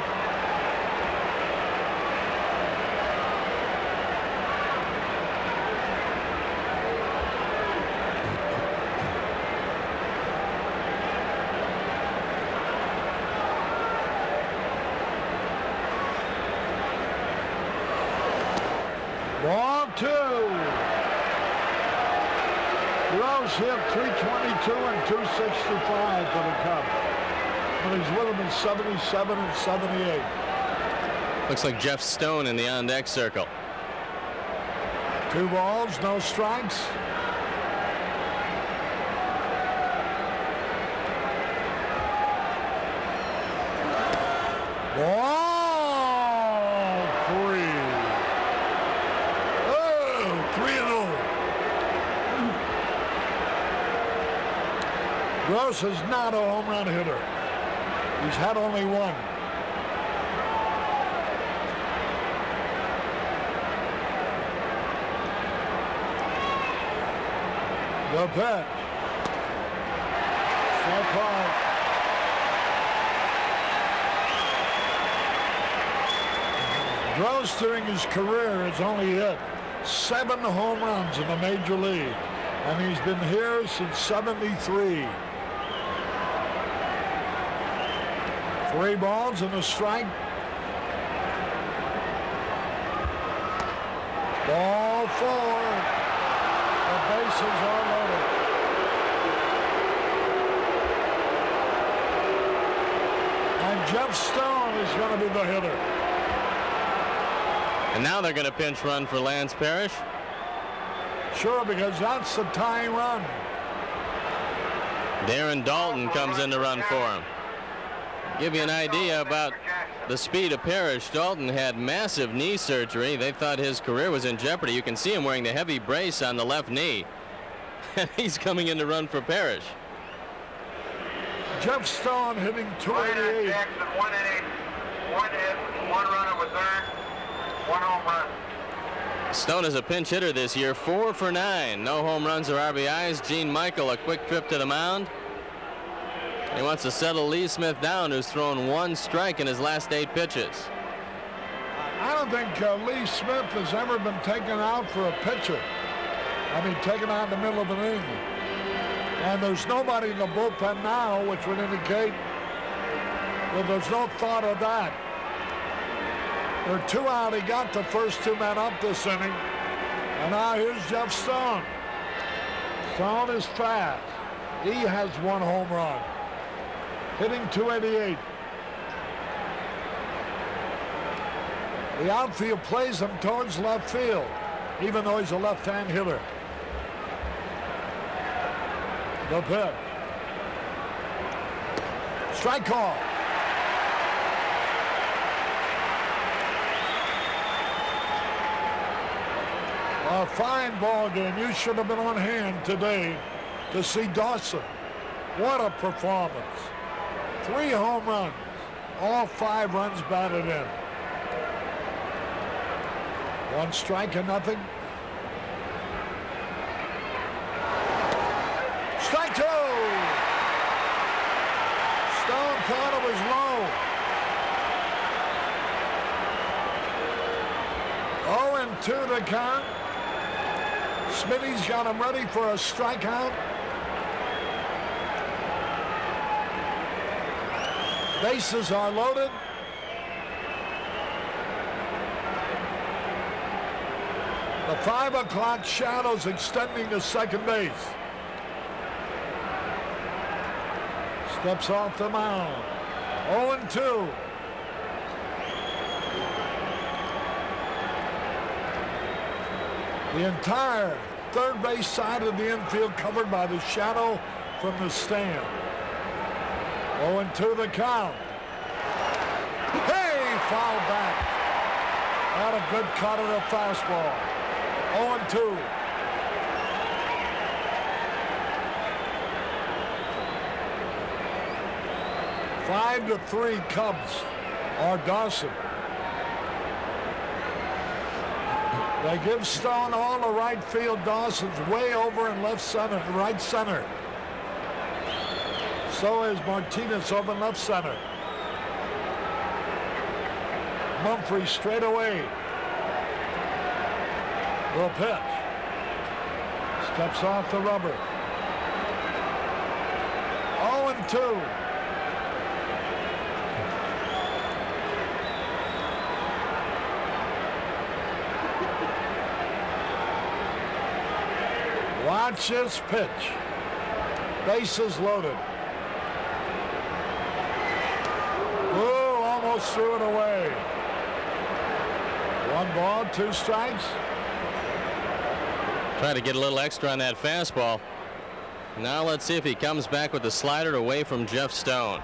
Ball 2. Gross hit .322 and .265 for the Cubs. And he's with them in 77 and 78. Looks like Jeff Stone in the on-deck circle. 2 balls, no strikes. Ball 3. Oh, 3-0. Gross is not a home run hitter. He's had only 1. The pitch. Strike out. Gross during his career has only hit 7 home runs in the major league, and he's been here since '73. 3 balls and a strike. Ball 4. The bases are loaded. And Jeff Stone is going to be the hitter. And now they're going to pinch run for Lance Parrish. Sure, because that's the tying run. Darren Dalton comes in to run for him. Give you an idea about the speed of Parrish. Dalton had massive knee surgery. They thought his career was in jeopardy. You can see him wearing the heavy brace on the left knee. And he's coming in to run for Parrish. Jeff Stone hitting .288. Jackson, 1 inning, 1 hit, 1 runner with third, 1 home run. Stone is a pinch hitter this year, 4 for 9. No home runs or RBIs. Gene Michael, a quick trip to the mound. He wants to settle Lee Smith down, who's thrown 1 strike in his last 8 pitches. I don't think Lee Smith has ever been taken out for a pitcher. I mean, taken out in the middle of an inning. And there's nobody in the bullpen now, which would indicate that there's no thought of that. They're 2 out. He got the first 2 men up this inning. And now here's Jeff Stone. Stone is fast. He has 1 home run. Hitting .288. The outfield plays him towards left field, even though he's a left-hand hitter. The pitch. Strike call. A fine ball game. You should have been on hand today to see Dawson. What a performance. 3 home runs. All 5 runs batted in. 1 strike and nothing. Strike 2. Stone thought it was low. 0-2 the count. Smitty's got him ready for a strikeout. Bases are loaded. The 5 o'clock shadows extending to second base. Steps off the mound. 0-2. The entire third base side of the infield covered by the shadow from the stand. 0-2 the count. Hey, foul back. Not a good cut of the fastball. 0-2. Five to 3 Cubs are Dawson. They give Stone all to right field. Dawson's way over in left center, right center. So is Martinez over in left center. Mumphrey straight away. The pitch. Steps off the rubber. 0-2. Watch this pitch. Bases loaded. Oh, almost threw it away. 1 ball, 2 strikes. Try to get a little extra on that fastball. Now let's see if he comes back with the slider away from Jeff Stone.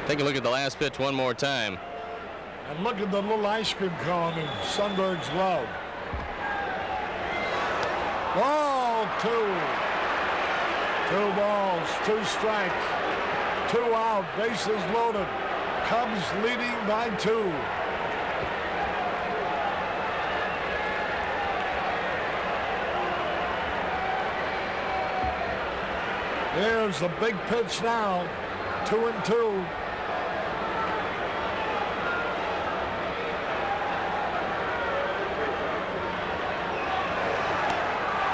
Take a look at the last pitch one more time. And look at the little ice cream cone in Sundberg's glove. Ball 2. 2 balls, 2 strikes. 2 out, bases loaded. Cubs leading by 2. There's the big pitch now. 2-2.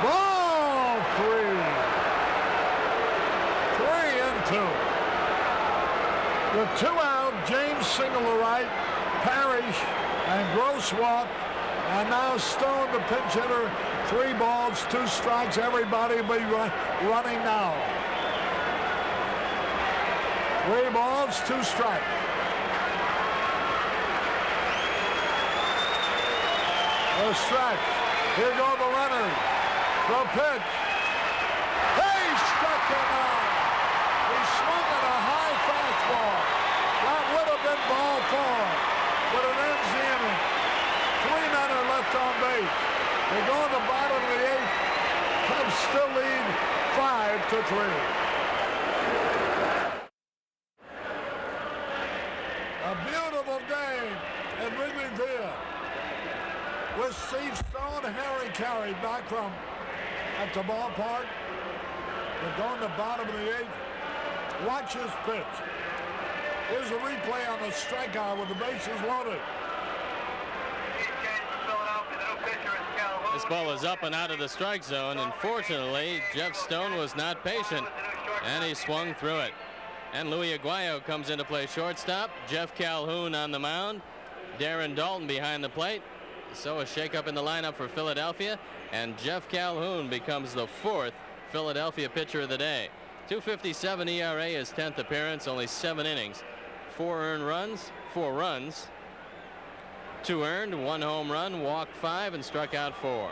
Ball 3. 3-2. The 2 out, James single to right, Parrish and Gross walk, and now Stone the pinch hitter. 3 balls, 2 strikes. Everybody will be running now. 3 balls, 2 strikes. The strike. Here go the runners. The pitch. He struck him out. He swung at a high fastball. That would have been ball 4, but it ends the inning. 3 men are left on base. They go in the bottom of the 8th. Cubs still lead 5-3. A beautiful game at Wrigley Field with Steve Stone and Harry Caray back from at the ballpark. They're going to the bottom of the 8th. Watch this pitch. Here's a replay on the strikeout with the bases loaded. This ball is up and out of the strike zone. Unfortunately, Jeff Stone was not patient, and he swung through it. And Louis Aguayo comes into play shortstop. Jeff Calhoun on the mound. Darren Dalton behind the plate. So a shakeup in the lineup for Philadelphia, and Jeff Calhoun becomes the 4th Philadelphia pitcher of the day. 2.57 ERA, his 10th appearance, only 7 innings. 4 earned runs, 4 runs. 2 earned, 1 home run, walked 5, and struck out 4.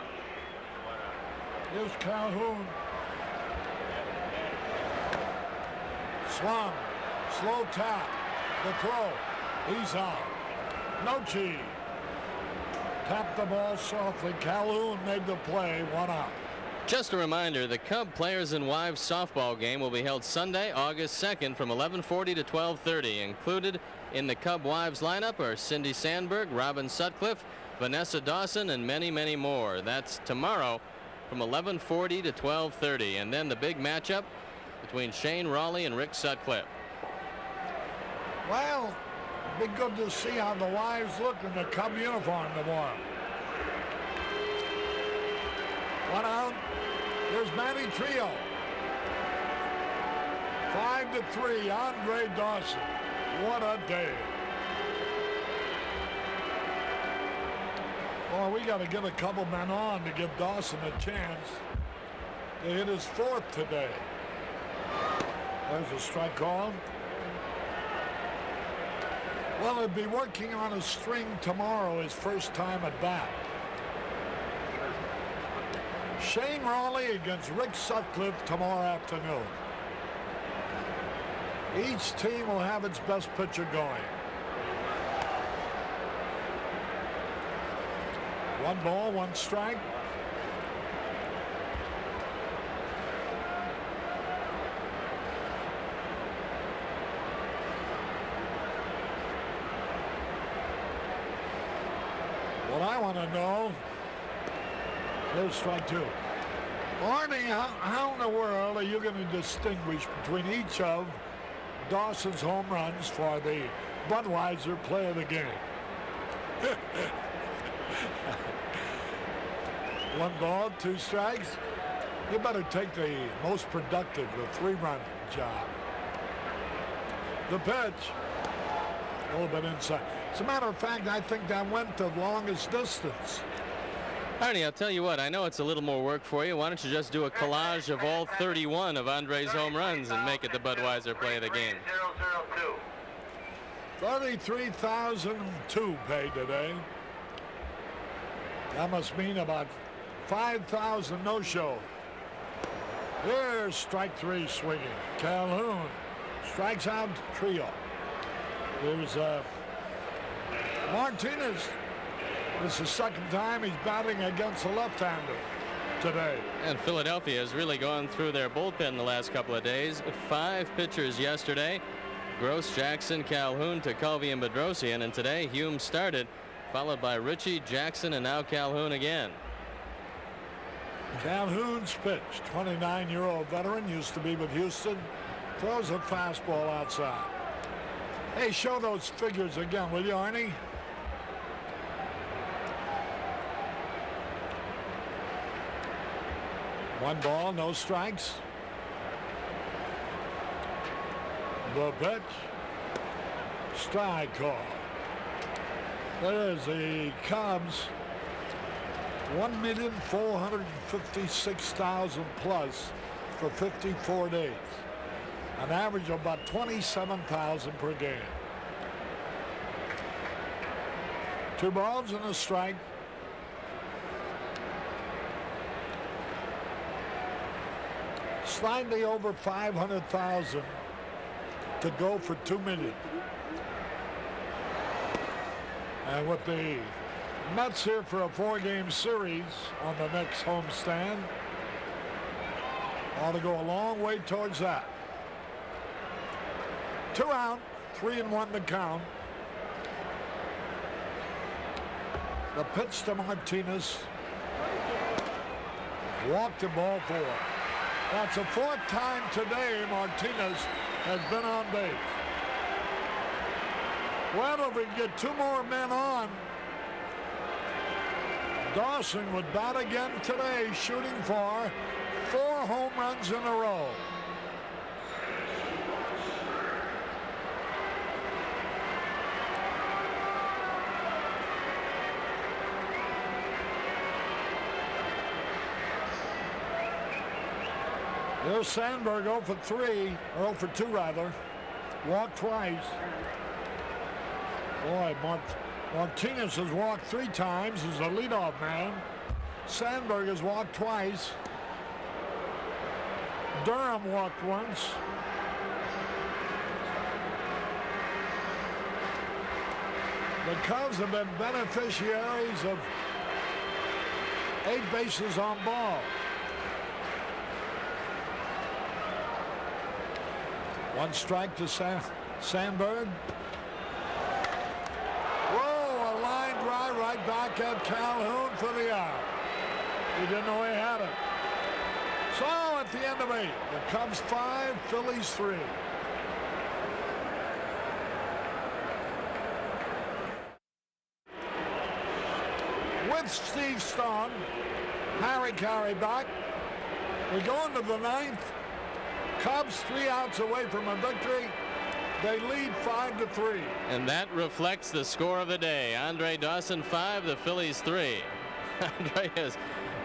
Here's Calhoun. Swung, slow tap, the throw, he's out. Nochi tapped the ball softly. Calhoun made the play, 1 out. Just a reminder, the Cub Players and Wives softball game will be held Sunday, August 2nd from 11:40 to 12:30. Included in the Cub Wives lineup are Cindy Sandberg, Robin Sutcliffe, Vanessa Dawson, and many, many more. That's tomorrow from 11:40 to 12:30. And then the big matchup between Shane Raleigh and Rick Sutcliffe. Well, it'd be good to see how the Wives look in the Cub uniform tomorrow. 1 out. Here's Manny Trio. 5-3, Andre Dawson. What a day. Well, we got to get a couple men on to give Dawson a chance to hit his 4th today. There's a strike call. Well, he'll be working on a string tomorrow, his first time at bat. Shane Raleigh against Rick Sutcliffe tomorrow afternoon. Each team will have its best pitcher going. 1 ball, 1 strike. What I want to know, there's strike 2. Arnie, how in the world are you going to distinguish between each of Dawson's home runs for the Budweiser Player of the Game? 1 ball, 2 strikes. You better take the most productive, the 3-run job. The pitch, a little bit inside. As a matter of fact, I think that went the longest distance. Arnie, I'll tell you what, I know it's a little more work for you. Why don't you just do a collage of all 31 of Andre's home runs and make it the Budweiser Play of the Game? 33,002 paid today. That must mean about 5,000 no-show. Here's strike 3 swinging. Calhoun strikes out trio. Here's Martinez. This is the second time he's batting against a left-hander today. And Philadelphia has really gone through their bullpen the last couple of days. 5 pitchers yesterday. Gross, Jackson, Calhoun, Tekulve, and Bedrosian. And today, Hume started, followed by Ritchie, Jackson, and now Calhoun again. Calhoun's pitch, 29-year-old veteran, used to be with Houston. Throws a fastball outside. Hey, show those figures again, will you, Arnie? One ball, no strikes. The pitch. Strike call. There's the Cubs. 1,456,000 plus for 54 days. An average of about 27,000 per game. 2 balls and a strike. Slightly over 500,000 to go for 2 million. And with the Mets here for a 4-game series on the next homestand, ought to go a long way towards that. 2 out, 3-1 to count. The pitch to Martinez. Walked the ball 4. That's the 4th time today Martinez has been on base. Well, if we can get 2 more men on, Dawson would bat again today, shooting for 4 home runs in a row. There's Sandberg 0 for 3, or 0 for 2 rather. Walked twice. Boy, Martinez has walked 3 times as a leadoff man. Sandberg has walked twice. Durham walked once. The Cubs have been beneficiaries of 8 bases on ball. 1 strike to Sandberg. Whoa, a line drive right back at Calhoun for the out. He didn't know he had it. So at the end of 8, the Cubs 5, Phillies 3. With Steve Stone, Caray back. We go into the 9th. Cubs 3 outs away from a victory. They lead 5-3. And that reflects the score of the day. Andre Dawson 5, the Phillies 3. Andre has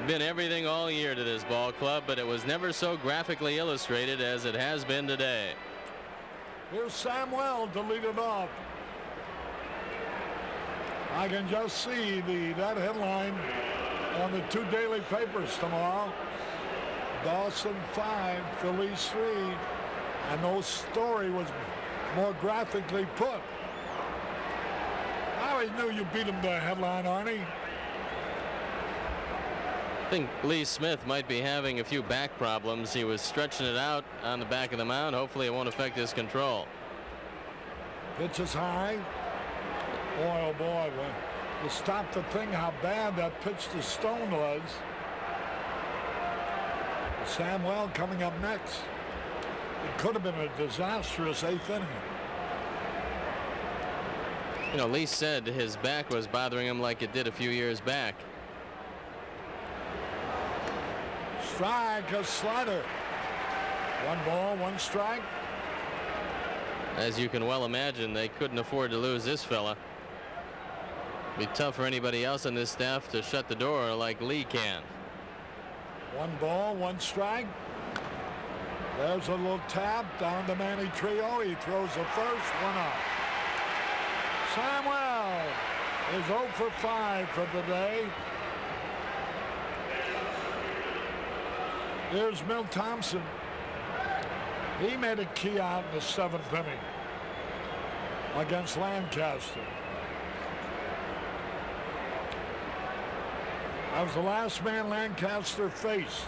been everything all year to this ball club, but it was never so graphically illustrated as it has been today. Here's Samuel to lead it off. I can just see that headline on the 2 daily papers tomorrow. Dawson 5, Phillies 3, and no story was more graphically put. I always knew you beat him to the headline, Arnie. I think Lee Smith might be having a few back problems. He was stretching it out on the back of the mound. Hopefully it won't affect his control. Pitch is high. Boy, oh boy, to stop to think how bad that pitch to Stone was. Samuel coming up next. It could have been a disastrous 8th inning. You know, Lee said his back was bothering him like it did a few years back. Strike, a slider. 1 ball, 1 strike. As you can well imagine, they couldn't afford to lose this fella. Be tough for anybody else on this staff to shut the door like Lee can. 1 ball, 1 strike. There's a little tap down to Manny Trio. He throws the first, 1 out. Samuel is 0 for 5 for the day. Here's Milt Thompson. He made a key out in the 7th inning against Lancaster. That was the last man Lancaster faced.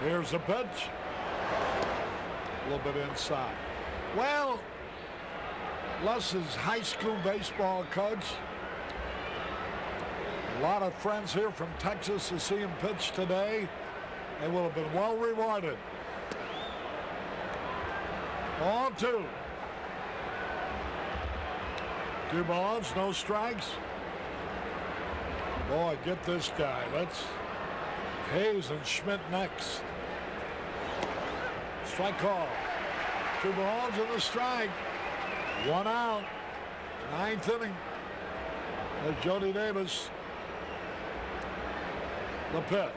Here's the pitch. A little bit inside. Well, Les's high school baseball coach. A lot of friends here from Texas to see him pitch today. They will have been well rewarded. 0-2. 2 balls, no strikes. Boy, get this guy. Let's Hayes and Schmidt next. Strike call. 2 balls and a strike. 1 out. 9th inning. There's Jody Davis. The pitch.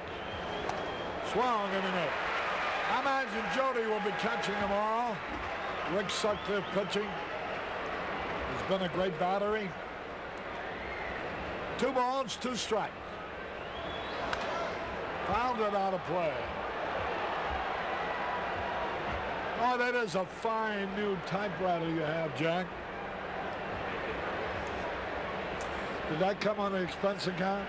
Swung in the net. I imagine Jody will be catching tomorrow. Rick Sutcliffe pitching. It's been a great battery. 2 balls, 2 strikes. Found it out of play. Oh, that is a fine new typewriter you have, Jack. Did that come on the expense account?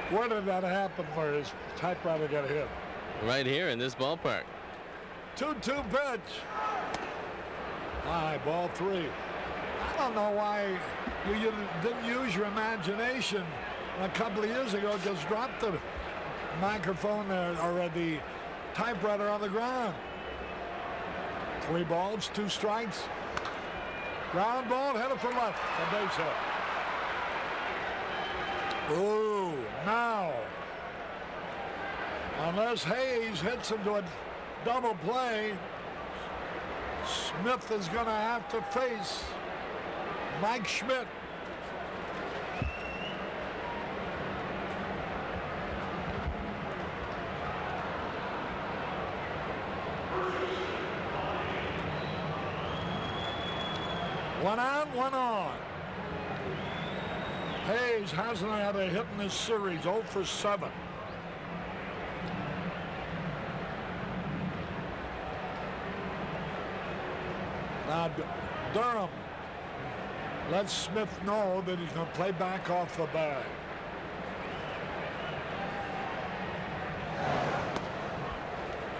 Where did that happen where his typewriter got hit? Right here in this ballpark. 2-2 pitch. High, ball 3. I don't know why you didn't use your imagination a couple of years ago. Just dropped the microphone there, or the typewriter on the ground. 3 balls, 2 strikes. Ground ball, headed for left. A base hit. Ooh, now. Unless Hayes hits him to a double play, Smith is going to have to face Mike Schmidt. One out, 1 on. Hayes hasn't had a hit in this series, 0 for 7. Now Durham lets Smith know that he's going to play back off the bag.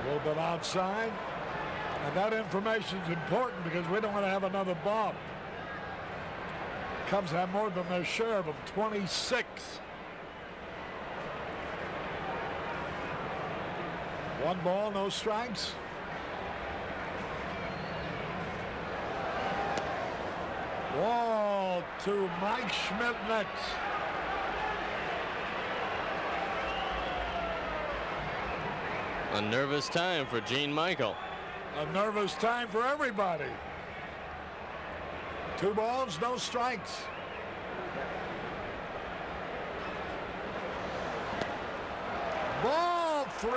A little bit outside. And that information is important because we don't want to have another bomb. Cubs have more than their share of them, 26. One ball, no strikes. Ball to Mike Schmidt next. A nervous time for Gene Michael. A nervous time for everybody. 2 balls, no strikes. Ball 3.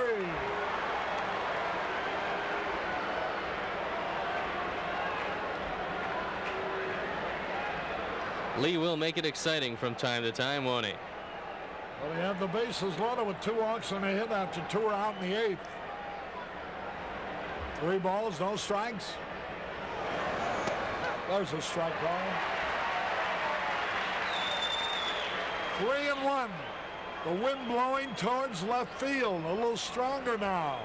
Lee will make it exciting from time to time, won't he? Well, he had the bases loaded with 2 walks and a hit after 2 are out in the 8th. 3 balls, no strikes. There's a strike call. 3-1. The wind blowing towards left field. A little stronger now.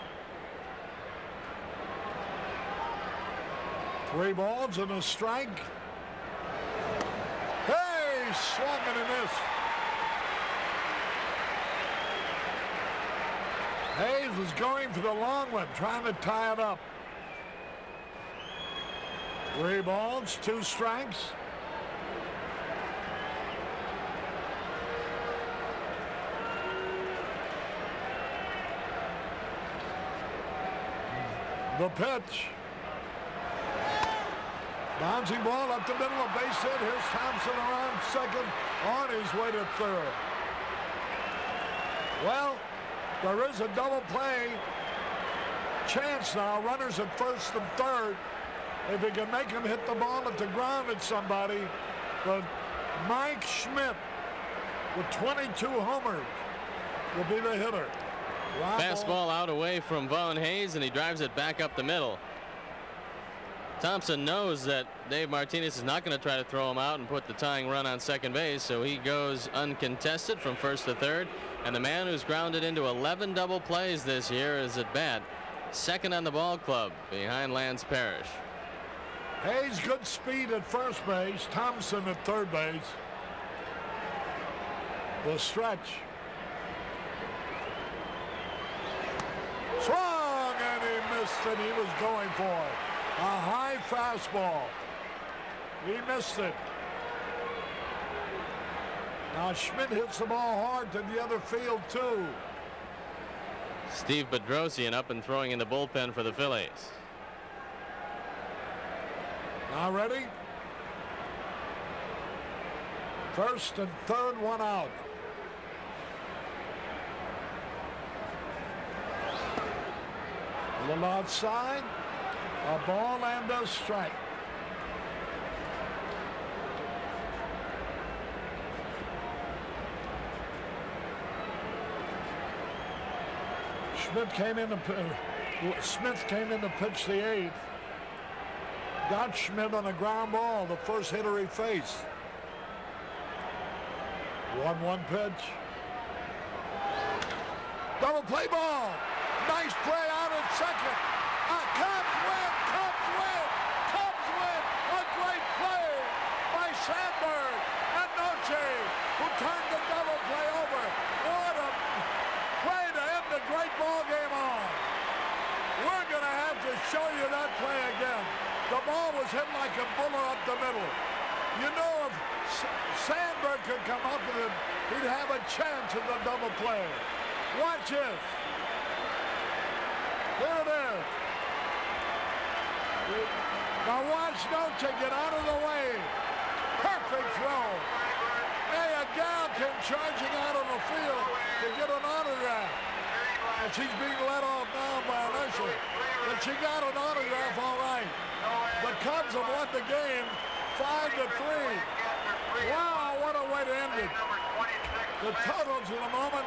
3 balls and a strike. Hey, swung and a miss. Hayes was going for the long one, trying to tie it up. 3 balls, 2 strikes. The pitch. Bouncing ball up the middle of base hit. Here's Thompson around second on his way to third. Well, there is a double play chance now. Runners at first and third. If he can make him hit the ball at the ground at somebody, but Mike Schmidt with 22 homers will be the hitter. Fastball out away from Vaughn Hayes, and he drives it back up the middle. Thompson knows that Dave Martinez is not going to try to throw him out and put the tying run on second base, so he goes uncontested from first to third. And the man who's grounded into 11 double plays this year is at bat, second on the ball club behind Lance Parrish. Hayes, good speed at first base. Thompson at third base. The stretch. Swung and he missed, and he was going for it. A high fastball. He missed it. Now Schmidt hits the ball hard to the other field too. Steve Bedrosian up and throwing in the bullpen for the Phillies. Now ready? First and third, 1 out. A little outside. A ball and a strike. Smith came in to pitch the 8th. Got Schmidt on a ground ball, the first hitter he faced. 1-1 pitch. Double play ball. Nice play out at second. Cubs win! Cubs win! Cubs win! A great play by Sandberg and Noche, who turned the double play over. What a play to end the great ball game on. We're going to have to show you that play again. The ball was hit like a bullet up the middle. You know, if Sandberg could come up with it, he'd have a chance in the double play. Watch this. Here it is. Now watch Noche get out of the way. Perfect throw. Hey, a gal came charging out on the field to get an autograph. And she's being let off now by an usher. But she got an autograph all right. The Cubs have won the game 5-3. Wow, what a way to end it. The totals in a moment.